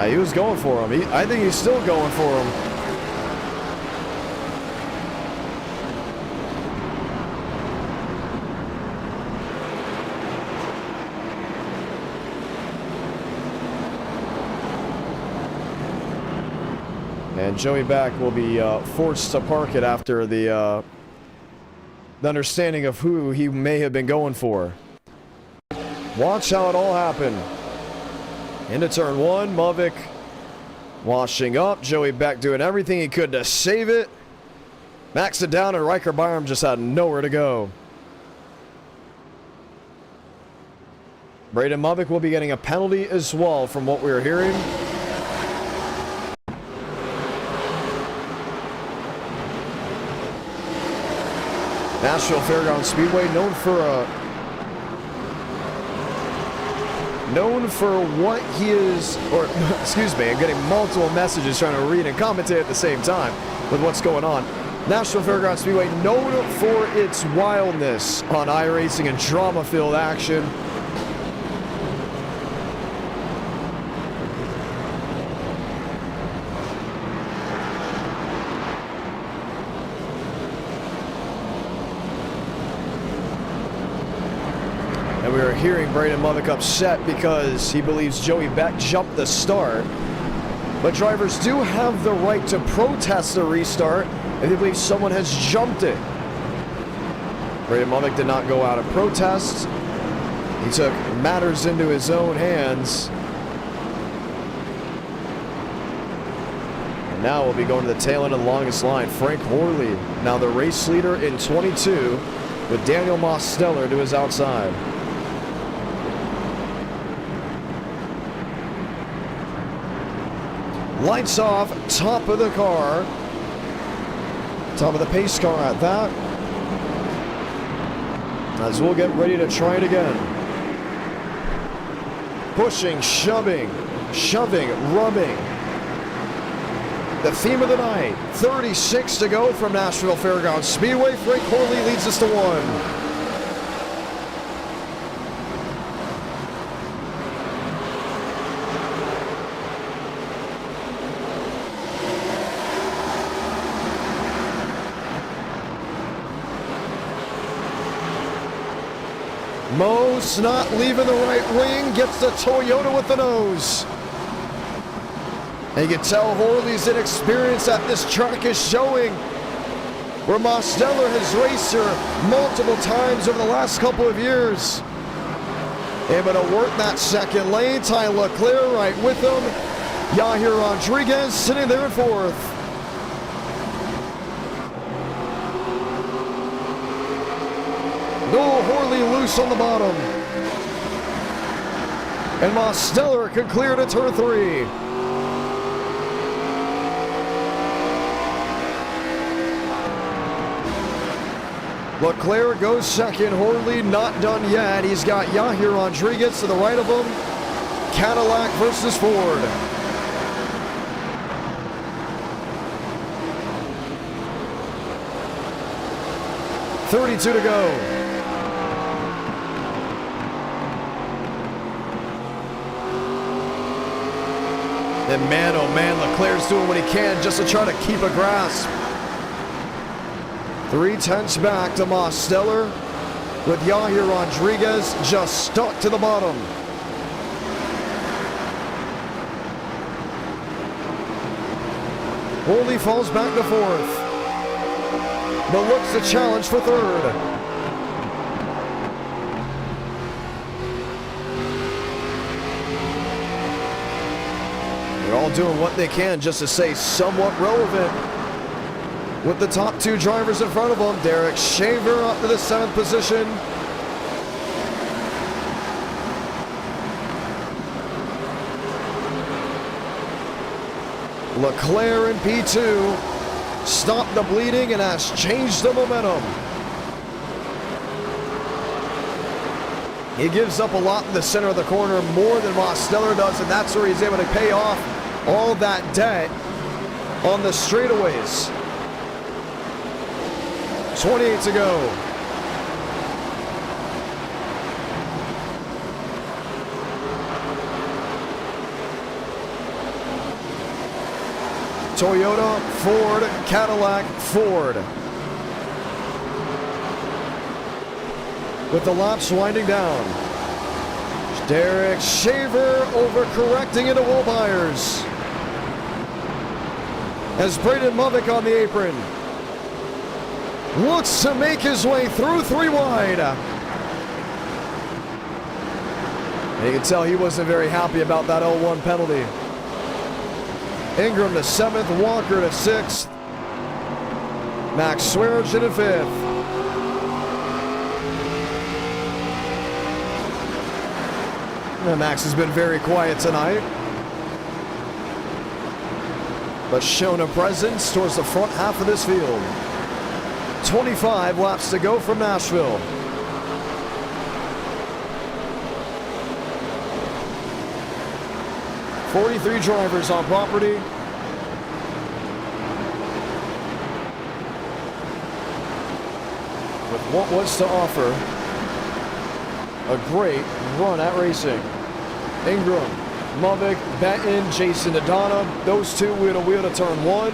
He was going for him. I think he's still going for him. And Joey Beck will be forced to park it after the understanding of who he may have been going for. Watch how it all happened. Into turn one, Movic washing up. Joey Beck doing everything he could to save it. Maxed it down, and Riker Byram just had nowhere to go. Braden Movic will be getting a penalty as well from what we were hearing. Nashville Fairgrounds Speedway, known for what he is, or excuse me, I'm getting multiple messages trying to read and commentate at the same time with what's going on. Nashville Fairgrounds Speedway, known for its wildness on iRacing and drama-filled action. And we are hearing Braden Movic upset because he believes Joey Beck jumped the start. But drivers do have the right to protest the restart if they believe someone has jumped it. Braden Movic did not go out of protest. He took matters into his own hands. And now we'll be going to the tail end of the longest line. Frank Horley, now the race leader in 22. with Daniel Mosteller to his outside. Lights off, top of the car. Top of the pace car at that. As we'll get ready to try it again. Pushing, shoving, rubbing. The theme of the night. 36 to go from Nashville Fairgrounds Speedway. Frank Horley leads us to 1. Mo's not leaving the right wing, gets the Toyota with the nose. And you can tell Horley's inexperience at this track is showing, where Mosteller has raced her multiple times over the last couple of years. Able to work that second lane, Ty Leclerc right with him. Yahir Rodriguez sitting there in fourth. No, Horley loose on the bottom. And Mosteller can clear to turn 3. Leclerc goes second. Horley not done yet. He's got Yahir Rodriguez to the right of him. Cadillac versus Ford. .32 to go. And man, oh man, Leclerc's doing what he can just to try to keep a grasp. 3/10 back to Mosteller, with Yahir Rodriguez just stuck to the bottom. Horley falls back to fourth, but looks to challenge for third. They're all doing what they can just to stay somewhat relevant. With the top 2 drivers in front of them, Derek Shaver up to the 7th position. Leclerc in P2 stopped the bleeding and has changed the momentum. He gives up a lot in the center of the corner, more than Mosteller does, and that's where he's able to pay off all that debt on the straightaways. 28 to go. Toyota, Ford, Cadillac, Ford. With the laps winding down. Derek Shaver overcorrecting into Will Byers. As Braden Movick on the apron. Looks to make his way through 3 wide. And you can tell he wasn't very happy about that L1 penalty. Ingram to 7th, Walker to 6th. Max Swearinger to 5th. And Max has been very quiet tonight, but shown a presence towards the front half of this field. 25 laps to go from Nashville. .43 drivers on property. With what was to offer a great run at racing. Ingram, Movick, Benton, Jason Adana, those two wheel to wheel to turn 1.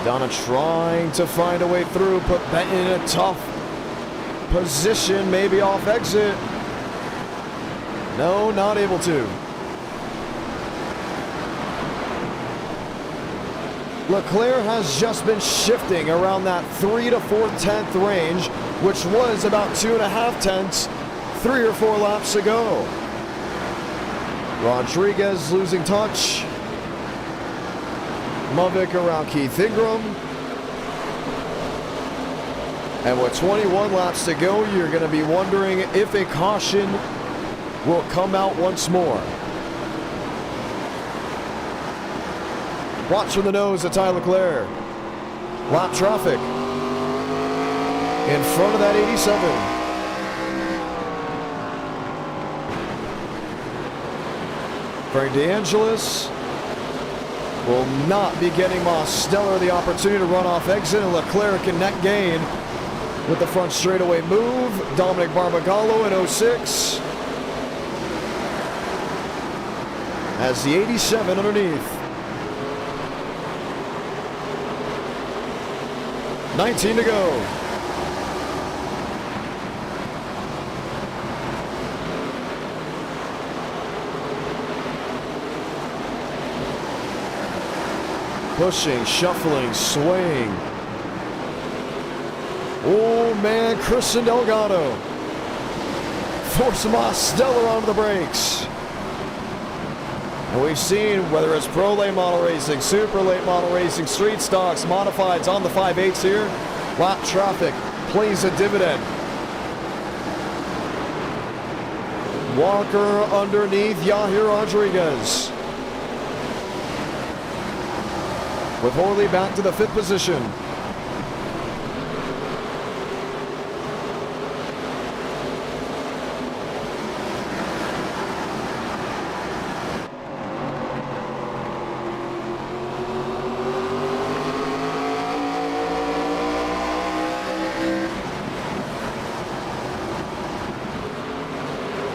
Adana trying to find a way through, put Benton in a tough position, maybe off exit. No, not able to. Leclerc has just been shifting around that 3 to 4/10 range, which was about 2.5 tenths 3 or 4 laps ago. Rodriguez losing touch. Mavic around Keith Ingram. And with 21 laps to go, you're going to be wondering if a caution will come out once more. Watch from the nose of Tyler Leclerc. Lap traffic in front of that 87. Frank DeAngelis will not be getting Mosteller the opportunity to run off exit, and Leclerc can net gain with the front straightaway move. Dominic Barbagallo in 06 has the 87 underneath. 19 to go. Pushing, shuffling, swaying. Oh man, Christian Delgado. Force Mosteller onto the brakes. And we've seen, whether it's Pro Late Model Racing, Super Late Model Racing, Street Stocks, Modifieds on the 5/8s here, lap traffic plays a dividend. Walker underneath Yahir Rodriguez. With Horley back to the 5th position.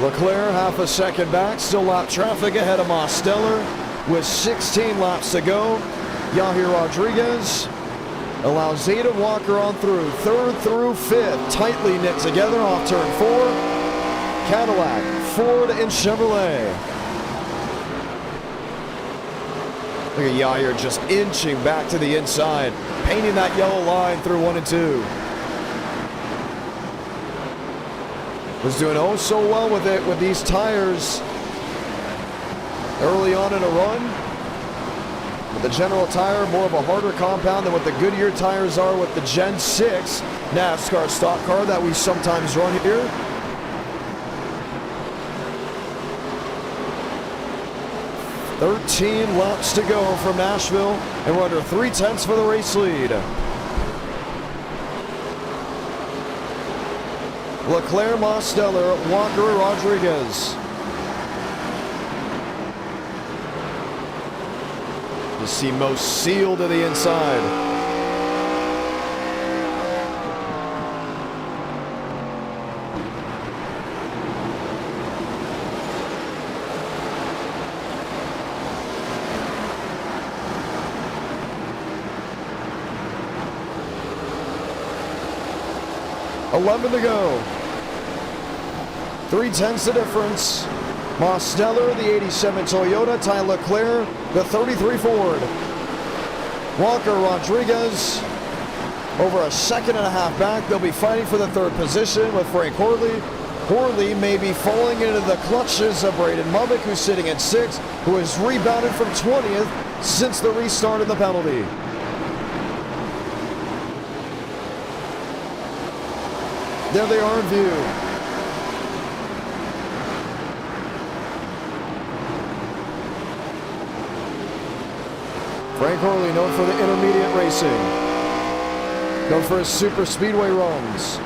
Leclerc half a second back, still lap traffic ahead of Mosteller with 16 laps to go. Yahir Rodriguez allows Zeta Walker on through. 3rd through 5th, tightly knit together off turn 4. Cadillac, Ford, and Chevrolet. Look at Yahir just inching back to the inside, painting that yellow line through 1 and 2. Was doing oh so well with it with these tires early on in a run. With the General Tire, more of a harder compound than what the Goodyear tires are with the Gen 6 NASCAR stock car that we sometimes run here. "13 laps to go from Nashville, and we're under 3/10 for the race lead." Leclerc, Mosteller, Walker, Rodriguez. You see most sealed to the inside. $11 to go. 3/10 the difference. Mosteller, the 87 Toyota, Ty Leclerc, the 33 Ford. Walker, Rodriguez, over a second and a half back. They'll be fighting for the 3rd position with Frank Horley. Horley may be falling into the clutches of Braden Mavic, who's sitting at 6th, who has rebounded from 20th since the restart of the penalty. There they are in view. Frank Horley, known for the intermediate racing, known for his super speedway runs.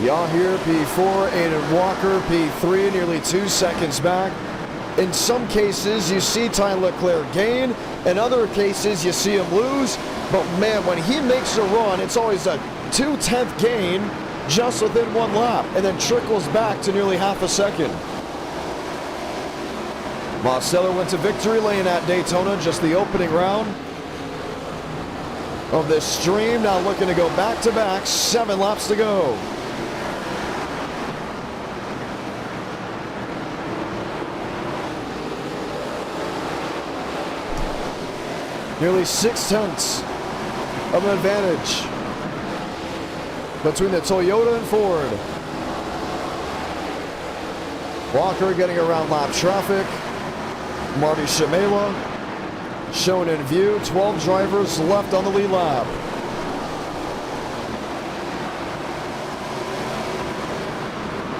Yahir P4, Aiden Walker P3, nearly 2 seconds back. In some cases, you see Ty Leclerc gain. In other cases, you see him lose. But man, when he makes a run, it's always a 2/10 gain just within 1 lap, and then trickles back to nearly half a second. Mosteller went to victory lane at Daytona, just the opening round of this stream. Now looking to go back-to-back, 7 laps to go. Nearly 6/10 of an advantage between the Toyota and Ford. Walker getting around lap traffic. Marty Shamela shown in view. 12 drivers left on the lead lap.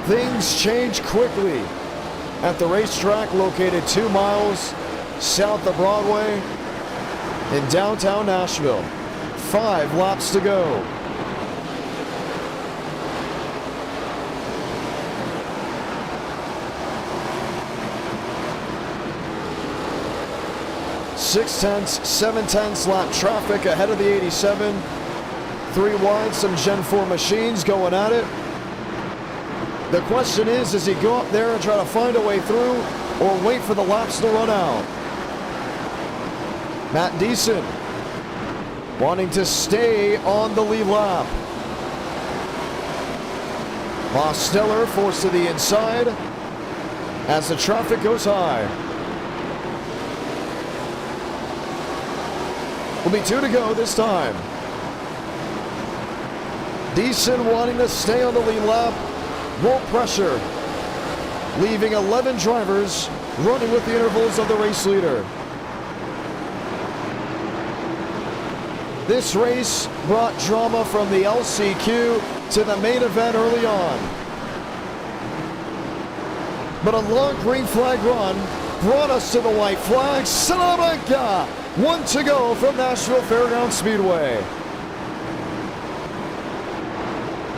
Things change quickly at the racetrack located 2 miles south of Broadway in downtown Nashville. 5 laps to go. Six-tenths, 7/10 lap traffic ahead of the 87. 3 wide, some Gen 4 machines going at it. The question is, does he go up there and try to find a way through or wait for the laps to run out? Matt Deason wanting to stay on the lead lap. Mosteller forced to the inside as the traffic goes high. Will be 2 to go this time. Deason wanting to stay on the lead lap. Won't pressure, leaving 11 drivers running with the intervals of the race leader. This race brought drama from the LCQ to the main event early on. But a long green flag run brought us to the white flag. Salamanca! 1 to go from Nashville Fairgrounds Speedway.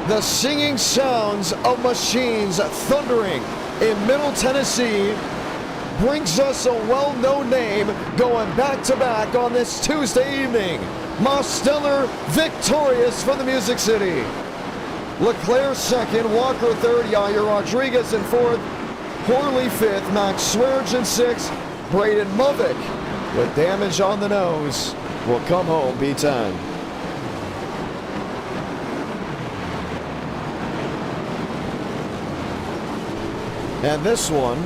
The singing sounds of machines thundering in Middle Tennessee brings us a well-known name going back-to-back on this Tuesday evening. Mosteller victorious from the Music City. Leclerc second, Walker third, Yair Rodriguez in fourth, Horley fifth, Max Swerge in sixth, Braden Movick with damage on the nose will come home P10. And this one,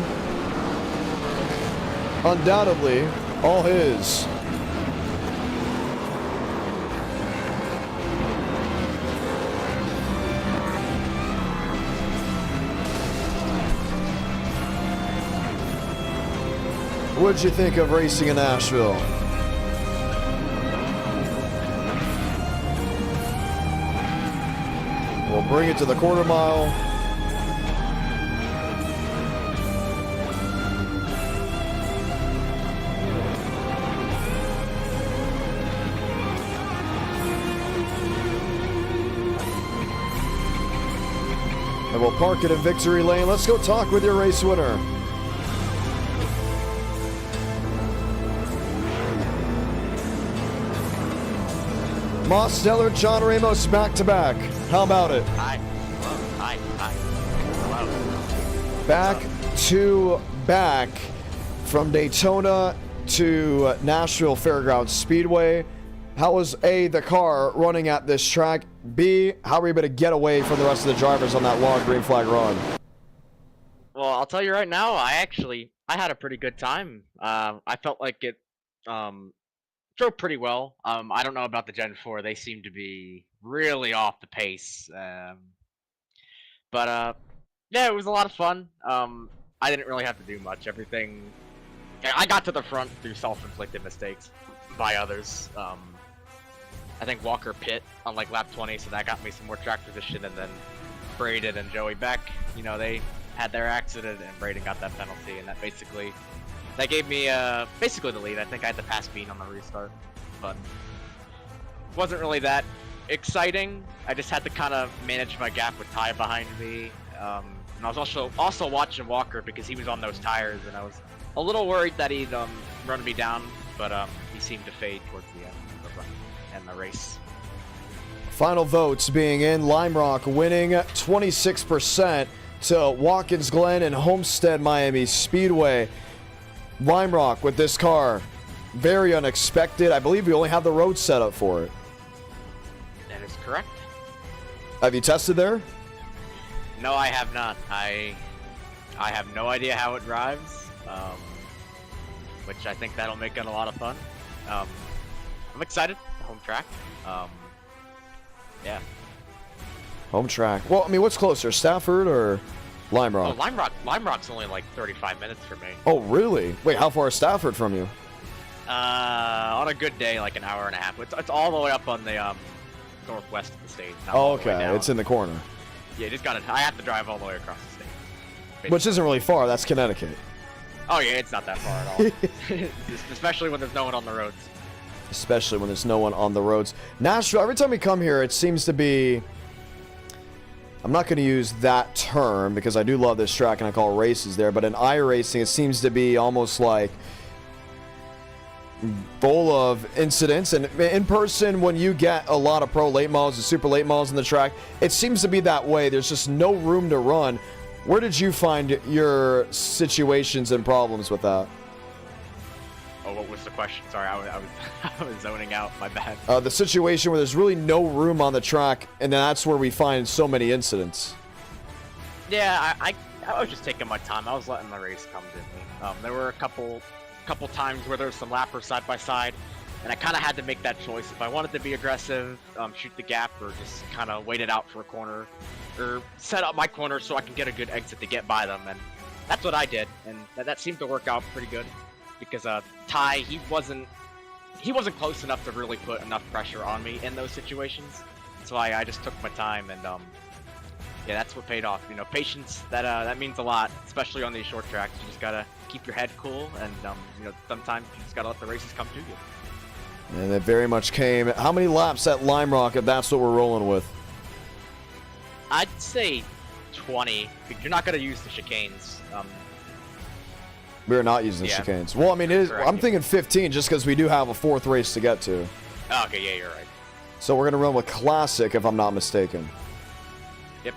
undoubtedly, all his. What'd you think of racing in Nashville? We'll bring it to the quarter mile. And we'll park it in victory lane. Let's go talk with your race winner. Mosteller, John Ramos, back-to-back. How about it? Hi. Hello. Hi. Hi. Hello. Back from Daytona to Nashville Fairgrounds Speedway. How was A, the car running at this track? B, how were you able to get away from the rest of the drivers on that long green flag run? Well, I'll tell you right now, I had a pretty good time. I felt like it drove pretty well. I don't know about the Gen 4. They seem to be really off the pace. But yeah, it was a lot of fun. I didn't really have to do much. Everything... I got to the front through self-inflicted mistakes by others. I think Walker pit on like lap 20, so that got me some more track position, and then Braden and Joey Beck, you know, they had their accident, and Braden got that penalty, and that gave me basically the lead. I think I had to pass Bean on the restart, but it wasn't really that exciting. I just had to kind of manage my gap with Ty behind me, and I was also watching Walker because he was on those tires, and I was a little worried that he'd run me down, but he seemed to fade towards the end of the run and the race. Final votes being in, Lime Rock winning 26% to Watkins Glen and Homestead Miami Speedway. Lime Rock with this car, very unexpected. I believe we only have the road set up for it. That is correct. Have you tested there? No, I have not. I have no idea how it drives, which I think that'll make it a lot of fun. I'm excited. Home track. Yeah. Home track. Well, I mean, what's closer, Stafford or? Lime Rock. Oh, Lime Rock's only like 35 minutes for me. Oh, really? Wait, how far is Stafford from you? On a good day, like an hour and a half. It's all the way up on the northwest of the state. not Oh, all the way okay. down. It's in the corner. Yeah, I have to drive all the way across the state. Which isn't really far. That's Connecticut. Oh yeah, it's not that far at all. Especially when there's no one on the roads. Especially when there's no one on the roads. Nashville, every time we come here, it seems to be... I'm not going to use that term because I do love this track and I call races there, but in iRacing, it seems to be almost like full of incidents. And in person, when you get a lot of pro late models and super late models in the track, it seems to be that way. There's just no room to run. Where did you find your situations and problems with that? Oh, what was the question? Sorry, I was zoning out. My bad. The situation where there's really no room on the track, and that's where we find so many incidents. Yeah, I was just taking my time. I was letting the race come to me. There were a couple times where there was some lappers side by side, and I kind of had to make that choice. If I wanted to be aggressive, shoot the gap, or just kind of wait it out for a corner, or set up my corner so I can get a good exit to get by them. And that's what I did, and that seemed to work out pretty good. Because Ty, he wasn't close enough to really put enough pressure on me in those situations. So I just took my time, and yeah, that's what paid off. You know, patience, that means a lot, especially on these short tracks. You just gotta keep your head cool, and you know, sometimes you just gotta let the races come to you. And it very much came. How many laps at Lime Rock if that's what we're rolling with? I'd say 20. You're not gonna use the chicanes. We're not using the chicanes. Well, I mean, I'm thinking 15 just because we do have a fourth race to get to. Oh, okay, yeah, you're right. So we're going to run with Classic, if I'm not mistaken. Yep,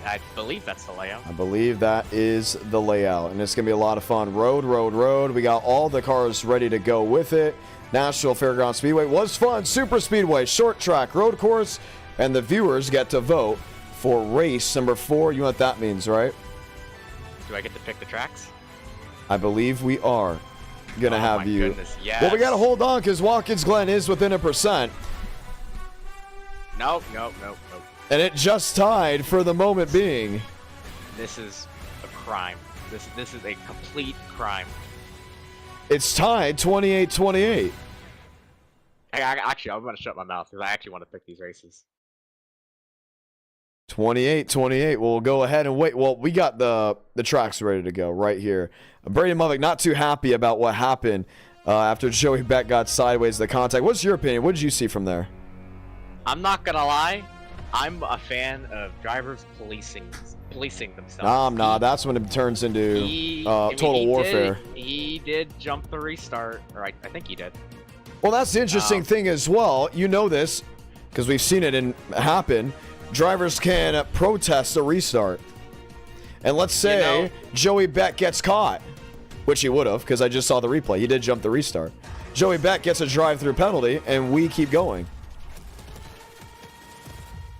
I believe that's the layout. I believe that is the layout, and it's going to be a lot of fun. Road. We got all the cars ready to go with it. Nashville Fairground Speedway was fun. Super Speedway, short track, road course, and the viewers get to vote for race number 4. You know what that means, right? Do I get to pick the tracks? I believe we are gonna have you. Goodness, yes. Well, we gotta hold on because Watkins Glen is within 1%. Nope. And it just tied for the moment being. This is a crime. This is a complete crime. It's tied 28-28. Actually, I'm gonna shut my mouth because I actually want to pick these races. 28-28. We'll go ahead and wait. Well, we got the tracks ready to go right here. Brady Mulvick not too happy about what happened after Joey Beck got sideways the contact. What's your opinion? What did you see from there? I'm not gonna lie. I'm a fan of drivers policing themselves. Nah. That's when it turns into total warfare. He did jump the restart, or I think he did. Well, that's the interesting thing as well. You know this because we've seen it happen. Drivers can protest a restart. And let's say Joey Beck gets caught, which he would have because I just saw the replay. He did jump the restart. Joey Beck gets a drive-through penalty, and we keep going.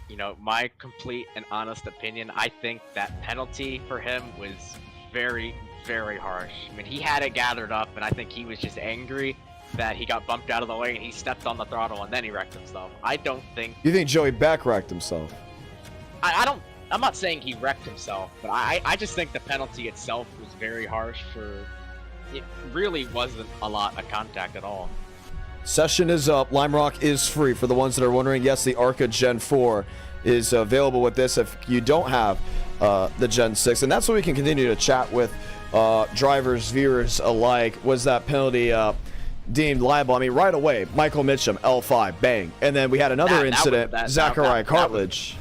You know, my complete and honest opinion, I think that penalty for him was very, very harsh. I mean, he had it gathered up, and I think he was just angry that he got bumped out of the way and he stepped on the throttle and then he wrecked himself. I don't think... You think Joey Beck wrecked himself? I'm not saying he wrecked himself, but I just think the penalty itself was very harsh for... It really wasn't a lot of contact at all. Session is up. Lime Rock is free. For the ones that are wondering, yes, the ARCA Gen 4 is available with this if you don't have the Gen 6. And that's what we can continue to chat with drivers, viewers alike. Was that penalty deemed liable? I mean, right away, Michael Mitchum, L5, bang. And then we had another incident, Zachariah Cartledge.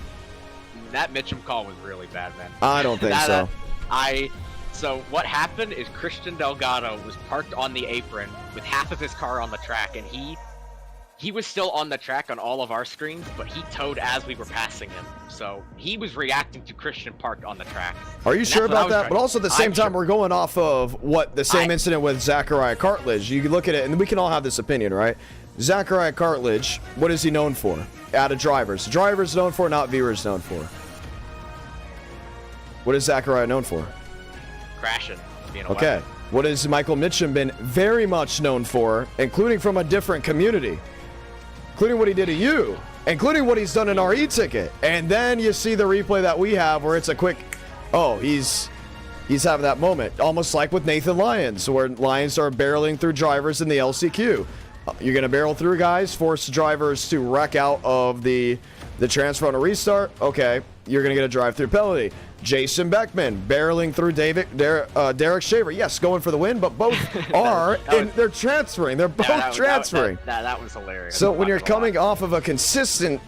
That Mitchum call was really bad, man. I don't think so. So what happened is Christian Delgado was parked on the apron with half of his car on the track, and he was still on the track on all of our screens, but he towed as we were passing him. So he was reacting to Christian parked on the track. Are you sure about that? But also at the same time, we're going off of what the same incident with Zachariah Cartledge. You can look at it, and we can all have this opinion, right? Zachariah Cartledge, what is he known for? Out of drivers. Drivers known for, not viewers known for. What is Zachariah known for? Crashing. Being a okay. weapon. What has Michael Mitchum been very much known for, including from a different community? Including what he did to you, including what he's done in our e-ticket. And then you see the replay that we have where it's a quick oh, he's having that moment. Almost like with Nathan Lyons, where Lyons are barreling through drivers in the LCQ. You're going to barrel through guys, force drivers to wreck out of the transfer on a restart. Okay, you're going to get a drive-through penalty. Jason Beckman barreling through Derek Shaver. Yes, going for the win, but both are, they're transferring. They're both transferring. That was hilarious. So when you're coming off of a consistent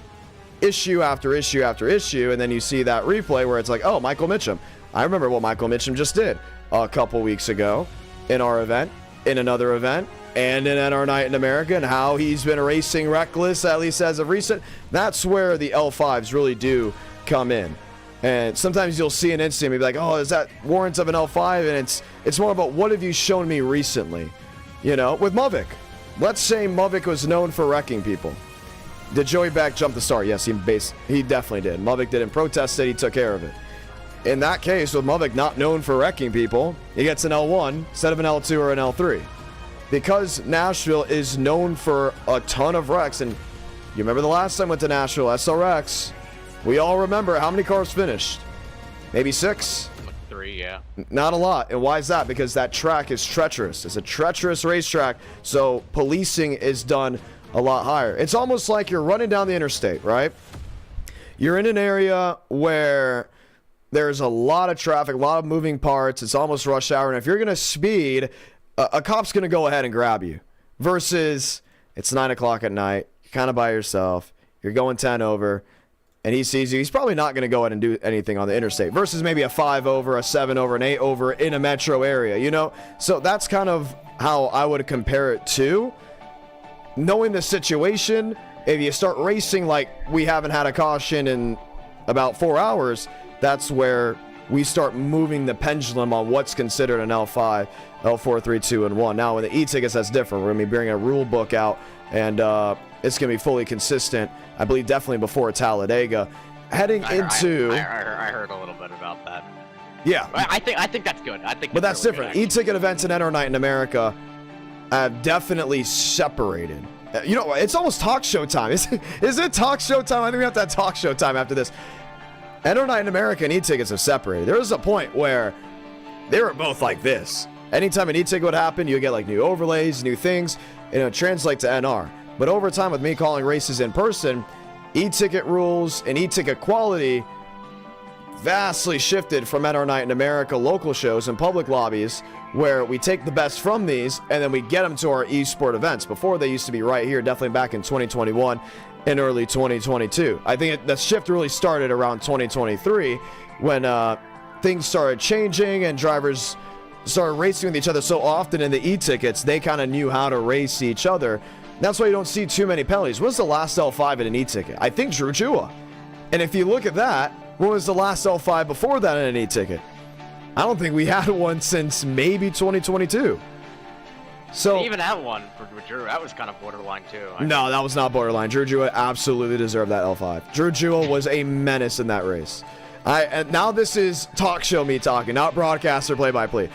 issue after issue after issue, and then you see that replay where it's like, oh, Michael Mitchum. I remember what Michael Mitchum just did a couple weeks ago in our event, in another event, and in NR Night in America, and how he's been racing reckless, at least as of recent. That's where the L5s really do come in. And sometimes you'll see an incident and be like, oh, is that warrants of an L5? And it's more about what have you shown me recently? You know, with Muvik. Let's say Muvik was known for wrecking people. Did Joey Beck jump the start? Yes, he definitely did. Muvik didn't protest it. He took care of it. In that case, with Muvik not known for wrecking people, he gets an L1 instead of an L2 or an L3. Because Nashville is known for a ton of wrecks, and you remember the last time I went to Nashville, SRX, we all remember how many cars finished. Maybe 6? 3, yeah. Not a lot. And why is that? Because that track is treacherous. It's a treacherous racetrack, so policing is done a lot higher. It's almost like you're running down the interstate, right? You're in an area where there's a lot of traffic, a lot of moving parts. It's almost rush hour. And if you're going to speed, a cop's going to go ahead and grab you. Versus it's 9 o'clock at night. You're kind of by yourself. You're going 10 over. And he sees you. He's probably not going to go ahead and do anything on the interstate. Versus maybe a 5 over, a 7 over, an 8 over in a metro area, you know? So that's kind of how I would compare it to. Knowing the situation, if you start racing like we haven't had a caution in about 4 hours, that's where we start moving the pendulum on what's considered an L5, L4, 3, 2, and 1. Now, with the e-tickets, that's different. We're going to be bringing a rule book out, and it's going to be fully consistent, I believe, definitely before Talladega. Heading into... I heard a little bit about that. Yeah. I think that's good. But that's really different. good, E-ticket events and NR Night in America have definitely separated. You know, it's almost talk show time. Is it talk show time? I think we have to have talk show time after this. NR Night in America and e-tickets have separated. There was a point where they were both like this. Anytime an e-ticket would happen, you get like new overlays, new things, and it would translate to NR. But over time, with me calling races in person, e-ticket rules and e-ticket quality vastly shifted from NR Night in America local shows and public lobbies, where we take the best from these and then we get them to our e-sport events. Before, they used to be right here, definitely back in 2021 and early 2022. I think the shift really started around 2023 when things started changing and drivers started racing with each other so often in the e-tickets, they kind of knew how to race each other. That's why you don't see too many penalties. When was the last L5 in an e-ticket? I think Drew Jua. And if you look at that, when was the last L5 before that in an e-ticket? I don't think we had one since maybe 2022. So even that one for Drew, that was kind of borderline too. No, that was not borderline. Drew Jua absolutely deserved that L5. Drew Jua was a menace in that race. And now this is talk show me talking, not broadcaster play-by-play.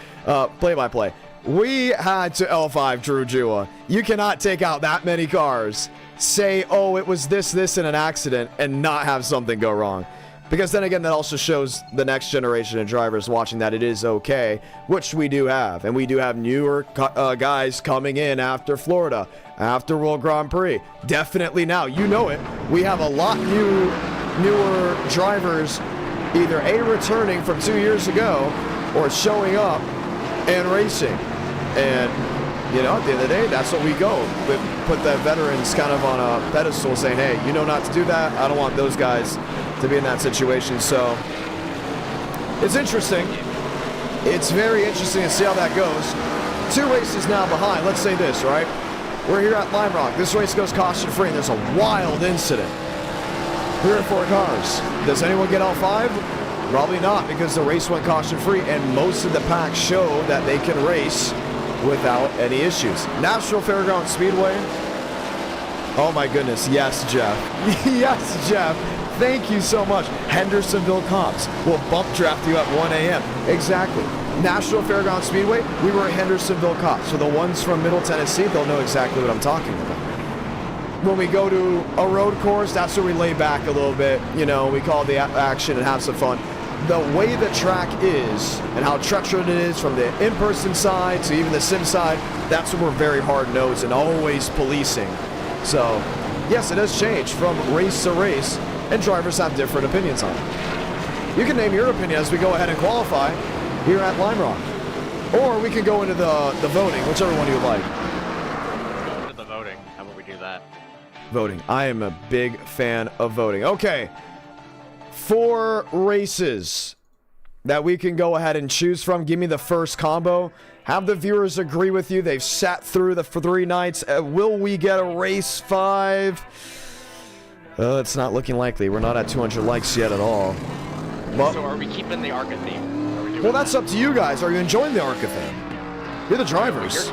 We had to L5 Drew Jua. You cannot take out that many cars, say, oh, it was this in an accident, and not have something go wrong. Because then again, that also shows the next generation of drivers watching that it is okay, which we do have. And we do have newer guys coming in after Florida, after World Grand Prix. Definitely now, you know it. We have a lot newer drivers, either A, returning from 2 years ago, or showing up and racing. And, you know, at the end of the day, that's what we go. We put the veterans kind of on a pedestal saying, hey, you know not to do that. I don't want those guys to be in that situation. So it's interesting. It's very interesting to see how that goes. 2 races now behind. Let's say this, right? We're here at Lime Rock. This race goes caution-free, and there's a wild incident. 3 or 4 cars. Does anyone get L5? Probably not, because the race went caution-free, and most of the pack show that they can race without any issues. Nashville Fairgrounds Speedway. Oh my goodness, yes, Jeff. Yes, Jeff. Thank you so much. Hendersonville Cops will bump draft you at 1 a.m. Exactly. Nashville Fairgrounds Speedway, we were Hendersonville Cops. So the ones from Middle Tennessee, they'll know exactly what I'm talking about. When we go to a road course, that's where we lay back a little bit. You know, we call the action and have some fun. the way the track is and how treacherous it is from the in-person side to even the sim side, that's when we're very hard-nosed and always policing. So, yes, it has changed from race to race, and drivers have different opinions on it. You can name your opinion as we go ahead and qualify here at Lime Rock. Or we can go into the voting, whichever one you would like. Go into the voting. How about we do that? Voting. I am a big fan of voting. Okay. 4 races that we can go ahead and choose from. Give me the first combo. Have the viewers agree with you. They've sat through the 3 nights. Will we get a race 5? It's not looking likely. We're not at 200 likes yet at all. Well, So are we keeping the ARCA theme? Are we doing well, that's up to you guys. Are you enjoying the ARCA thing? You're the drivers.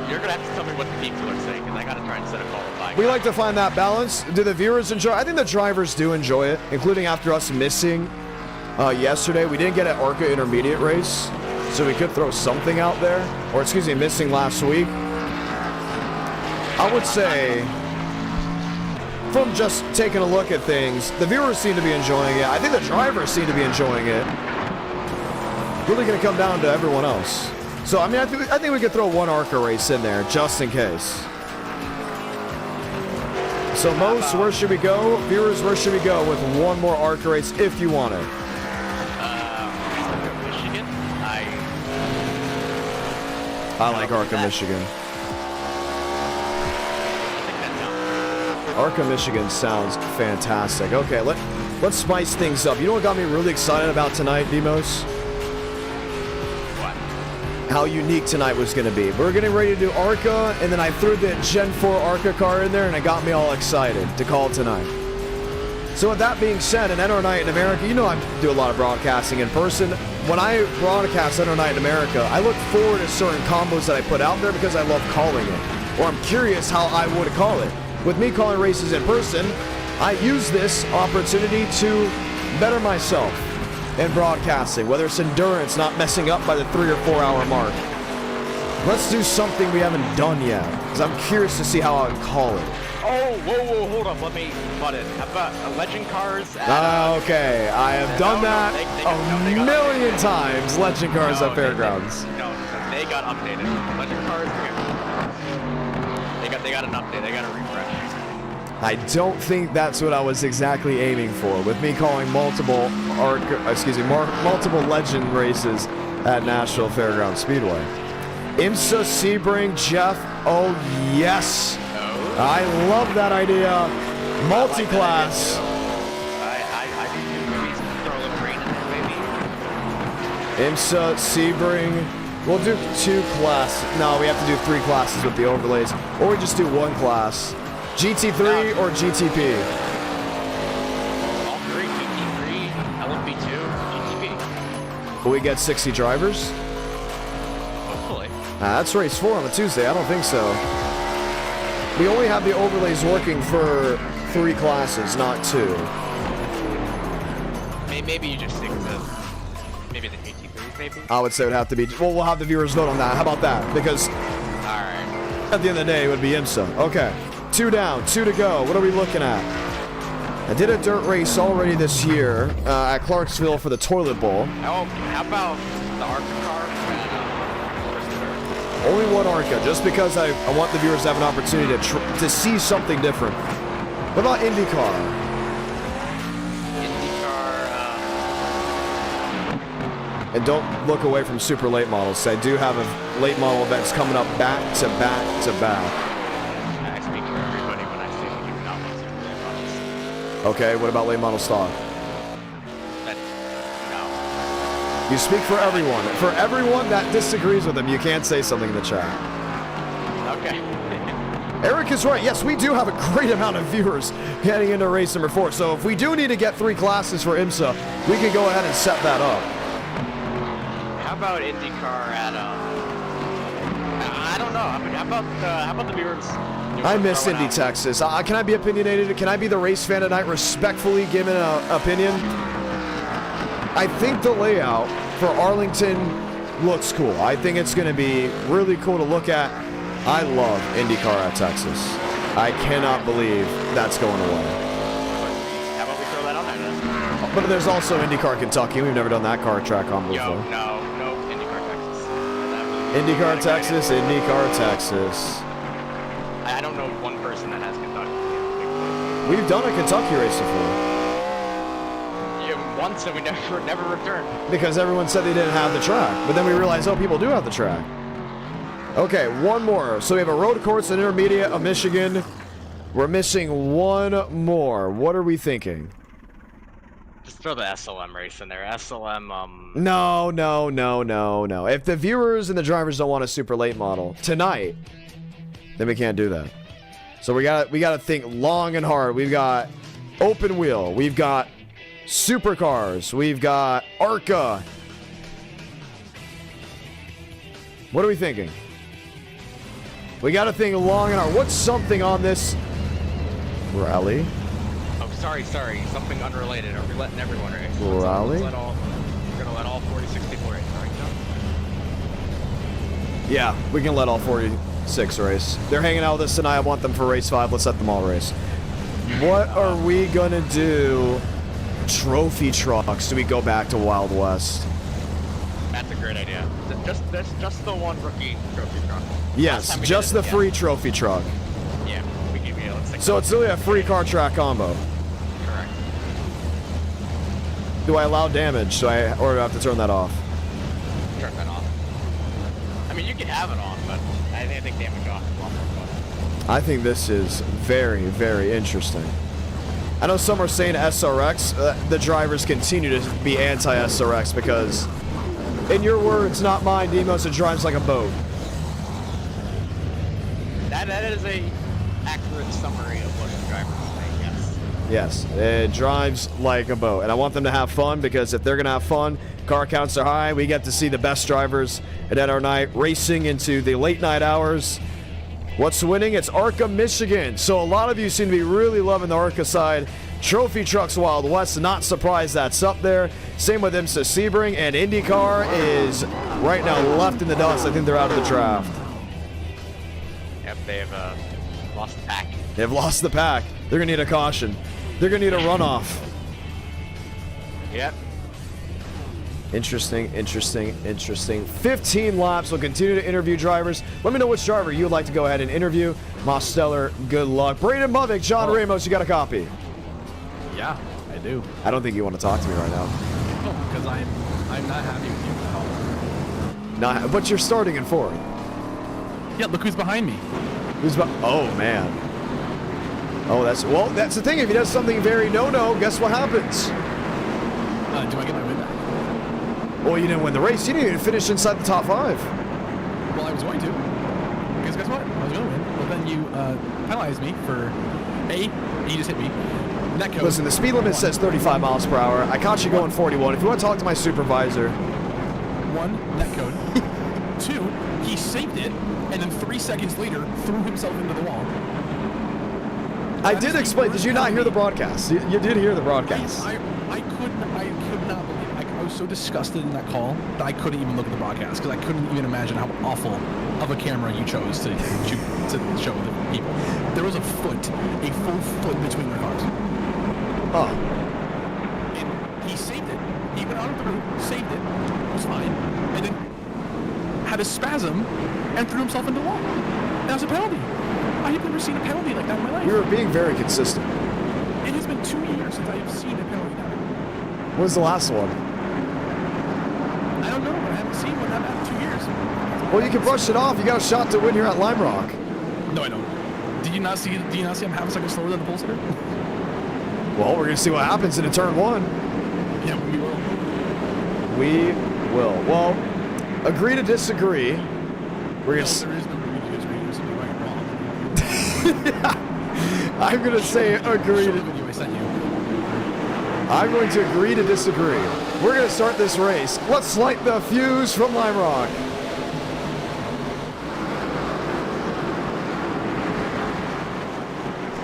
You're gonna have to tell me what the people are saying, because I gotta try and set a qualifying. We like to find that balance. Do the viewers enjoy? I think the drivers do enjoy it, including after us missing yesterday. We didn't get an ARCA intermediate race, so we could throw something out there. Or, excuse me, missing last week. I would say, from just taking a look at things, the viewers seem to be enjoying it. I think the drivers seem to be enjoying it. Really going to come down to everyone else. So, I mean, I think we could throw one ARCA race in there, just in case. So, Mos, where should we go? Viewers, where should we go with one more ARCA race if you want it? Michigan? I like ARCA Michigan. ARCA Michigan sounds fantastic. Okay, let's spice things up. You know what got me really excited about tonight, Demos? How unique tonight was going to be. We're getting ready to do ARCA, and then I threw the Gen 4 ARCA car in there, and it got me all excited to call tonight. So with that being said, in Enter Night in America, you know I do a lot of broadcasting in person. When I broadcast Enter Night in America, I look forward to certain combos that I put out there because I love calling it. Or I'm curious how I would call it. With me calling races in person, I use this opportunity to better myself in broadcasting, whether it's endurance, not messing up by the 3 or 4 hour mark. Let's do something we haven't done yet, because I'm curious to see how I would call it. Oh, whoa, hold up, let me butt in. How about Legend Cars at, okay, I have done that a million times, Legend Cars at Fairgrounds. No, they got updated. Legend Cars, they got an update, they got a refresh. I don't think that's what I was exactly aiming for, with me calling multiple Legend races at Nashville Fairgrounds Speedway. IMSA, Sebring, Jeff, oh yes! I love that idea. Multi-class. I do too. Maybe throw a little rain in there, maybe. IMSA, Sebring. We'll do 2 classes. No, we have to do 3 classes with the overlays. Or we just do 1 class. GT3 or GTP? All 3, GT3, LMP2, GTP. Will we get 60 drivers? Hopefully. That's race 4 on a Tuesday. I don't think so. We only have the overlays working for 3 classes, not 2. Maybe you just stick to maybe the GT3s, maybe? I would say it would have to be. Well, we'll have the viewers vote on that. How about that? Because Alright. at the end of the day, it would be IMSA. Okay. 2 down, 2 to go. What are we looking at? I did a dirt race already this year at Clarksville for the Toilet Bowl. Oh, how about the ARCA car? Only 1 ARCA, just because I want the viewers to have an opportunity to see something different. What about IndyCar? And don't look away from super late models. I do have a late model events coming up back to back to back. I speak for everybody when I say we do not want super late models. Okay, what about late model stock? No. You speak for everyone. For everyone that disagrees with him, you can't say something in the chat. Okay. Eric is right. Yes, we do have a great amount of viewers heading into race number 4. So if we do need to get 3 classes for IMSA, we can go ahead and set that up. How about IndyCar at I don't know. How about the viewers? I miss Indy, Texas. Can I be opinionated? Can I be the race fan tonight? Respectfully giving an opinion. I think the layout for Arlington looks cool. I think it's going to be really cool to look at. I love IndyCar at Texas. I cannot believe that's going away. How about we throw that on there then? But there's also IndyCar Kentucky. We've never done that car track combo Yo, before. no, IndyCar Texas. IndyCar Texas, IndyCar Texas. I don't know one person that has Kentucky. We've done a Kentucky race before. Yeah, once and we never returned. Because everyone said they didn't have the track. But then we realized, oh, people do have the track. Okay, one more. So we have a road course, an intermediate, a Michigan. We're missing one more. What are we thinking? Just throw the SLM race in there. SLM, No. If the viewers and the drivers don't want a super late model tonight, then we can't do that. So we gotta think long and hard. We've got open wheel. We've got supercars. We've got ARCA. What are we thinking? We gotta think long and hard. What's something on this rally? oh, sorry. Something unrelated. Are we letting everyone race? Rally? We're gonna let all 40-64 race, right, John? Yeah, we can let all 46 race. They're hanging out with us tonight. I want them for race 5. Let's let them all race. What are we gonna do? Trophy trucks. Do we go back to Wild West? That's a great idea. Just the one rookie trophy truck. Yes, just the free trophy truck. Yeah, we give you like 6. So it's really a free car track combo. Correct. Do I allow damage? Or do I have to turn that off? Turn that off. I mean, you can have it on, but I think damage off is a lot more fun. I think this is very, very interesting. I know some are saying SRX. The drivers continue to be anti-SRX because, in your words, not mine, Demos, it drives like a boat. That is a accurate summary of what the drivers say, yes. Yes, it drives like a boat. And I want them to have fun because if they're going to have fun, car counts are high. We get to see the best drivers at our night racing into the late night hours. What's winning? It's ARCA Michigan. So a lot of you seem to be really loving the ARCA side. Trophy Trucks Wild West, not surprised that's up there. Same with IMSA Sebring, and IndyCar is right now left in the dust. I think they're out of the draft. Yep, they've lost the pack. They've lost the pack. They're going to need a caution. They're going to need a runoff. Yep. Interesting. 15 laps. We'll continue to interview drivers. Let me know which driver you would like to go ahead and interview. Mosteller, good luck. Braden Movick, John Ramos, you got a copy? Yeah, I do. I don't think you want to talk to me right now. Oh, because I'm not happy with you at all. But you're starting in 4th. Yeah, look who's behind me. Oh, man. Oh, that's the thing. If he does something very no-no, guess what happens? Do I get my win back? Well, you didn't win the race. You didn't even finish inside the top 5. Well, I was going to. Because guess what? I was going to win. But then you penalized me for A, you just hit me. Net code. Listen, the speed limit says 35 miles per hour. I caught you going 41. If you want to talk to my supervisor. 1, net code. 2, he saved it, and then 3 seconds later threw himself into the wall. I did explain. Did you not hear the broadcast? You did hear the broadcast. I could not believe it. I was so disgusted in that call that I couldn't even look at the broadcast because I couldn't even imagine how awful of a camera you chose to show the people. There was a full foot between their cars. Oh. And he saved it. He went out of the route, saved it, was fine, and then had a spasm and threw himself into the wall. That was a penalty. I have never seen a penalty like that in my life. You were being very consistent. It has been 2 years since I have seen a penalty like that. What was the last one? I don't know, but I haven't seen one that bad in 2 years. Well, you can brush it off. You got a shot to win here at Lime Rock. No, I don't. Did you not see I'm half a second slower than the pole sitter? Well, we're going to see what happens in turn 1. Yeah, we will. We will. Well, agree to disagree. We're going to... There is no agree to disagree. There's something right wrong. I'm going to say agree to... Video I sent you. I'm going to agree to disagree. We're going to start this race. Let's light the fuse from Lime Rock.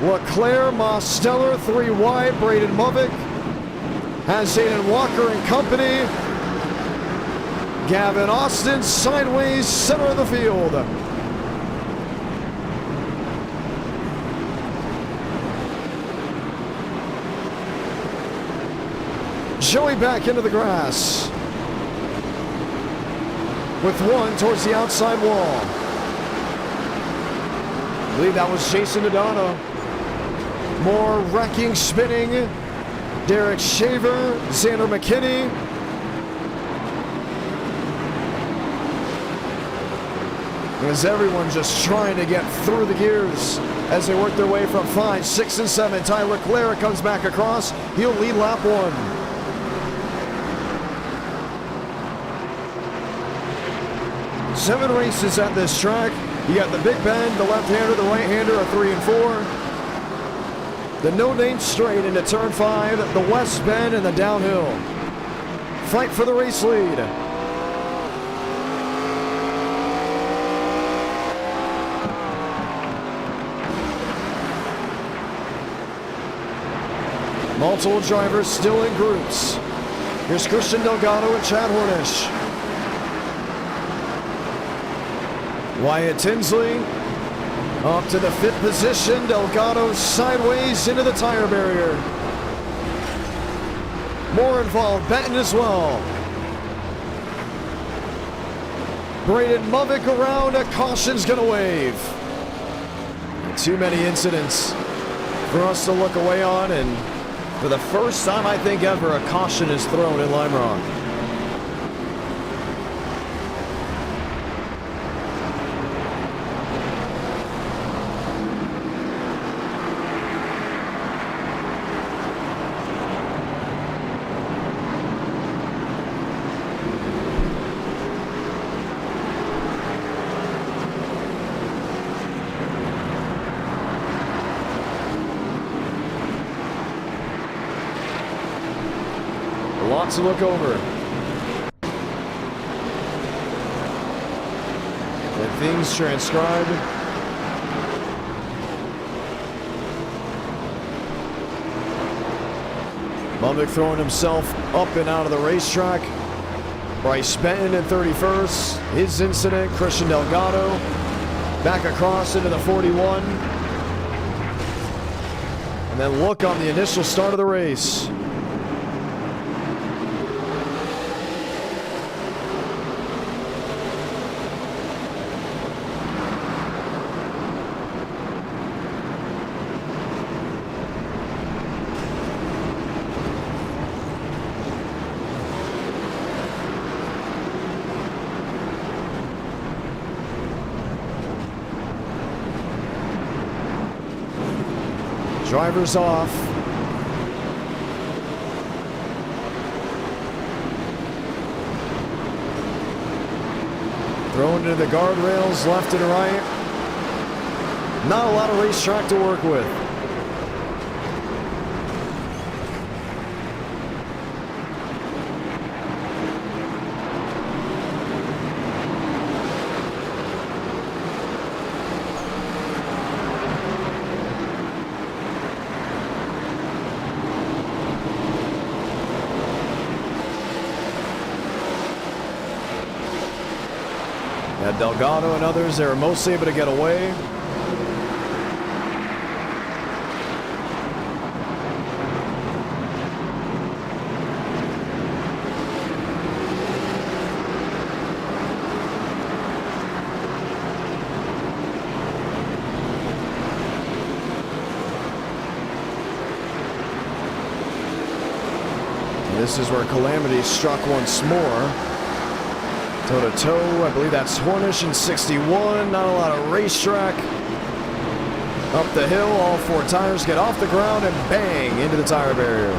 Leclerc, Mosteller, 3 wide, Braden Movick, Hayden Walker and company. Gavin Austin, sideways, center of the field. Joey back into the grass. With one towards the outside wall. I believe that was Jason Dodano. More wrecking, spinning. Derek Shaver, Xander McKinney. As everyone just trying to get through the gears as they work their way from 5, 6, and 7. Tyler Clara comes back across. He'll lead lap 1. Seven races at this track. You got the Big Bend, the left-hander, the right-hander, a 3 and 4. The no-name straight into turn 5, the West Bend, and the downhill. Fight for the race lead. Multiple drivers still in groups. Here's Christian Delgado and Chad Hornish. Wyatt Tinsley up to the 5th position. Delgado sideways into the tire barrier. More involved, Benton as well. Braden Movick around, a caution's gonna wave. Too many incidents for us to look away on, and for the first time I think ever, a caution is thrown in Lime Rock. To look over. And things transcribed. Movick throwing himself up and out of the racetrack. Bryce Benton in 31st. His incident, Christian Delgado back across into the 41. And then look on the initial start of the race. Drivers off. Thrown into the guardrails left and right. Not a lot of racetrack to work with. Delgado and others, they were mostly able to get away. And this is where calamity struck once more. Toe-to-toe, I believe that's Hornish in 61. Not a lot of racetrack. Up the hill, all 4 tires get off the ground and bang into the tire barrier.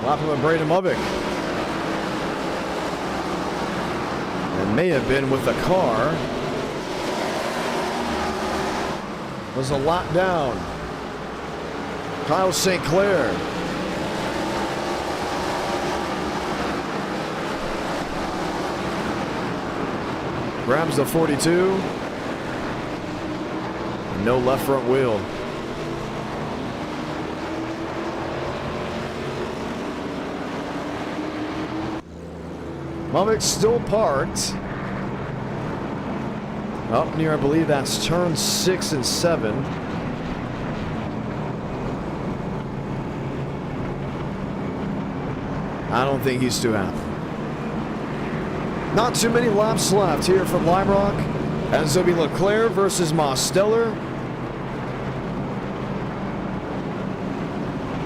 Lapping with Braden Movick. And may have been with the car. Was a lot down. Kyle St. Clair. Grabs the 42. No left front wheel. Movick still parked. Up near, I believe that's turn 6 and 7. I don't think he's too happy. Not too many laps left here from Lime Rock. As it'll be Leclerc versus Mosteller.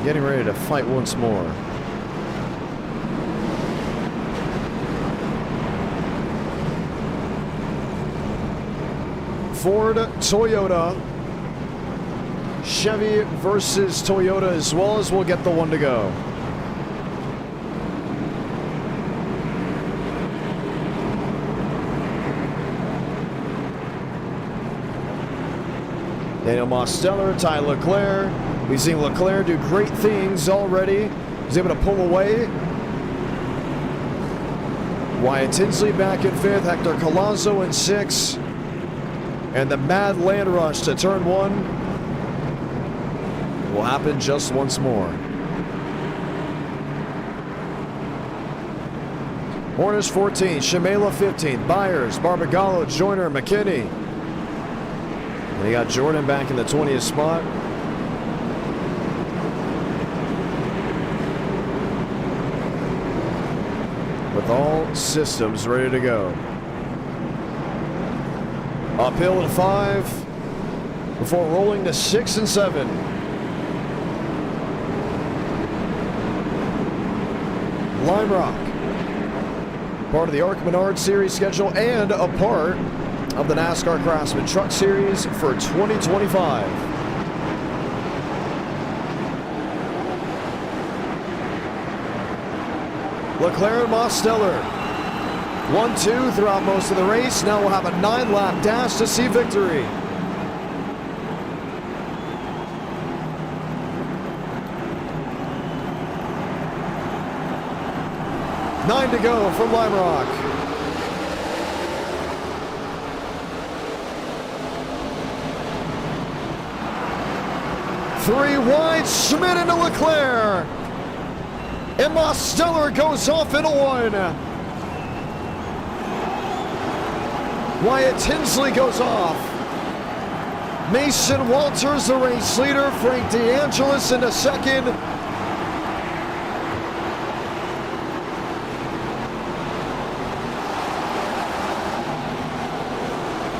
Getting ready to fight once more. Ford, Toyota. Chevy versus Toyota as well, as we'll get the one to go. Daniel Mosteller, Ty Leclerc. We've seen Leclerc do great things already. He's able to pull away. Wyatt Tinsley back in 5th. Hector Collazo in 6th. And the mad land rush to turn 1 will happen just once more. Hornish 14, Shimela 15, Byers, Barbagallo, Joyner, McKinney. And he got Jordan back in the 20th spot. With all systems ready to go. Uphill in 5 before rolling to 6 and 7. Lime Rock, part of the ARCA Menards Series schedule and a part of the NASCAR Craftsman Truck Series for 2025. Leclerc and Mosteller. 1-2 throughout most of the race. Now we'll have a 9-lap dash to see victory. Nine to go from Lime Rock. Three wide, Schmidt into Leclerc. And Mosteller goes off into 1. Wyatt Tinsley goes off. Mason Walters, the race leader. Frank DeAngelis into 2nd.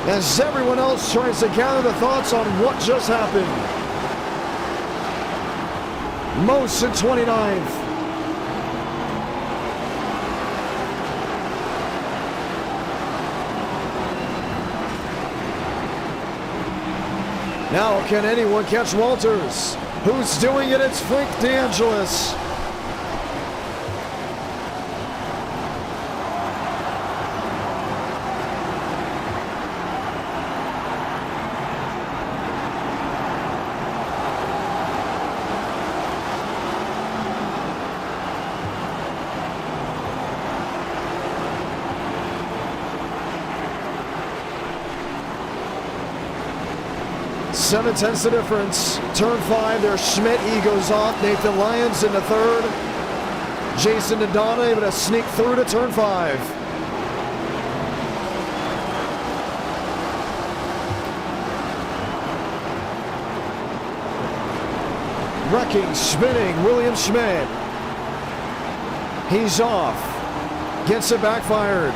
As everyone else tries to gather the thoughts on what just happened. Most in 29th. Now, can anyone catch Walters? Who's doing it? It's Frank DeAngelis. Seven tenths the difference. Turn 5, there's Schmidt. He goes off. Nathan Lyons into 3rd. Jason Nadana able to sneak through to turn 5. Wrecking, spinning, William Schmidt. He's off. Gets it backfired.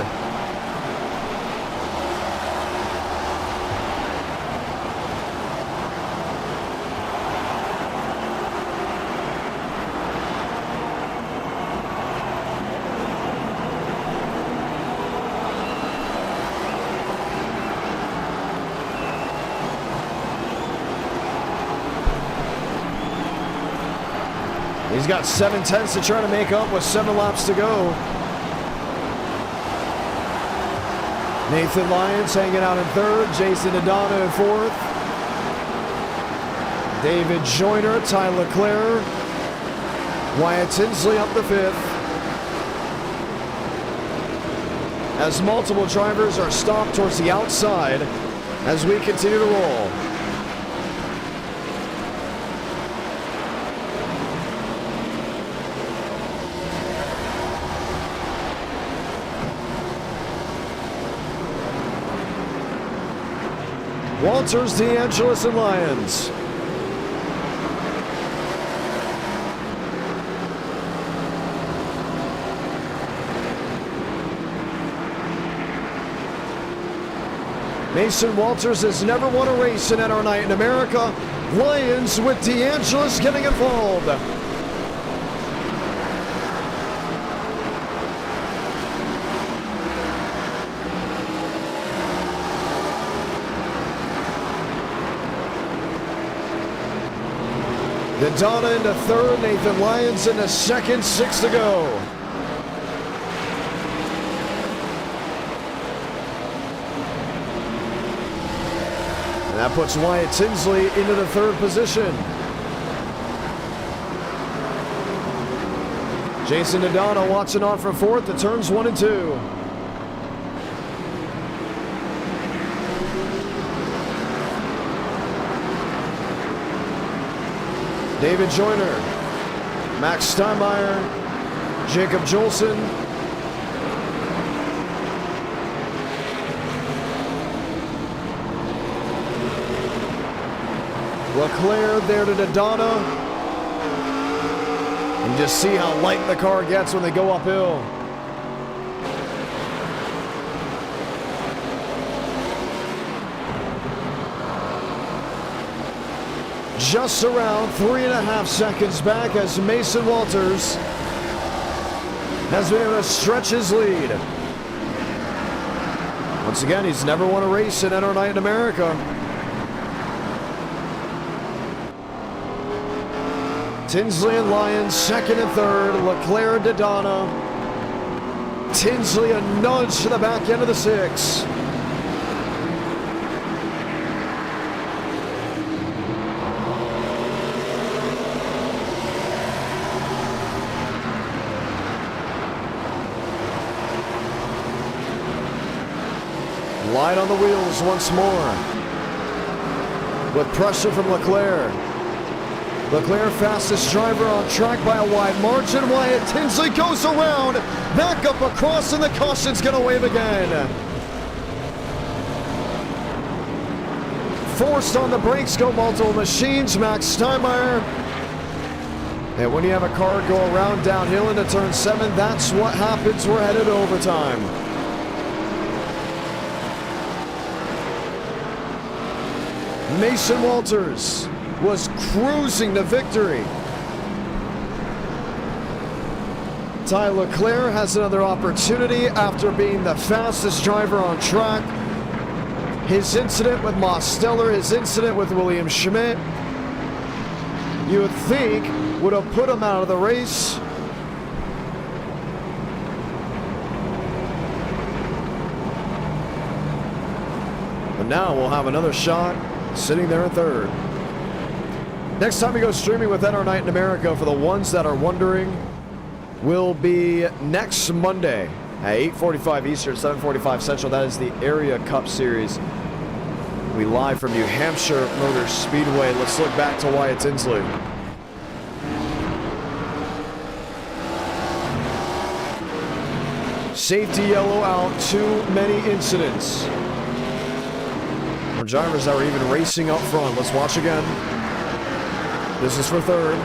He's got 7 tenths to try to make up with 7 laps to go. Nathan Lyons hanging out in 3rd. Jason Adana in 4th. David Joyner, Ty Leclerc. Wyatt Tinsley up the 5th. As multiple drivers are stopped towards the outside as we continue to roll. Walters, DeAngelis, and Lyons. Mason Walters has never won a race in NR Night in America. Lions with DeAngelis getting involved. Daytona into third, Nathan Lyons into second, 6 to go. And that puts Wyatt Tinsley into the third position. Jason Dodano watching on from fourth to turns 1 and 2. David Joyner, Max Steinmeier, Jacob Jolson, Leclerc there to Dodano. And just see how light the car gets when they go uphill. Just around 3.5 seconds back as Mason Walters has been able to stretch his lead. Once again, he's never won a race in NR Night in America. Tinsley and Lyons second and third. Leclerc and Dodano. Tinsley a nudge to the back end of the 6. Light on the wheels once more. With pressure from Leclerc. Leclerc fastest driver on track by a wide margin. Wyatt Tinsley goes around. Back up across and the caution's going to wave again. Forced on the brakes go multiple machines. Max Steinmeier. And when you have a car go around downhill into turn 7, that's what happens. We're headed to overtime. Mason Walters was cruising to victory. Tyler Leclerc has another opportunity after being the fastest driver on track. His incident with Mosteller, his incident with William Schmidt, you would think would have put him out of the race. But now we'll have another shot sitting there in third. Next time we go streaming with NR Night in America, for the ones that are wondering, will be next Monday at 8:45 Eastern, 7:45 Central. That is the Area Cup Series. We live from New Hampshire Motor Speedway. Let's look back to Wyatt Tinsley. Safety yellow out, too many incidents. More drivers that were even racing up front. Let's watch again. This is for third.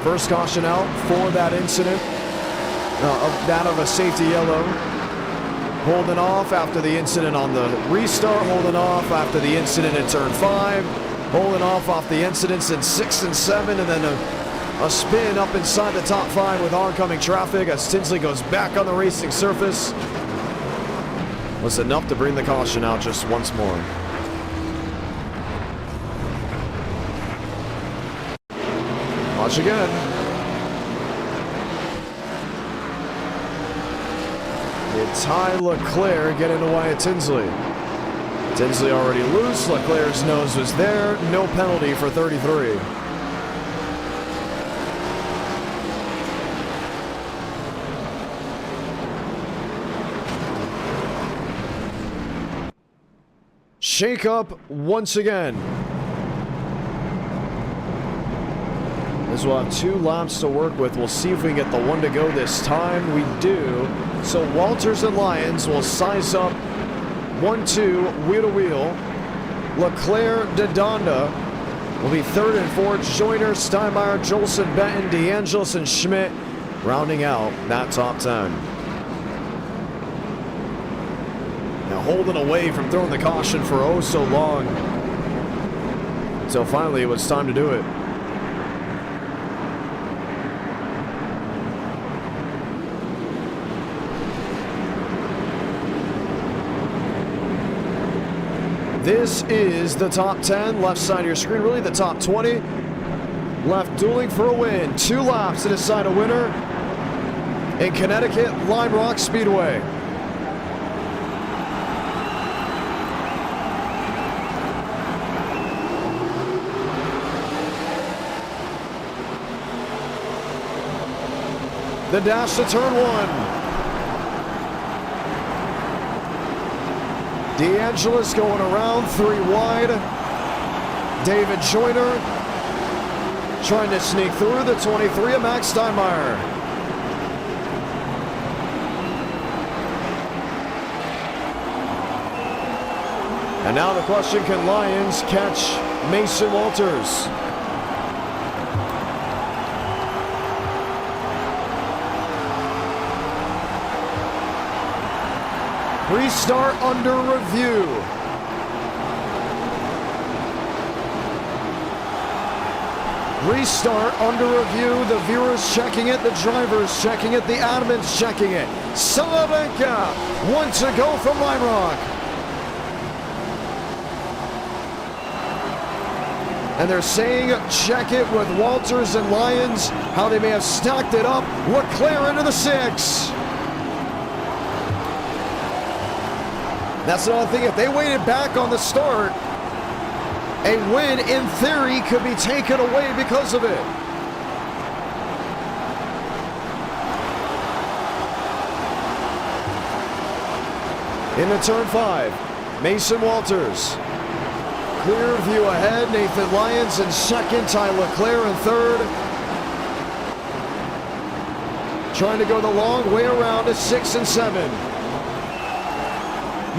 First caution out for that incident. That of a safety yellow. Holding off after the incident on the restart. Holding off after the incident in turn 5. Holding off the incidents in 6 and 7. And then a spin up inside the top 5 with oncoming traffic as Tinsley goes back on the racing surface. Was enough to bring the caution out just once more. Watch again. It's Ty Leclerc getting to Wyatt Tinsley. Tinsley already loose. Leclerc's nose was there. No penalty for 33. Shake up once again. As we'll have 2 laps to work with. We'll see if we can get the 1 to go this time. We do. So Walters and Lyons will size up 1-2, wheel to wheel. Leclerc, Dodano will be 3rd and 4th. Joyner, Steinmeier, Jolson, Benton, DeAngelis, and Schmidt rounding out that top 10. Now holding away from throwing the caution for oh so long. Until finally it was time to do it. This is the top 10, left side of your screen, really the top 20. Left dueling for a win. 2 laps to decide a winner in Connecticut Lime Rock Speedway. The dash to turn 1. DeAngelis going around 3 wide. David Joyner trying to sneak through the 23 of Max Steinmeier. And now the question, can Lyons catch Mason Walters? Restart under review. Restart under review. The viewers checking it, the drivers checking it, the admins checking it. Salamanca, 1 to go from Lime Rock. And they're saying check it with Walters and Lyons, how they may have stacked it up. Leclerc into the 6. That's another thing, if they waited back on the start, a win in theory could be taken away because of it. Into turn 5, Mason Walters. Clear view ahead, Nathan Lyons in second, Ty Leclerc in third. Trying to go the long way around to 6 and 7.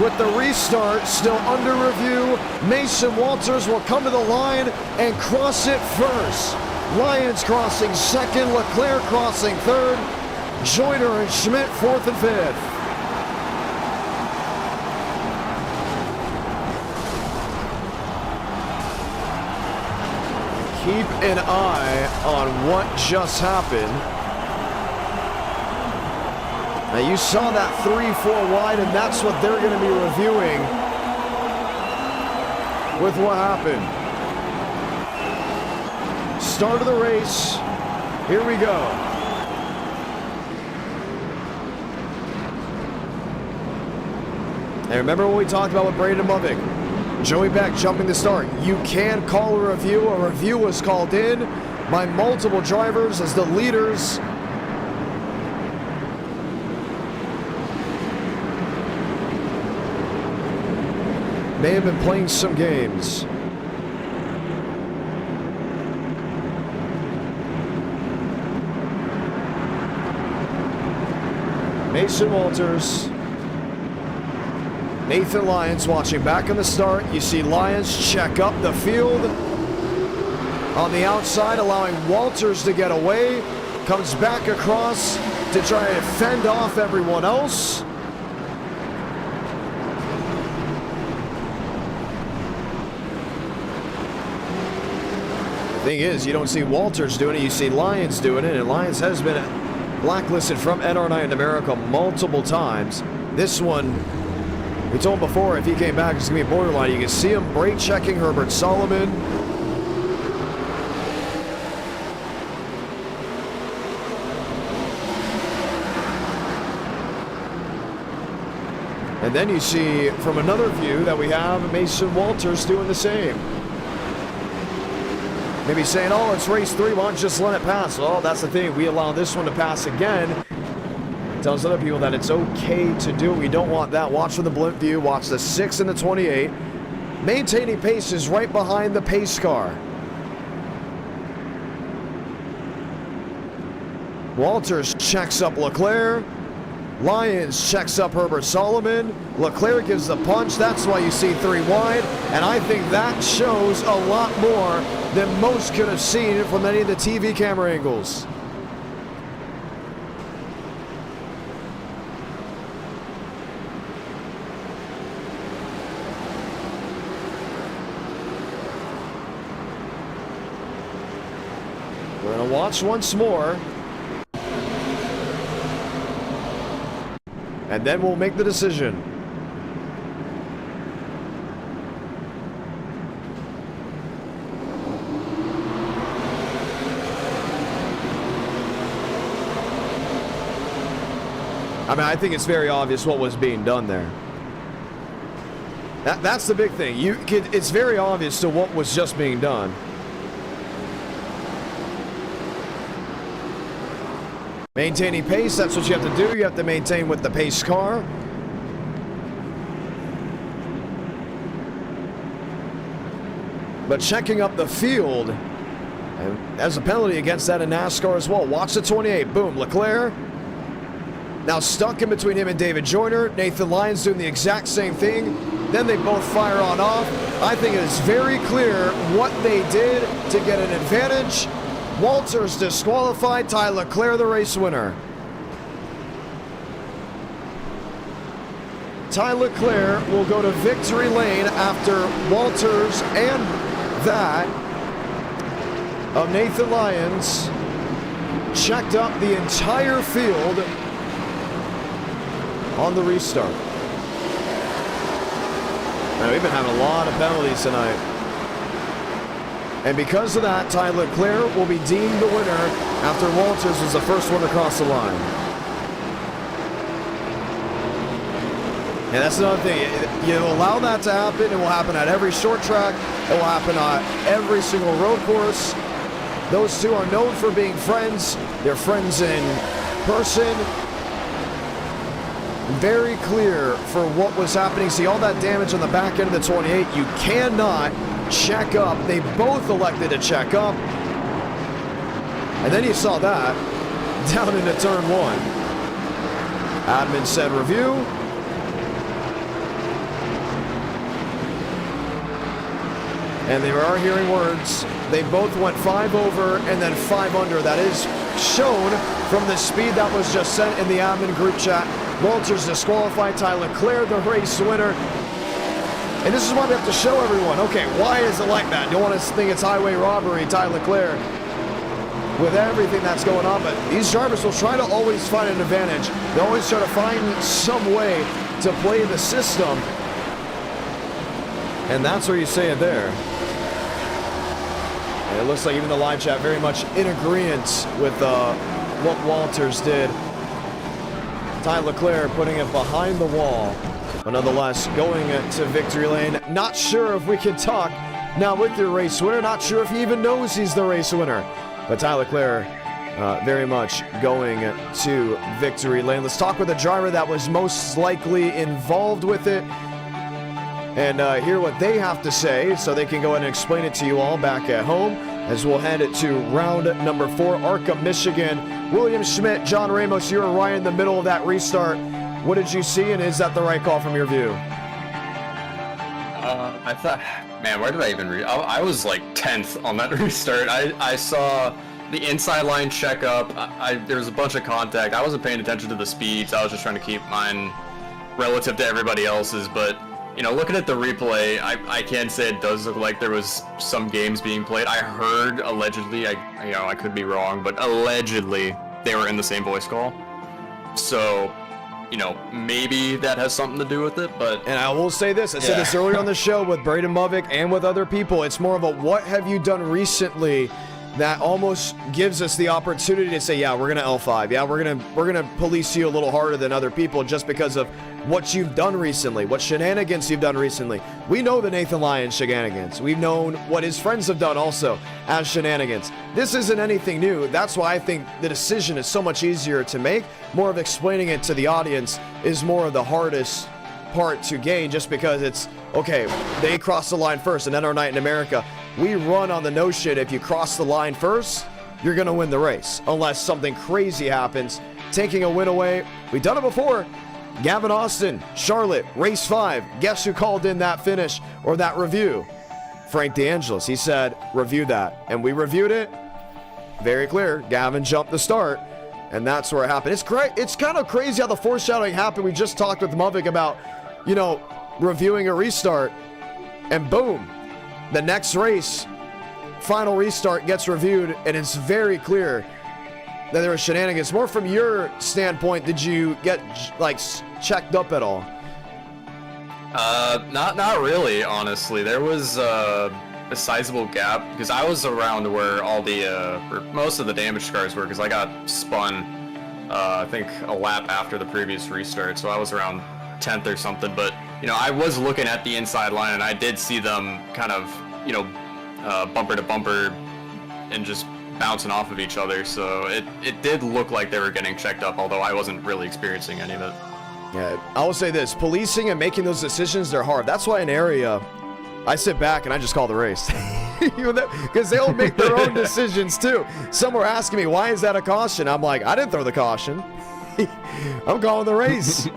With the restart still under review, Mason Walters will come to the line and cross it first. Lyons crossing second, Leclerc crossing third, Joyner and Schmidt 4th and 5th. Keep an eye on what just happened. Now you saw that 3-4 wide, and that's what they're going to be reviewing with what happened. Start of the race. Here we go. And remember what we talked about with Braden Lovick. Joey Beck jumping the start. You can call a review. A review was called in by multiple drivers as the leaders may have been playing some games. Mason Walters, Nathan Lyons watching back on the start. You see Lyons check up the field on the outside, allowing Walters to get away. Comes back across to try to fend off everyone else. Thing is, you don't see Walters doing it, you see Lyons doing it, and Lyons has been blacklisted from NR9 in America multiple times. This one, we told him before, if he came back, it's going to be borderline. You can see him brake checking Herbert Solomon. And then you see, from another view, that we have Mason Walters doing the same. Maybe saying, oh, it's race 3, why don't you just let it pass? Well, that's the thing. We allow this one to pass again. Tells other people that it's okay to do it. We don't want that. Watch for the blimp view. Watch the 6 and the 28. Maintaining pace is right behind the pace car. Walters checks up Leclerc. Lyons checks up Herbert Solomon. Leclerc gives the punch. That's why you see 3 wide. And I think that shows a lot more than most could have seen from any of the TV camera angles. Gonna watch once more. And then we'll make the decision. I mean, I think it's very obvious what was being done there. That's the big thing. It's very obvious to what was just being done. Maintaining pace, that's what you have to do. You have to maintain with the pace car. But checking up the field, and there's a penalty against that in NASCAR as well. Watch the 28. Boom, Leclerc. Now stuck in between him and David Joyner. Nathan Lyons doing the exact same thing. Then they both fire on off. I think it is very clear what they did to get an advantage. Walters disqualified. Ty Leclerc the race winner. Ty Leclerc will go to victory lane after Walters and that of Nathan Lyons checked up the entire field on the restart. Man, we've been having a lot of penalties tonight. And because of that, Ty Leclerc will be deemed the winner after Walters was the first one across the line. And that's another thing. You allow that to happen, it will happen at every short track. It will happen on every single road course. Those two are known for being friends. They're friends in person. Very clear for what was happening. See all that damage on the back end of the 28. You cannot check up. They both elected to check up. And then you saw that down into turn one. Admin said review. And they are hearing words. They both went 5 over and then 5 under. That is shown from the speed that was just sent in the admin group chat. Walters disqualified. Ty Leclerc the race winner. And this is why we have to show everyone, okay, why is it like that? You don't want to think it's highway robbery, Ty Leclerc, with everything that's going on. But these drivers will try to always find an advantage. They always try to find some way to play the system. And that's where you say it there. And it looks like even the live chat very much in agreement with what Walters did. Ty Leclerc putting it behind the wall. But nonetheless, going to victory lane. Not sure if we can talk now with your race winner. Not sure if he even knows he's the race winner. But Ty Leclerc very much going to victory lane. Let's talk with the driver that was most likely involved with it. And hear what they have to say so they can go ahead and explain it to you all back at home. As we'll head it to round number 4, ARCA, Michigan. William Schmidt, John Ramos, you were right in the middle of that restart. What did you see, and is that the right call from your view? I thought, man, where did I even read? I was like 10th on that restart. I saw the inside line check up. There was a bunch of contact. I wasn't paying attention to the speeds. I was just trying to keep mine relative to everybody else's, but you know, looking at the replay, I can say it does look like there was some games being played. I heard allegedly, I could be wrong, but allegedly they were in the same voice call. So, you know, maybe that has something to do with it, but... And I will say this, I said this earlier on the show with Braden Movick and with other people, it's more of a what have you done recently that almost gives us the opportunity to say, yeah, we're going to L5. Yeah, we're going to police you a little harder than other people just because of what you've done recently, what shenanigans you've done recently. We know the Nathan Lyons shenanigans. We've known what his friends have done also as shenanigans. This isn't anything new. That's why I think the decision is so much easier to make. More of explaining it to the audience is more of the hardest part to gain, just because it's, okay, they cross the line first, and then our night in America, we run on the notion if you cross the line first, you're going to win the race, unless something crazy happens, taking a win away. We've done it before. Gavin Austin, Charlotte, race 5. Guess who called in that finish or that review? Frank DeAngelis. He said, review that. And we reviewed it. Very clear. Gavin jumped the start. And that's where it happened. It's great. It's kind of crazy how the foreshadowing happened. We just talked with Movick about, you know, reviewing a restart. And boom, the next race, final restart gets reviewed, and it's very clear that there was shenanigans. More from your standpoint, did you get like checked up at all? Not really, honestly. There was a sizable gap because I was around where all the or most of the damaged cars were, because I got spun I think a lap after the previous restart, so I was around 10th or something. But you know, I was looking at the inside line and I did see them kind of, you know, bumper to bumper and just bouncing off of each other, so it did look like they were getting checked up, although I wasn't really experiencing any of it. Yeah, I will say this, policing and making those decisions, they're hard. That's why in area, I sit back and I just call the race. Because they'll make their own decisions too. Some were asking me, why is that a caution? I'm like, I didn't throw the caution. I'm calling the race.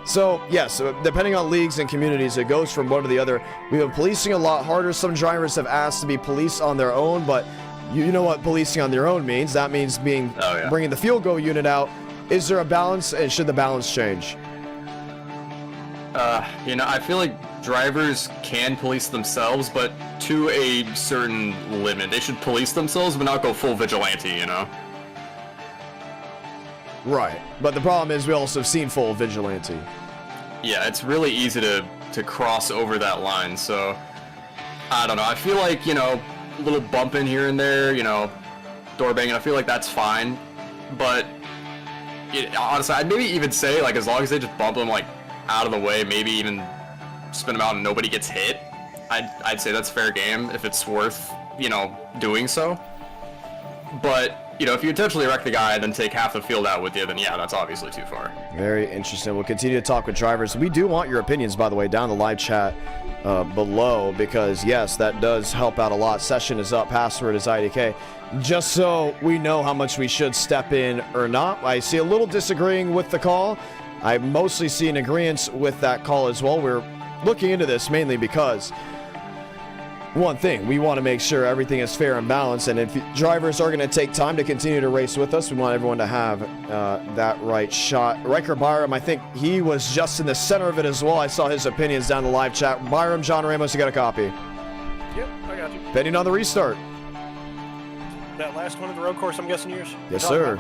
So, yes, depending on leagues and communities, it goes from one to the other. We have policing a lot harder. Some drivers have asked to be police on their own, but you know what policing on their own means. That means bringing the field goal unit out. Is there a balance, and should the balance change? You know, I feel like drivers can police themselves, but to a certain limit. They should police themselves, but not go full vigilante, you know? Right, but the problem is we also have seen full vigilante. Yeah, it's really easy to cross over that line, so I don't know. I feel like, you know, a little bumping here and there, you know, door banging, I feel like that's fine, but honestly, I'd maybe even say, like, as long as they just bump them, like, out of the way, maybe even spin them out and nobody gets hit, I'd say that's fair game if it's worth, you know, doing so. But, you know, if you intentionally wreck the guy and then take half the field out with you, then yeah, that's obviously too far. Very interesting. We'll continue to talk with drivers. We do want your opinions, by the way, down in the live chat below, because yes, that does help out a lot. Session is up, password is IDK. Just so we know how much we should step in or not. I see a little disagreeing with the call. I mostly see an agreement with that call as well. We're looking into this mainly because one thing, we want to make sure everything is fair and balanced, and if drivers are going to take time to continue to race with us, we want everyone to have that right shot. Riker Byram, I think he was just in the center of it as well. I saw his opinions down the live chat. Byram, John Ramos, you got a copy? Yep, I got you. Pending on the restart. That last one of the road course, I'm guessing yours? Yes, sir.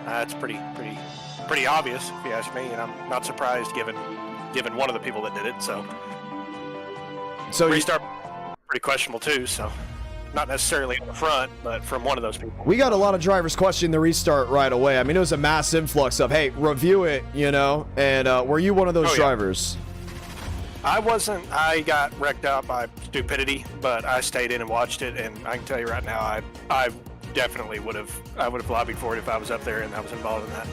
It's pretty obvious, if you ask me, and I'm not surprised given one of the people that did it. So restart pretty questionable too. So not necessarily in the front, but from one of those people. We got a lot of drivers questioning the restart right away. I mean, it was a mass influx of, hey, review it, you know. And were you one of those drivers? I wasn't. I got wrecked out by stupidity, but I stayed in and watched it, and I can tell you right now, I definitely would have lobbied for it if I was up there and I was involved in that.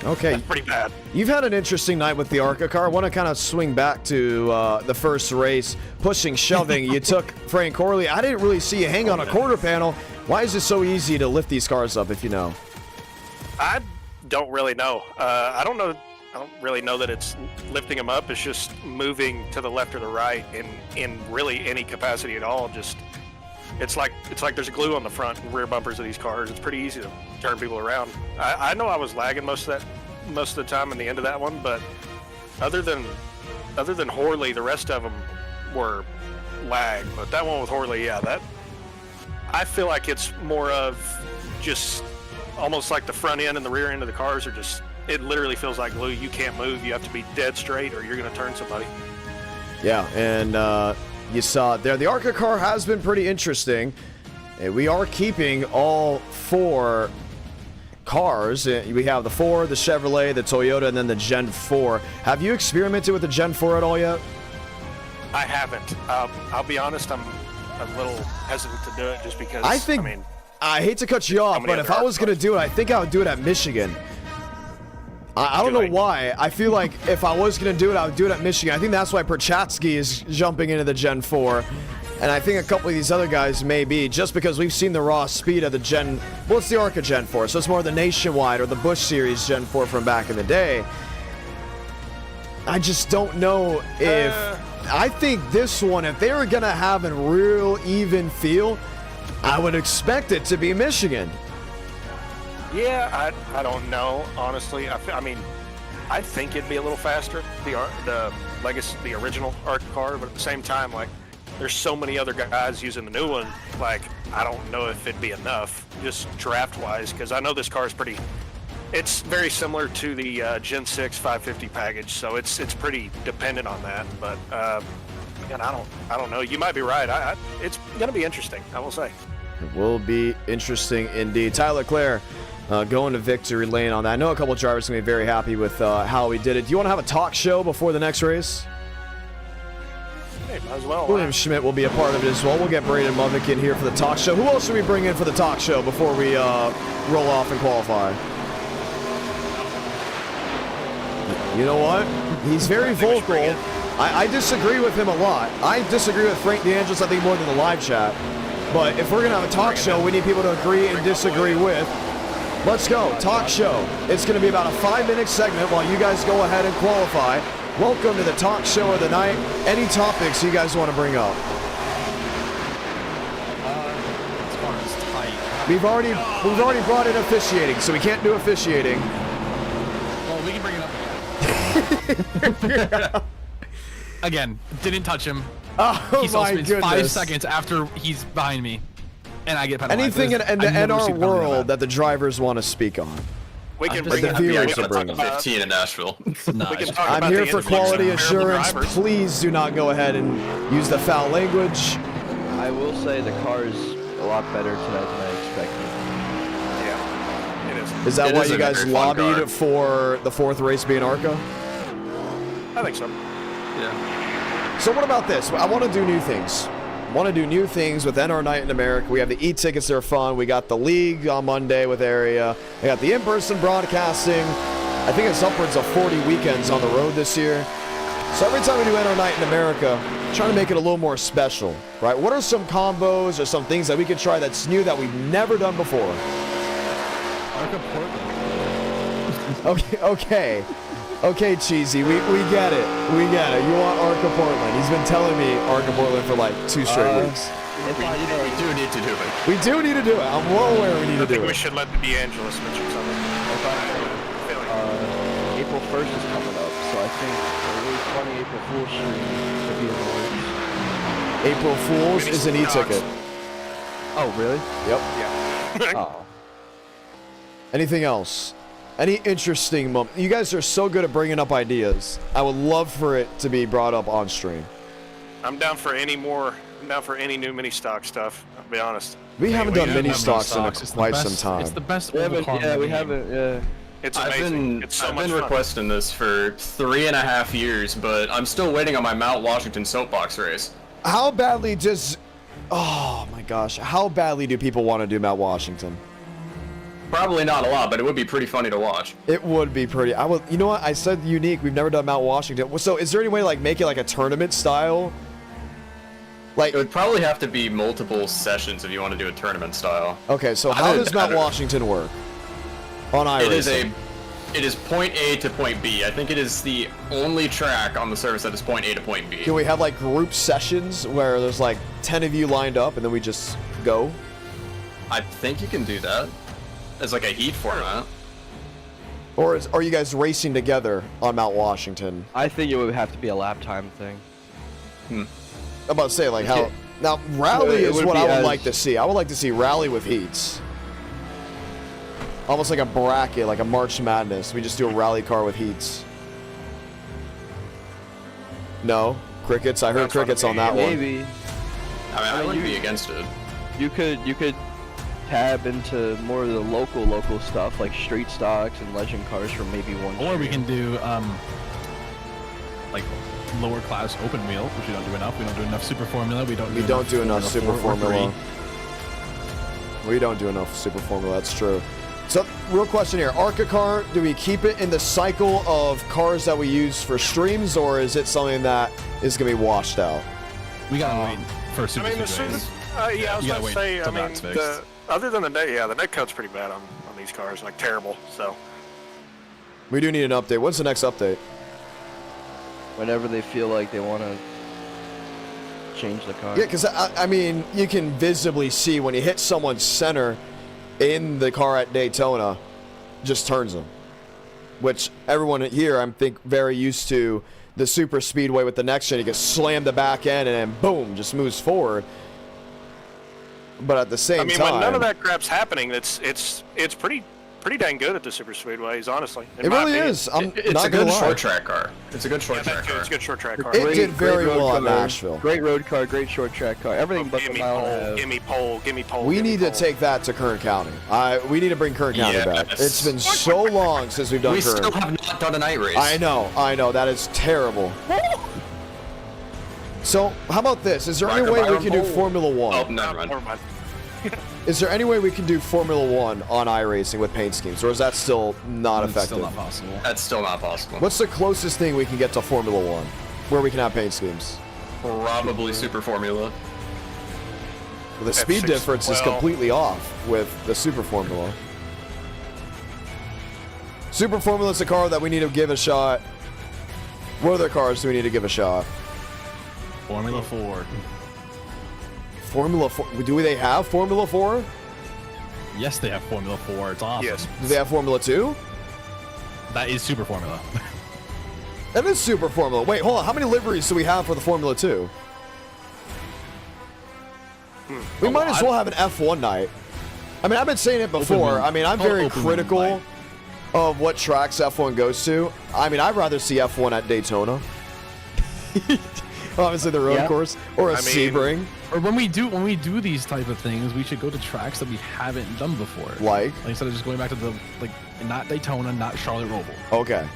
Okay. That's pretty bad. You've had an interesting night with the ARCA car. I want to kind of swing back to the first race, pushing, shoving. You took Frank Corley. I didn't really see you hang on a quarter panel. Why is it so easy to lift these cars up, if you know? I don't really know. I don't really know that it's lifting them up. It's just moving to the left or the right in really any capacity at all. Just it's like there's glue on the front and rear bumpers of these cars. It's pretty easy to turn people around. I know I was lagging most of the time in the end of that one, but other than Horley, the rest of them were lag. But that one with Horley, yeah, that I feel like it's more of just almost like the front end and the rear end of the cars are just. It literally feels like glue. You can't move. You have to be dead straight or you're going to turn somebody. Yeah, and you saw it there. The ARCA car has been pretty interesting. We are keeping all four cars. We have the Ford, the Chevrolet, the Toyota, and then the Gen 4. Have you experimented with the Gen 4 at all yet? I haven't. I'll be honest, I'm a little hesitant to do it just because, I hate to cut you off, but if I was going to do it, I think I would do it at Michigan. I don't know why. I feel like if I was going to do it, I would do it at Michigan. I think that's why Perchatsky is jumping into the Gen 4. And I think a couple of these other guys may be, just because we've seen the raw speed of the Gen... Well, it's the ARCA Gen 4, so it's more the Nationwide or the Busch Series Gen 4 from back in the day. I just don't know if... I think this one, if they were going to have a real even feel, I would expect it to be Michigan. Yeah, I don't know, honestly. I mean, I think it'd be a little faster, the legacy, the original ARCA car, but at the same time, like, there's so many other guys using the new one. Like, I don't know if it'd be enough, just draft-wise, because I know this car is pretty. It's very similar to the Gen 6 550 package, so it's pretty dependent on that. But again, I don't know. You might be right. It's gonna be interesting, I will say. It will be interesting indeed. Tyler Clare going to victory lane on that. I know a couple of drivers are going to be very happy with how he did it. Do you want to have a talk show before the next race? Hey, might as well. William Schmidt will be a part of it as well. We'll get Braden Movick in here for the talk show. Who else should we bring in for the talk show before we roll off and qualify? You know what? He's very vocal. I disagree with him a lot. I disagree with Frank DeAngelis, I think, more than the live chat. But if we're going to have a talk show, we need people to agree and disagree with. Let's go. Talk show. It's going to be about a 5-minute segment while you guys go ahead and qualify. Welcome to the talk show of the night. Any topics you guys want to bring up? As far as tight. We've already brought in officiating, so we can't do officiating. Well, we can bring it up again. Again, didn't touch him. Oh, he still my spins goodness. 5 seconds after he's behind me, and I get penalized. Anything in our world that the drivers want to speak on. We can bring bring the viewers I'm to bring talk it. 15 in Nashville. I'm here for quality assurance. Please do not go ahead and use the foul language. I will say the car is a lot better tonight than I expected. Yeah, it is. Is that It why is you a guys very fun car. lobbied for the 4th race being ARCA? I think so. Yeah. So what about this? I want to do new things. I want to do new things with NR Night in America. We have the e-tickets that are fun. We got the league on Monday with Area. We got the in-person broadcasting. I think it's upwards of 40 weekends on the road this year. So every time we do NR Night in America, I'm trying to make it a little more special, right? What are some combos or some things that we can try that's new that we've never done before? ARCA Portland. Okay. Okay, Cheesy, we get it. We get it. You want ARCA Portland. He's been telling me ARCA Portland for like 2 straight weeks. We do need to do it. We do need to do it. I'm well aware we need to I think do we it. should let the DeAngelis mention something. April 1st is coming up, so I think a really funny April Fool's stream could be in the works. April Fool's is an e-ticket. Oh, really? Yep. Yeah. Oh. Anything else? Any interesting moment? You guys are so good at bringing up ideas. I would love for it to be brought up on stream. I'm down for any more. I'm down for any new mini stock stuff. I'll be honest. We haven't done mini have stocks in stocks. It's the quite best- some time. It's the best. We haven't, car in yeah, the we game. haven't, yeah. It's I've amazing. It's so I've much been fun. requesting this for 3.5 years, but I'm still waiting on my Mount Washington soapbox race. How badly does... Oh my gosh. How badly do people want to do Mount Washington? Probably not a lot, but it would be pretty funny to watch. It would be pretty. I would. You know what? I said unique. We've never done Mount Washington. So is there any way to like make it like a tournament style? Like It would probably have to be multiple sessions if you want to do a tournament style. okay. So I how don't- does I Mount don't- Washington work on iRacing? It is point A to point B. I think it is the only track on the service that is point A to point B. Can we have like group sessions where there's like 10 of you lined up and then we just go? I think you can do that as like a heat format. Or are you guys racing together on Mount Washington? I think it would have to be a lap time thing. I'm about to say like how now rally It is would what be I would as- like to see. I would like to see rally with heats. Almost like a bracket, like a March Madness. We just do a rally car with heats. No? Crickets? I heard crickets on that one. Maybe. I mean, I wouldn't be against it. You could tab into more of the local stuff like street stocks and legend cars for maybe one. Or we stream. can do like lower class open wheel, which we don't do enough. We don't do enough Super Formula. We don't do enough Super Formula. 4 or 3. We don't do enough Super Formula, that's true. So, real question here. ARCA car, do we keep it in the cycle of cars that we use for streams, or is it something that is going to be washed out? We gotta wait for Super I mean, as soon Speedways. as, yeah, I was You about gotta to wait say, I till mean, that's fixed. other than the net code's pretty bad on these cars, like terrible. So We do need an update. What's the next update? Whenever they feel like they want to change the car. Yeah, because, I mean, you can visibly see when you hit someone's center in the car at Daytona, just turns them. Which everyone here, I think, very used to the super speedway with the next gen, you can slam the back end and then boom, just moves forward. But at the same time, when none of that crap's happening, it's pretty dang good at the super speedways, honestly. It really is. It's a good short track car. It's a good short track car. It's a good short track car. It did very well at Nashville. Great road car, great short track car. Everything but the mile and a half. Give me pole. We need to take that to Kern County. We need to bring Kern County back. It's been so long since we've done Kern. We still have not done a night race. I know. That is terrible. So, how about this? Is there any way we can do Formula 1? Oh, never mind. Is there any way we can do Formula 1 on iRacing with paint schemes, or is that still not effective? Still not possible. That's still not possible. What's the closest thing we can get to Formula 1 where we can have paint schemes? Probably Super Formula. Well, the speed difference is completely off with the Super Formula. Super Formula is a car that we need to give a shot. What other cars do we need to give a shot? Formula 4. Formula 4. Do they have Formula 4? Yes, they have Formula 4. It's awesome. Yes. Do they have Formula 2? That is Super Formula. That is Super Formula. Wait, hold on. How many liveries do we have for the Formula 2? We might as well have an F1 night. I mean, I've been saying it before. I mean, I'm very critical of what tracks F1 goes to. I mean, I'd rather see F1 at Daytona. Obviously, the road course or a Sebring. Or when we do these type of things, we should go to tracks that we haven't done before. Like instead of just going back to the not Daytona, not Charlotte Roval. Okay.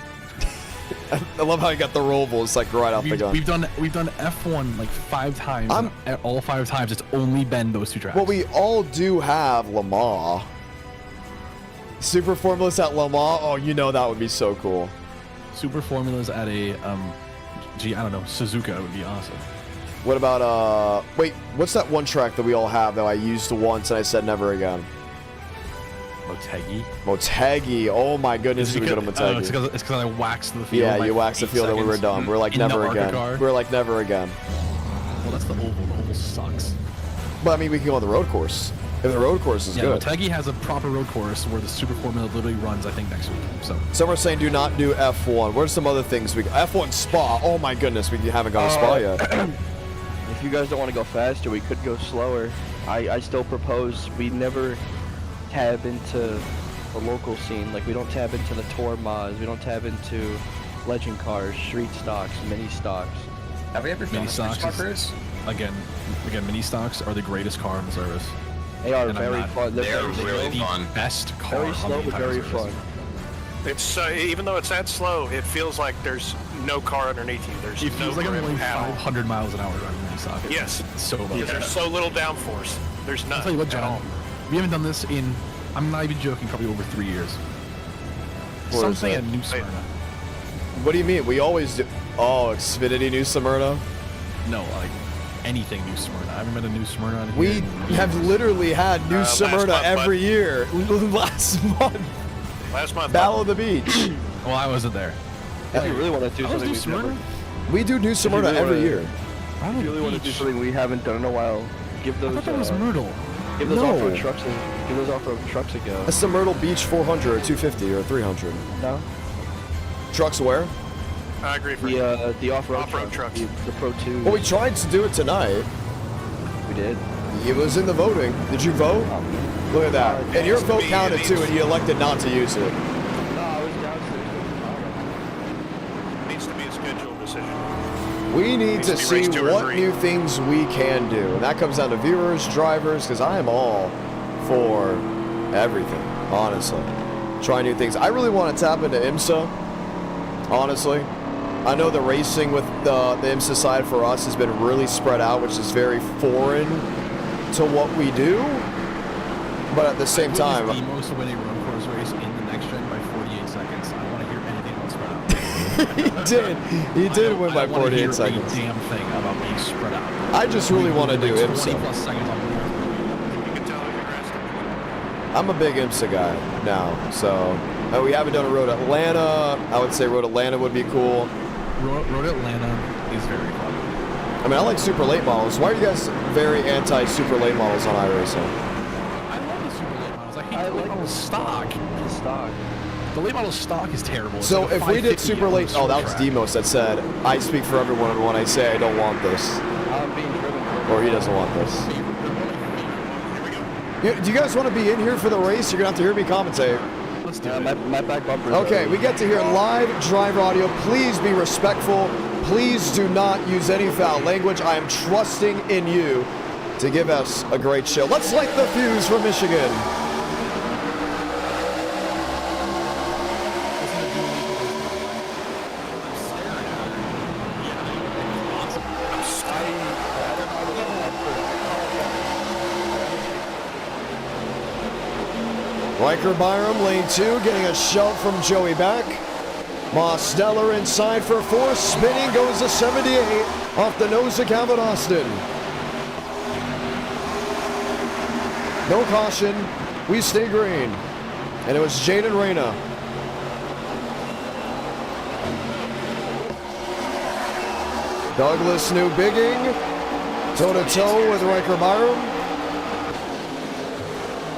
I love how you got the Rovals like right off the gun. We've done F1 like 5 times. And all 5 times, it's only been those 2 tracks. Well, we all do have Le Mans. Super Formulas at Le Mans. Oh, you know that would be so cool. Super Formulas at a I don't know, Suzuka would be awesome. What about wait, what's that one track that we all have that I used once and I said never again? Motegi. Oh my goodness, we go to Motegi. It's because I waxed the field. Yeah, you waxed the field and we were done. We're like never again. We're like never again. Well, that's the oval. The oval sucks. But I mean, we can go on the road course. If the road course is good. Motegi has a proper road course where the Super Formula literally runs, I think, next week. So some are saying do not do F1. What are some other things we F1 Spa? Oh my goodness, we haven't gone to Spa yet. If you guys don't want to go faster, we could go slower. I still propose we never tab into the local scene. Like, we don't tab into the tour mods. We don't tab into legend cars, street stocks, mini stocks. Have we ever done mini stocks? Again, mini stocks are the greatest car on the service. They are very fun. They're really fun. Best car. Very slow, but very fun. It's even though it's that slow, it feels like there's no car underneath you. There's it feels like I'm going 500 miles an hour driving mini stock. Yes. It's so bad. There's so little downforce. There's none. I'll tell you what, John. We haven't done this in, I'm not even joking, probably over 3 years. Something at New Smyrna. What do you mean? We always do. Oh, Xfinity New Smyrna? No, like anything New Smyrna. I haven't been to New Smyrna in We have literally had New Smyrna every year. Last month. Battle of the Beach. Well, I wasn't there. If you really want to do something we've never... We do New Smyrna every year. If you really want to do something we haven't done in a while, give those... I thought that was Myrtle. Give those off-road trucks a go. That's the Myrtle Beach 400 or 250 or 300. No. Trucks where? I agree for the off-road trucks. The Pro 2. Well, we tried to do it tonight. We did. It was in the voting. Did you vote? Look at that. And your vote counted too, and you elected not to use it. No, I was downstairs. It needs to be a scheduled decision. We need to see what new things we can do. And that comes down to viewers, drivers, because I am all for everything, honestly. Try new things. I really want to tap into IMSA, honestly. I know the racing with the IMSA side for us has been really spread out, which is very foreign to what we do. But at the same time... the most winning road course race in the next gen by 48 seconds. I want to hear anything about spread out. He did win by 48 seconds. I damn thing about being spread out. I just really want to do 20 IMSA. plus seconds on the I'm a big IMSA guy now, so we haven't done a Road Atlanta. I would say Road Atlanta would be cool. Road Atlanta is very fun. I mean, I like super late models. Why are you guys very anti-super late models on iRacing? I love the super late models. I hate the late models stock. The stock. The late model stock is terrible. It's So like a if we did 550 super on late, the oh, short that was track. Demos that said, I speak for everyone when I say I don't want this. I'm being driven. Or he doesn't want this. Do you guys want to be in here for the race? You're going to have to hear me commentate. Let's do it. My back bumper. Okay, we get to hear live driver audio. Please be respectful. Please do not use any foul language. I am trusting in you to give us a great show. Let's light the fuse from Michigan. Riker Byram, lane 2, getting a shove from Joey back. Mosteller inside for 4, spinning, goes to 78 off the nose of Calvin Austin. No caution, we stay green. And it was Jaden Reyna. Douglas New Bigging, toe-to-toe with Riker Byram.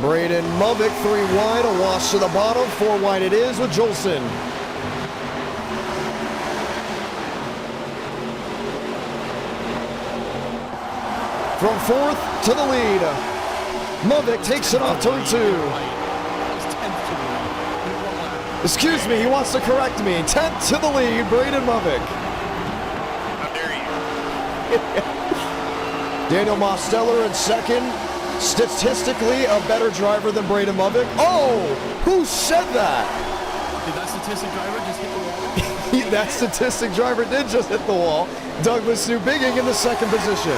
Braden Mubbick, 3 wide, a wash to the bottom, 4 wide it is with Jolson. From 4th to the lead, Mubbick takes it off turn 2. Excuse me, he wants to correct me. 10th to the lead, Braden Mubbick. How dare you? Daniel Mosteller in 2nd. Statistically, a better driver than Braden Mubbick. Oh, who said that? Did that statistic driver just hit the wall? That statistic driver did just hit the wall. Douglas New Bigging in the 2nd position.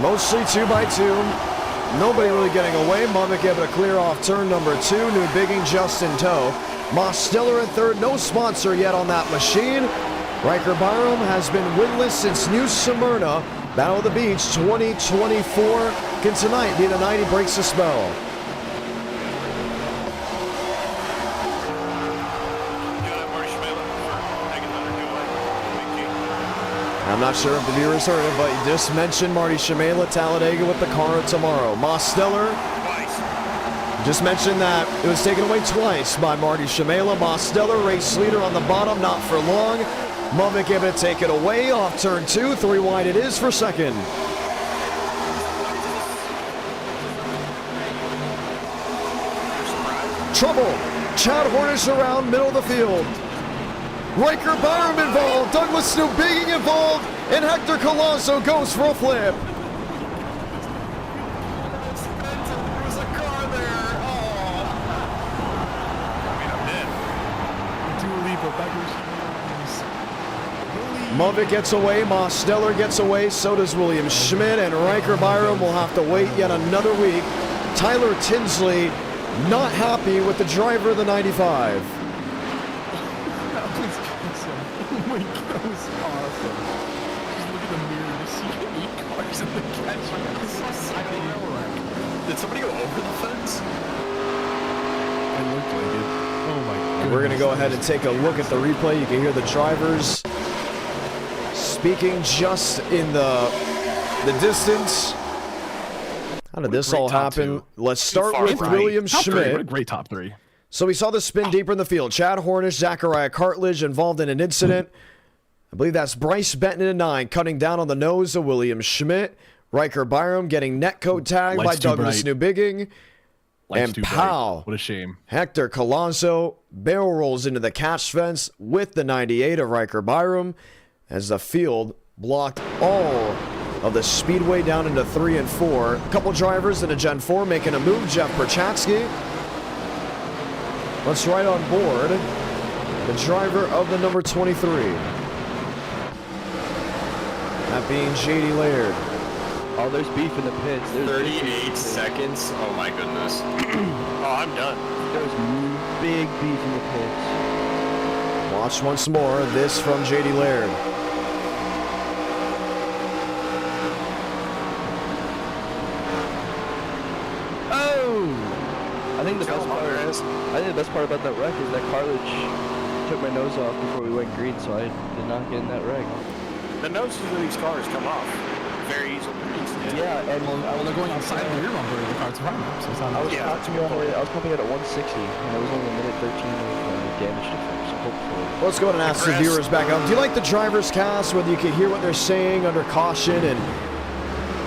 Mostly 2x2. Nobody really getting away. Mubbick able to clear off turn number 2. New Bigging just in tow. Mosteller in 3rd. No sponsor yet on that machine. Riker Byram has been winless since New Smyrna. Battle of the Beach 2024. Can tonight be the night he breaks the spell? I'm not sure if the viewers heard it, but he just mentioned Marty Shimela, Talladega with the car tomorrow. Mosteller just mentioned that it was taken away twice by Marty Shimela. Mosteller, race leader on the bottom, not for long. Mubbick able to take it away off turn 2. 3 wide it is for 2nd. Trouble. Chad Hornish around middle of the field. Riker Byram involved, Douglas New Bigging involved, and Hector Colazo goes for a flip. Mubbick gets away, Mosteller gets away, so does William Schmidt, and Riker Byram will have to wait yet another week. Tyler Tinsley not happy with the driver of the 95. Oh my God, that was awesome. Just look at the mirror to see 8 cars in the catch. It's so sick. Did somebody go over the fence? It looked like it. Oh my God. We're going to go ahead and take a look at the replay. You can hear the drivers speaking just in the distance. How did this all happen? Let's start with William Schmidt. What a great top 3. So we saw the spin deeper in the field. Chad Hornish, Zachariah Cartledge involved in an incident. I believe that's Bryce Benton in 9, cutting down on the nose of William Schmidt. Riker Byram getting netcode tagged by Douglas New Bigging. And pow. What a shame. Hector Colazo barrel rolls into the catch fence with the 98 of Riker Byram as the field blocked all of the speedway down into 3 and 4. A couple drivers in a Gen 4 making a move. Jeff Perchatsky. Let's ride on board the driver of the number 23. That being JD Laird. Oh, there's beef in the pits. There's 38 seconds? Oh my goodness. Oh, I'm done. There's big beef in the pits. Watch once more. This from JD Laird. I think the best part about that wreck is that Cartledge took my nose off before we went green, so I did not get in that wreck. The noses of these cars come off Well, they're going outside the rear bumper of the car to front. So it's not I was pumping it at 160, and it was only a minute 13 of damage difference. So hopefully. Let's go ahead and ask the viewers back up. Do you like the driver's cast, whether you can hear what they're saying under caution and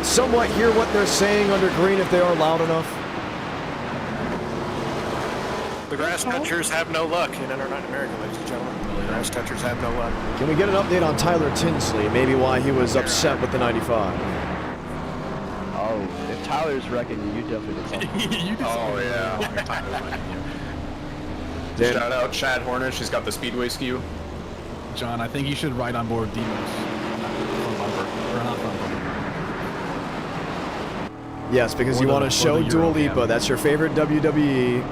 somewhat hear what they're saying under green if they are loud enough? The grass touchers have no luck in Internet America, ladies and gentlemen. The grass touchers have no luck. Can we get an update on Tyler Tinsley? Maybe why he was upset with the 95. Oh, if Tyler's wrecking you, you definitely did something. Oh, yeah. Shout out Chad Horner. She's got the speedway skew. John, I think you should ride on board Demos. Front bumper. Or not front bumper. Yes, because you want to show Dua Lipa. That's your favorite WWE.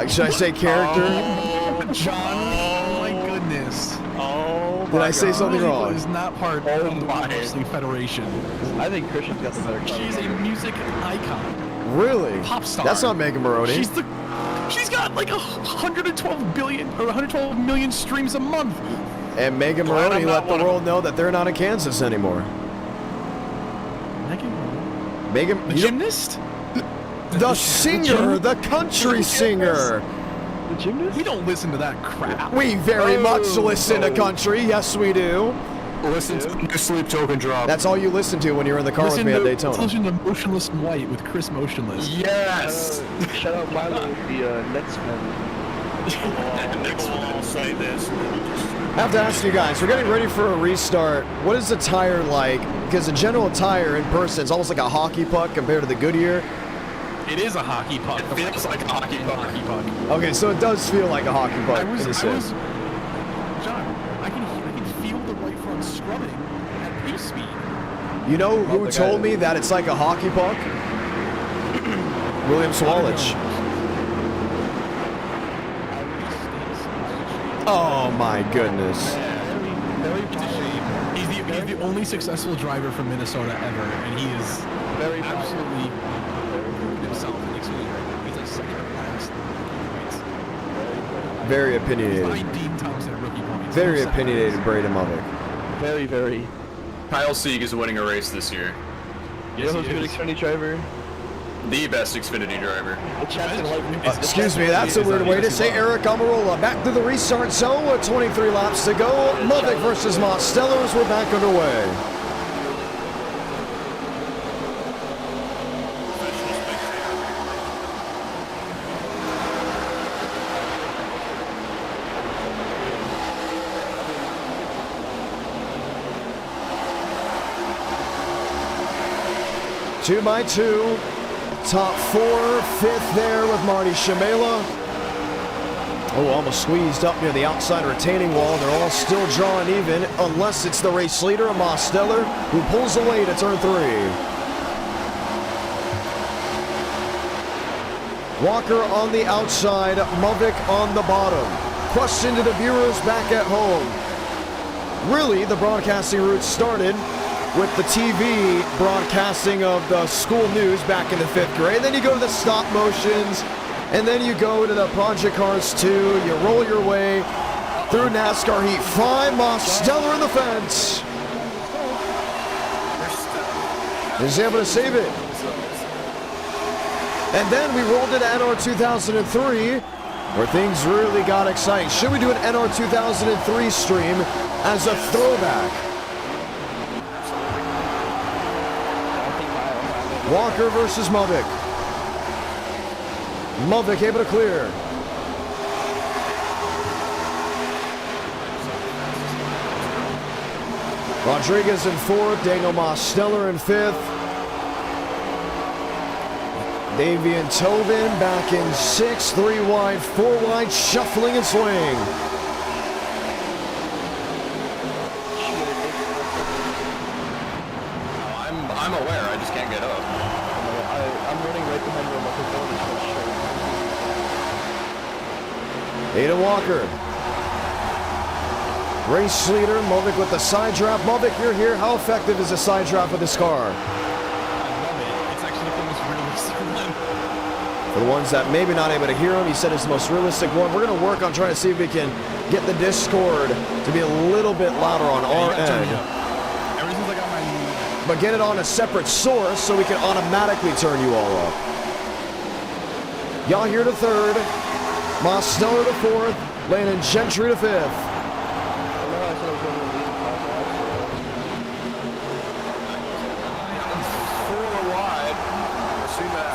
Should I say character? Oh, John, oh my goodness. Oh, Did I say something wrong? Dua Lipa is not part of the World Wrestling Federation. I think Christian's got the better. She's a music icon. Really? Pop star. That's not Megan Maroney. She's got like 112 billion or 112 million streams a month. And Megan Maroney let the world know that they're not in Kansas anymore. Megan, the gymnast? The singer, the country singer. The gymnast? We don't listen to that crap. We very much listen to country. Yes, we do. Listen to Sleep Token Drop. That's all you listen to when you're in the car with me at Daytona. Listen to Motionless in White with Chris Motionless. Yes! Shout out Milo with the Netsman. Next one, I'll say this. I have to ask you guys, we're getting ready for a restart. What is the tire like? Because the general tire in person is almost like a hockey puck compared to the Goodyear. It is a hockey puck. It feels like a hockey puck. Okay, so it does feel like a hockey puck. John, I can feel the right front scrubbing at pace speed. You know who told me that it's like a hockey puck? William Swalich. Oh my goodness. He's the only successful driver from Minnesota ever, and he is absolutely proven himself in Xfinity. He's like second or last points. Very opinionated. He's behind Dean Thompson at rookie points. Very opinionated, Braden Mummick. Very, very. Kyle Sieg is winning a race this year. You know who's a good Xfinity driver? The best Xfinity driver. Excuse me, that's a weird way to say Eric Almirola. Back to the restart zone with 23 laps to go. Muddick versus Mostellers. We're back underway. Two by two. Top four, fifth there with Marty Shamela. Oh, almost squeezed up near the outside retaining wall. They're all still drawing even, unless it's the race leader, Mosteller, who pulls away to turn 3. Walker on the outside, Muddick on the bottom. Question to the viewers back at home. Really, the broadcasting route started with the TV broadcasting of the school news back in the 5th grade. Then you go to the stop motions, and then you go to the Project Cars 2. You roll your way through NASCAR Heat 5. Mosteller in the fence. Is able to save it. And then we rolled into NR 2003, where things really got exciting. Should we do an NR 2003 stream as a throwback? Walker versus Muddick. Muddick able to clear. Rodriguez in 4th, Daniel Mosteller in 5th. Davian Tobin back in 6th, 3 wide, 4 wide, shuffling and swing. I'm aware, I just can't get up. I'm running right behind him like a Ada Walker. Race leader, Muddick with the side drop. Muddick, you're here. How effective is the side drop of this car? I love it. It's actually the most realistic one. For the ones that maybe not able to hear him, he said it's the most realistic one. We're going to work on trying to see if we can get the Discord to be a little bit louder on our end. Ever since I got my but get it on a separate source so we can automatically turn you all off. Yahir to third, Mosteller to fourth, Landon Gentry to fifth.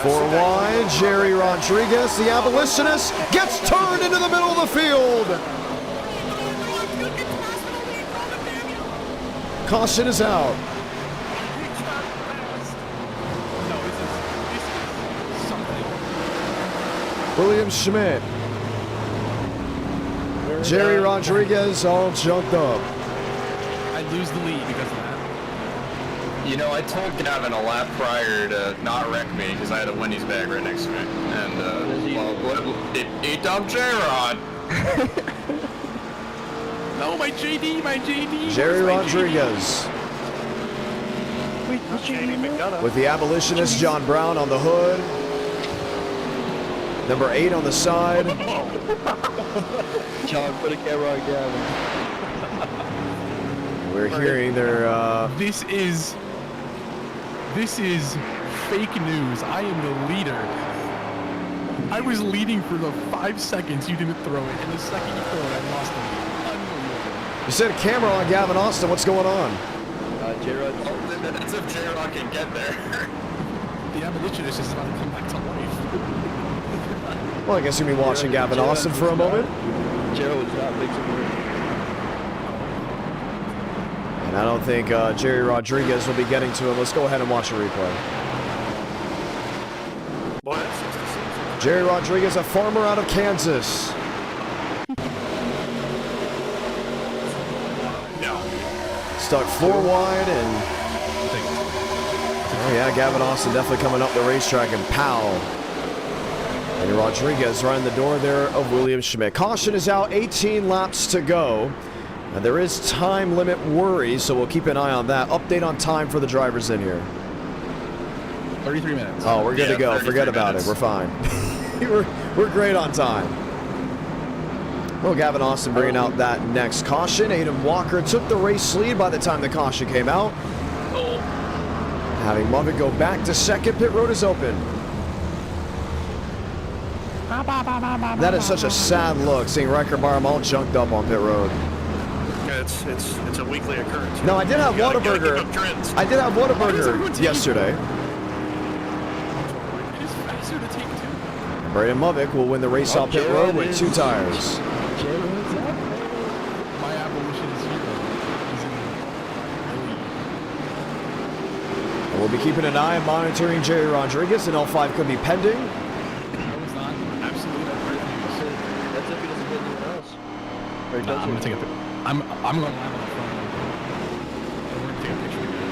Four wide, Jerry Rodriguez, the abolitionist, gets turned into the middle of the field. Caution is out. William Schmidt. Jerry Rodriguez all jumped up. I lose the lead because of that. You know, I told Gavin a lap prior to not wreck me because I had a Wendy's bag right next to me. And, it ate up J-Rod. No, my JD, my JD. Jerry Rodriguez. With the abolitionist John Brown on the hood. Number 8 on the side. John, put a camera on Gavin. We're hearing their, This is fake news. I am the leader. I was leading for the 5 seconds you didn't throw it, and the second you throw it, I lost the lead. Unbelievable. You said a camera on Gavin Austin. What's going on? J-Rod. That's if J-Rod can get there. The abolitionist is about to come back to life. Well, I guess you'll be watching Gavin Austin for a moment. Gerald was not big support. And I don't think Jerry Rodriguez will be getting to him. Let's go ahead and watch a replay. Jerry Rodriguez, a farmer out of Kansas. Stuck 4 wide and... Oh yeah, Gavin Austin definitely coming up the racetrack and pow. And Rodriguez right in the door there of William Schmidt. Caution is out, 18 laps to go. And there is time limit worries, so we'll keep an eye on that. Update on time for the drivers in here. 33 minutes. Oh, we're good to go. Forget about it. We're fine. we're great on time. Well, Gavin Austin bringing out that next caution. Adam Walker took the race lead by the time the caution came out. Having Muppet go back to second. Pit road is open. That is such a sad look, seeing Riker Barham all junked up on pit road. Yeah, it's a weekly occurrence. No, I did have Whataburger. I did have Whataburger yesterday. It is faster to take 2. Braden Muvick will win the race off pit road with 2 tires. My abolitionist hero is in And we'll be keeping an eye and monitoring Jerry Rodriguez, and L5 could be pending. No, it's not. Absolutely not. That's if he doesn't get anyone else. Or Nah, I'm gonna take a picture. I'm going live on the phone. We're gonna take a picture together.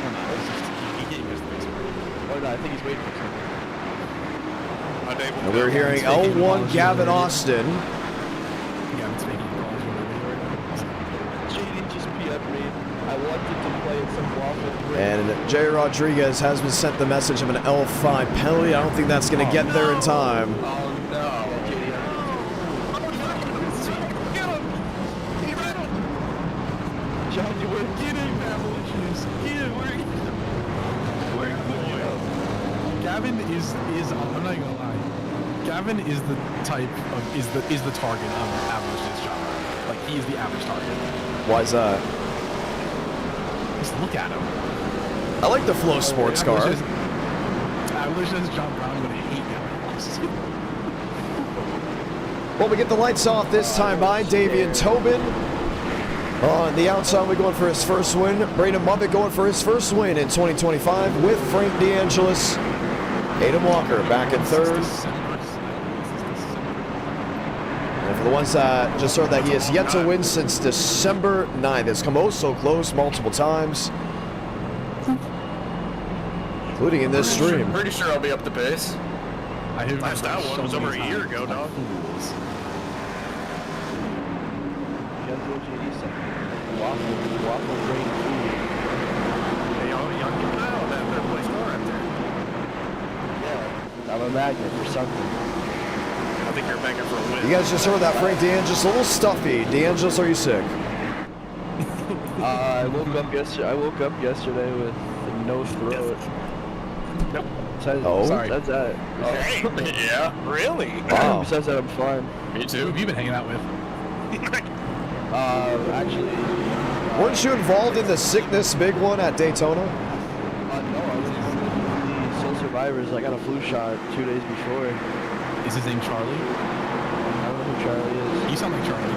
Or not. It's just, he gave us the race. Oh no, I think he's waiting for something. And we're hearing L1 Gavin Austin. Gavin's making calls. JD just PF'd me. I wanted to play at some waffle. And Jerry Rodriguez has been sent the message of an L5 penalty. I don't think that's going to get there in time. Oh no. John, you were Get him, abolitionist. Get him. Gavin is I'm not gonna lie. Gavin is the type of is the target of abolitionist job. Like he is the average target. Why is that? Just look at him. I like the Flow sports car. Abolitionist John Brown, I'm gonna hate Gavin. Well, we get the lights off this time by Davian Tobin. On the outside, we're going for his first win. Braden Muvick going for his first win in 2025 with Frank DeAngelis. Adam Walker back in third. And for the ones that just heard that he has yet to win since December 9th. It's come oh so close multiple times, including in this stream. Pretty sure I'll be up to pace. Last that one was over a year ago, dog. Waffle great food. Hey, y'all keep an eye on that third place car right there. Yeah, I'm a magnet for something. I think you're begging for a win. You guys just heard that Frank DeAngelis, a little stuffy. DeAngelis, are you sick? I woke up yesterday with no throat. Nope. Oh? Sorry. That's that. Yeah. Really? Wow. Besides that, I'm fine. Me Who too. have you been hanging out with? Actually, Weren't you involved in the sickness big one at Daytona? no, I was one of the sole survivors. I got a flu shot 2 days before. Is his name Charlie? I don't know who Charlie is. You sound like Charlie.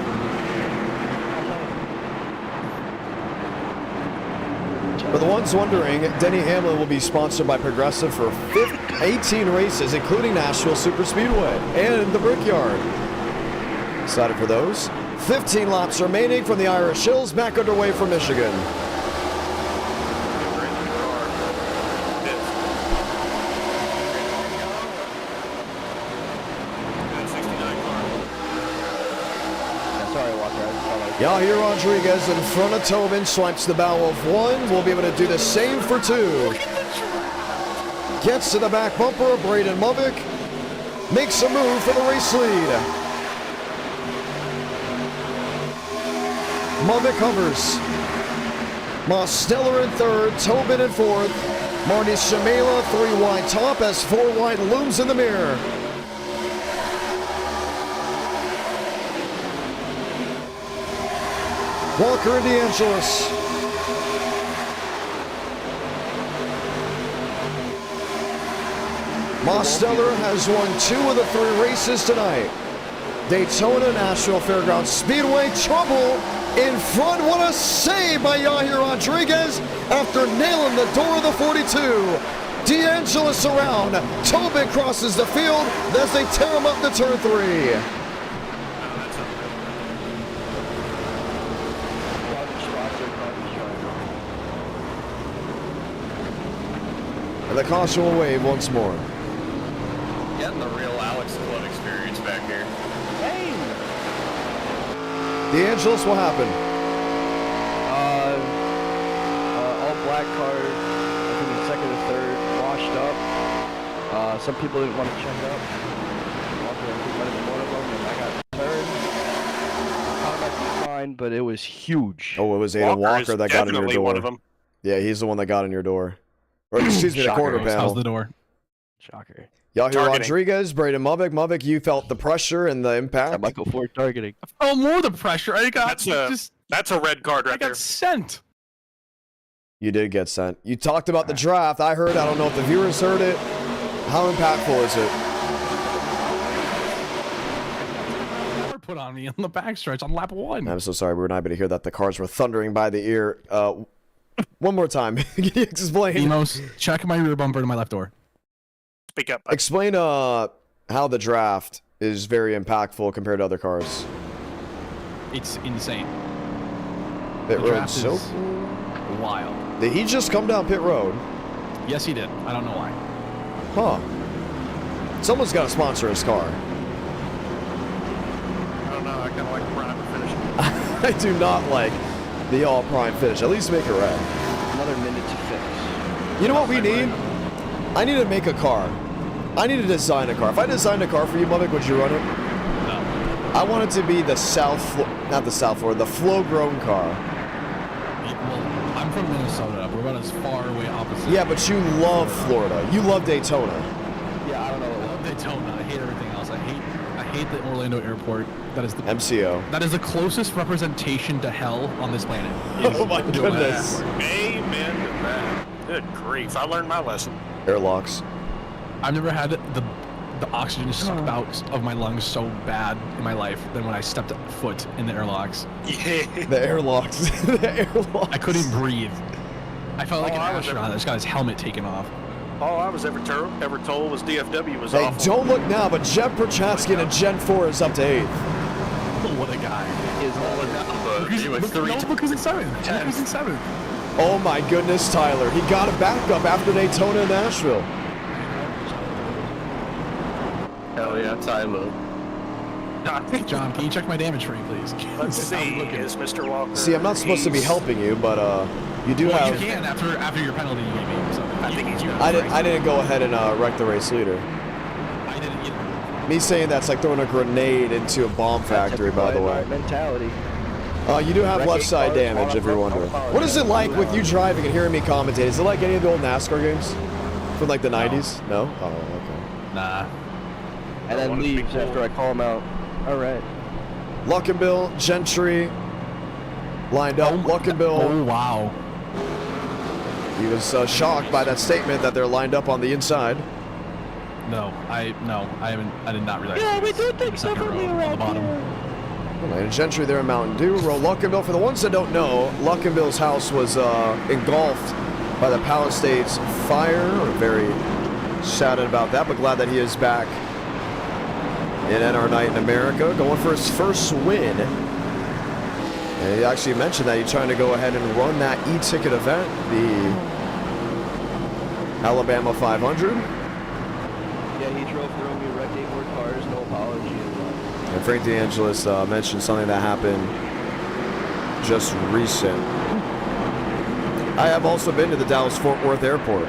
For the ones wondering, Denny Hamlin will be sponsored by Progressive for 18 races, including Nashville Super Speedway and the Brickyard. Excited for those? 15 laps remaining from the Irish Hills, back underway from Michigan. Yahir Rodriguez in front of Tobin, swipes the bow of one. We'll be able to do the same for two. Gets to the back bumper, Braden Movick makes a move for the race lead. Movick hovers. Mosteller in third, Tobin in fourth. Marty Shamela, 3 wide top as 4 wide looms in the mirror. Walker and DeAngelis. Mosteller has won 2 of the 3 races tonight. Daytona, Nashville Fairgrounds Speedway, trouble in front. What a save by Yahir Rodriguez after nailing the door of the 42. DeAngelis around. Tobin crosses the field as they tear him up to turn 3. And the caution will wave once more. Getting the real Alex Club experience back here. DeAngelis, what happened? All black car, I think in second or third, washed up. Some people didn't want to check up. Walker, I think, might have been one of them, and I got turned. Fine, but it was huge. Oh, it was Aiden Walker that got in your door. One of them. Yeah, he's the one that got in your door. Or excuse me, the quarter panel. How's the door? Shocker. Yahir Targeting. Rodriguez, Braden Movick. Movick, you felt the pressure and the impact. Michael Ford targeting. Oh, more the pressure. I got That's a red card right I got there. sent. You did get sent. You talked about the draft. I heard. I don't know if the viewers heard it. How impactful is it? Put on me on the backstretch on lap 1. I'm so sorry we were not able to hear that. The cars were thundering by the ear. One more time. Can you explain? Emos, check my rear bumper to my left door. Speak up. Explain how the draft is very impactful compared to other cars. It's insane. Pit The road draft so is wild. Did he just come down pit road? Yes, he did. I don't know why. Huh. Someone's got to sponsor his car. I don't know. I kind of like the prime finish. I do not like the all prime finish. At least make it red. Another minute to fix. You know what we need? I need to make a car. I need to design a car. If I designed a car for you, Movick, would you run it? No. I want it to be the not the South Florida, the flow-grown car. Well, I'm from Minnesota. We're about as far away opposite. Yeah, but you love Florida. You love Daytona. Yeah, I don't know. I love Daytona. I hate everything else. I hate the Orlando airport. That is the MCO. That is the closest representation to hell on this planet. Oh my goodness. Amen to that. Good grief. I learned my lesson. Airlocks. I've never had the oxygen sucked out of my lungs so bad in my life than when I stepped foot in the airlocks. Yeah. The airlocks. The airlocks. I couldn't breathe. I felt like an astronaut that just got his helmet taken off. All I was ever told was DFW was Hey, awful. don't look now, but Jeff Prochaska in Gen 4 is up to 8th. What a guy. Look who's in 7th. Look who's in 7th. Oh my goodness, Tyler. He got a backup after Daytona and Nashville. Hell yeah, Tyler. John, can you check my damage for me, please? Let's see. Is Mr. Walker? See, I'm not supposed to be helping you, but you do Well, have. you can after your penalty you gave me. So I think he's I didn't go ahead and wreck the race leader. I didn't either. Me saying that's like throwing a grenade into a bomb factory, by the way. Mentality. You do have left side damage, if you're wondering. What is it like with you driving and hearing me commentate? Is it like any of the old NASCAR games from like the 90s? No? Oh, okay. Nah. And then leaves after I call him out. All right. Luckenbill, Gentry, lined up. Luckenbill. Oh, wow. He was shocked by that statement that they're lined up on the inside. No, I did not realize. Yeah, we do things differently on the bottom. And Gentry there in Mountain Dew. Row Luckenbill. For the ones that don't know, Luckenbill's house was engulfed by the Palisades fire. We're very saddened about that, but glad that he is back in NR Night in America, going for his first win. And he actually mentioned that he's trying to go ahead and run that e-ticket event, the Alabama 500. Yeah, he drove through me, wrecked 8 more cars, no apology. And Frank DeAngelis mentioned something that happened just recent. I have also been to the Dallas-Fort Worth Airport.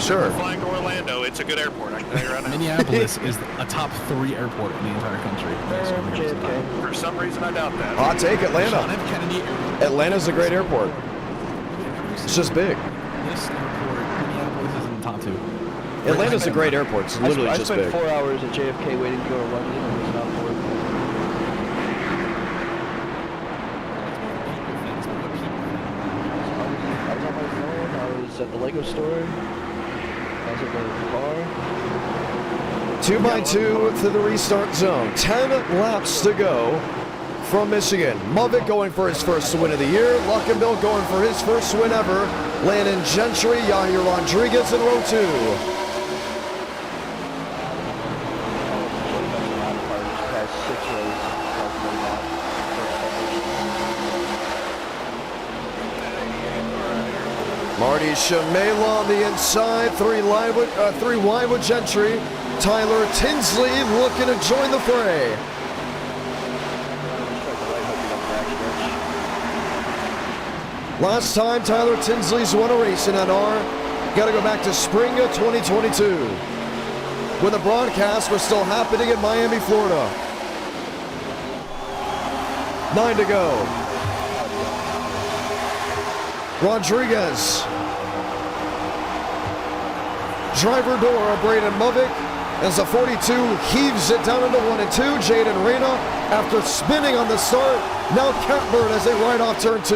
Sure. Flying to Orlando, it's a good airport. I can tell you right now. Minneapolis is a top 3 airport in the entire country. For some reason, I doubt that. Hot take, Atlanta. Atlanta's a great airport. It's just big. This airport, Minneapolis is in the top 2. Atlanta's a great airport. It's literally just big. I spent 4 hours at JFK waiting to go to London, and it was not worth it. I was on my phone. I was at the Lego store. I was at the car. 2x2 to the restart zone. 10 laps to go from Michigan. Movick going for his first win of the year. Luckenbill going for his first win ever. Landon Gentry, Yahir Rodriguez in row 2. Marty Shamela on the inside, 3 wide with Gentry. Tyler Tinsley looking to join the fray. Last time Tyler Tinsley's won a race in NR. Got to go back to spring of 2022. When the broadcasts were still happening in Miami, Florida. 9 to go. Rodriguez. Driver door, Braden Movick, as the 42 heaves it down into 1 and 2. Jaden Reyna, after spinning on the start, now Catbird as they ride off turn 2.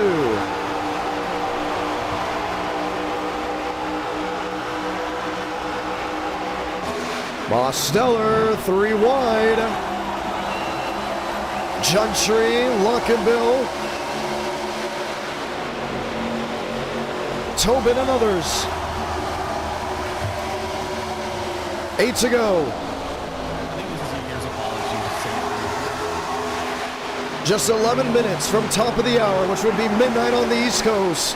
Mosteller, 3 wide. Gentry, Luckenbill, Tobin and others. 8 to go. Just 11 minutes from top of the hour, which would be midnight on the East Coast.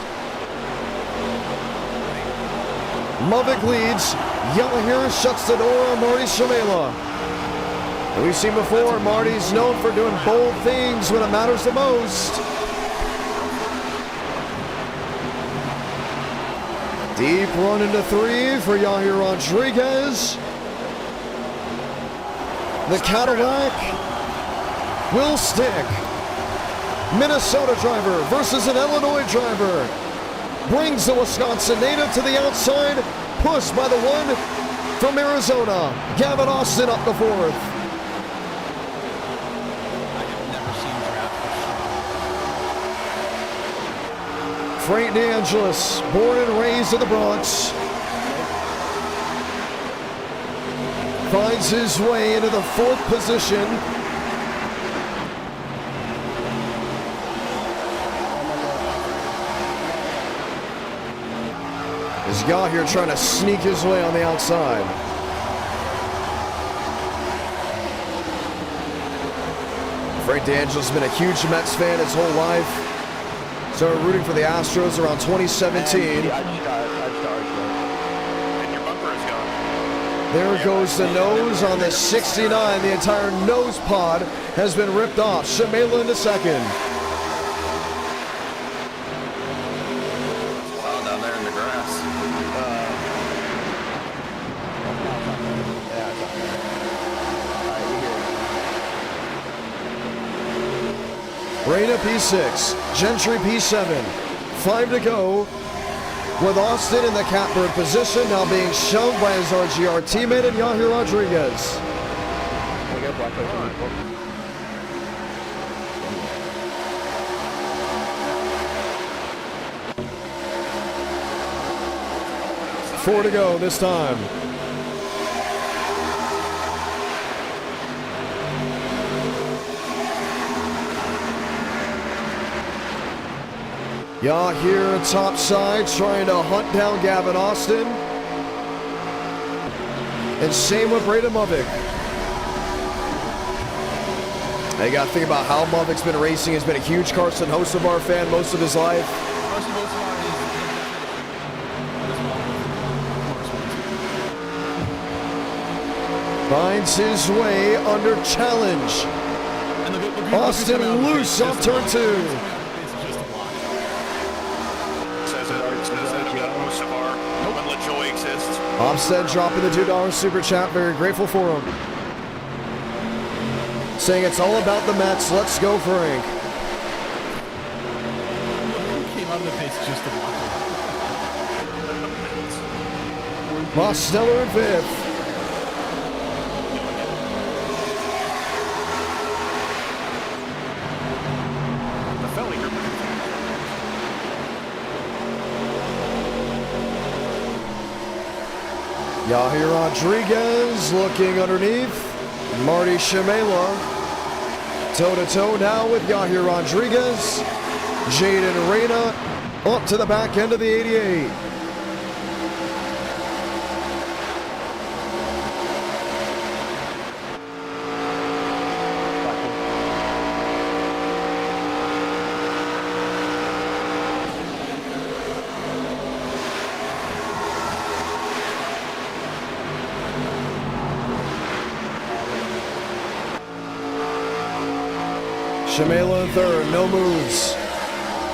Movick leads. Yahir shuts the door on Marty Shamela. And we've seen before, Marty's known for doing bold things when it matters the most. Deep run into 3 for Yahir Rodriguez. The Cadillac will stick. Minnesota driver versus an Illinois driver. Brings the Wisconsin native to the outside. Pushed by the one from Arizona. Gavin Austin up the 4th. Frank DeAngelis, born and raised in the Bronx, finds his way into the 4th position. As Yahir trying to sneak his way on the outside. Frank DeAngelis has been a huge Mets fan his whole life. Started rooting for the Astros around 2017. And your bumper is gone. There goes the nose on the 69. The entire nose pod has been ripped off. Shamela into 2nd. Wow, down there in the grass. Reyna P6, Gentry P7. 5 to go with Austin in the catbird position, now being shoved by his RGR teammate and Yahir Rodriguez. I got black light. 4 to go this time. Yahir top side trying to hunt down Gavin Austin. And same with Braden Movick. I got to think about how Movick's been racing. He's been a huge Carson Hocevar fan most of his life. Finds his way under challenge. Austin loose off turn 2. Says that about Hocevar when LaJoy exists. Offset dropping the $2 super chat. Very grateful for him. Saying it's all about the Mets. Let's go, Frank. Came out of the pace just to block. Mosteller in 5th. Yahir Rodriguez looking underneath. Marty Shimela toe-to-toe now with Yahir Rodriguez. Jaden Reyna up to the back end of the 88. Shimela in 3rd, no moves.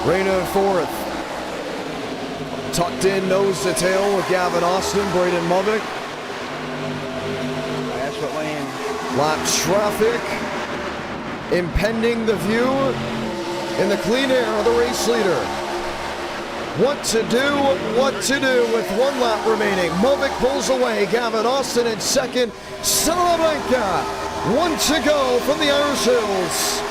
Reyna in 4th. Tucked in nose to tail with Gavin Austin, Braden Movick. Lap traffic impending the view in the clean air of the race leader. What to do with 1 lap remaining. Movick pulls away, Gavin Austin in 2nd. Salamanca, 1 to go from the Irish Hills.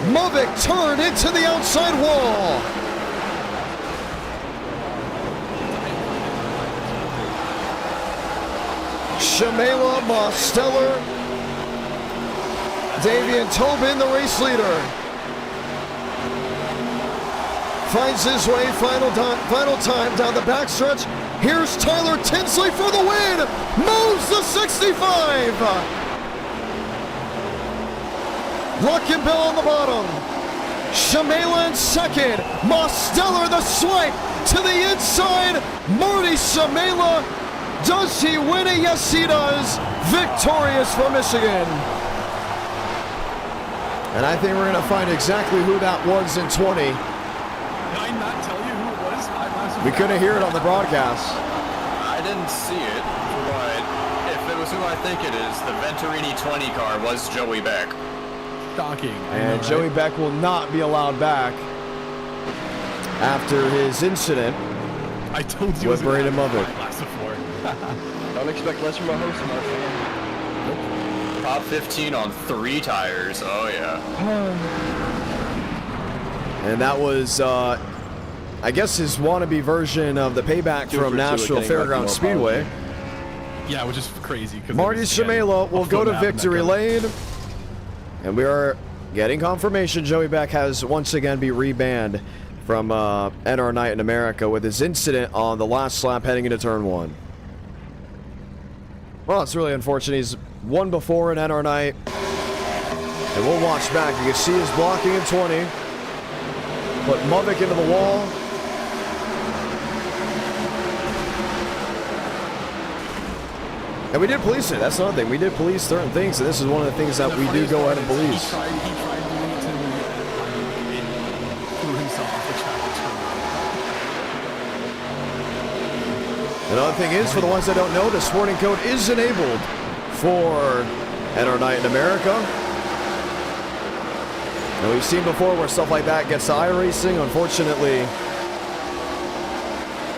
Movick turned into the outside wall. Shimela, Mosteller, Davian Tobin, the race leader. Finds his way, final time down the backstretch. Here's Tyler Tinsley for the win. Moves the 65. Luckenbill on the bottom. Shimela in 2nd. Mosteller the swipe to the inside. Marty Shimela. Does he win it? Yes, he does. Victorious for Michigan. And I think we're going to find exactly who that was in 20. Did I not tell you who it was? We couldn't hear it on the broadcast. I didn't see it, but if it was who I think it is, the Venturini 20 car was Joey Beck. Shocking. And Joey Beck will not be allowed back after his incident. I told you with Braden Movick. Don't expect less from a host, my fan. Top 15 on 3 tires. Oh yeah. And that was, I guess, his wannabe version of the payback from Nashville Fairgrounds Speedway. Yeah, which is crazy. Marty Shimela will go to victory lane. And we are getting confirmation Joey Beck has once again been rebanned from NR Night in America with his incident on the last lap heading into turn 1. Well, it's really unfortunate. He's won before in NR Night. And we'll watch back. You can see his blocking in 20. Put Movick into the wall. And we did police it. That's another thing. We did police certain things, and this is one of the things that we do go ahead and police. He tried doing it to me and threw himself off the track. Another thing is, for the ones that don't know, the sporting code is enabled for NR Night in America. And we've seen before where stuff like that gets to iRacing. Unfortunately,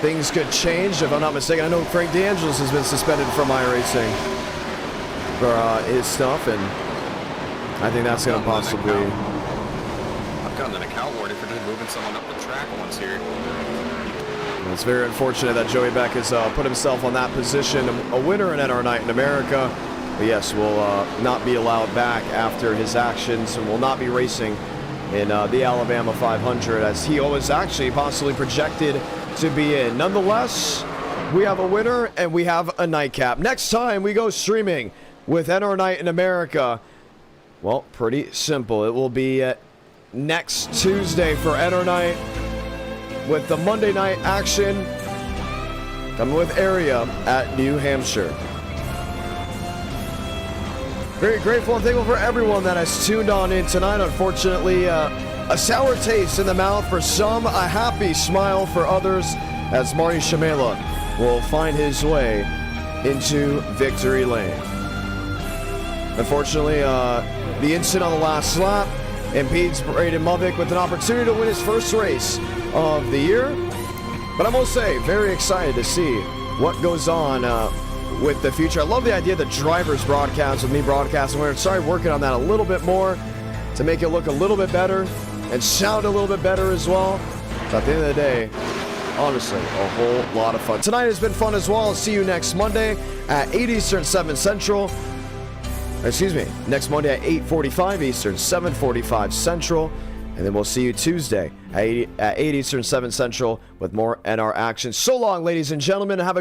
things could change, if I'm not mistaken. I know Frank DeAngelis has been suspended from iRacing for his stuff, and I think that's going to possibly... I've gotten an account warning for just moving someone up the track once here. It's very unfortunate that Joey Beck has put himself on that position. A winner in NR Night in America. But yes, will not be allowed back after his actions and will not be racing in the Alabama 500 as he was actually possibly projected to be in. Nonetheless, we have a winner and we have a nightcap. Next time we go streaming with NR Night in America, well, pretty simple. It will be next Tuesday for NR Night with the Monday night action coming with Area at New Hampshire. Very grateful and thankful for everyone that has tuned on in tonight. Unfortunately, a sour taste in the mouth for some, a happy smile for others, as Marty Shamela will find his way into victory lane. Unfortunately, the incident on the last lap impedes Braden Movick with an opportunity to win his first race of the year. But I must say, very excited to see what goes on with the future. I love the idea of the driver's broadcast with me broadcasting. We're started working on that a little bit more to make it look a little bit better and sound a little bit better as well. So at the end of the day, honestly, a whole lot of fun. Tonight has been fun as well. I'll see you next Monday at 8 Eastern, 7 Central. Excuse me, next Monday at 8:45 Eastern, 7:45 Central. And then we'll see you Tuesday at 8 Eastern, 7 Central with more NR action. So long, ladies and gentlemen. Have a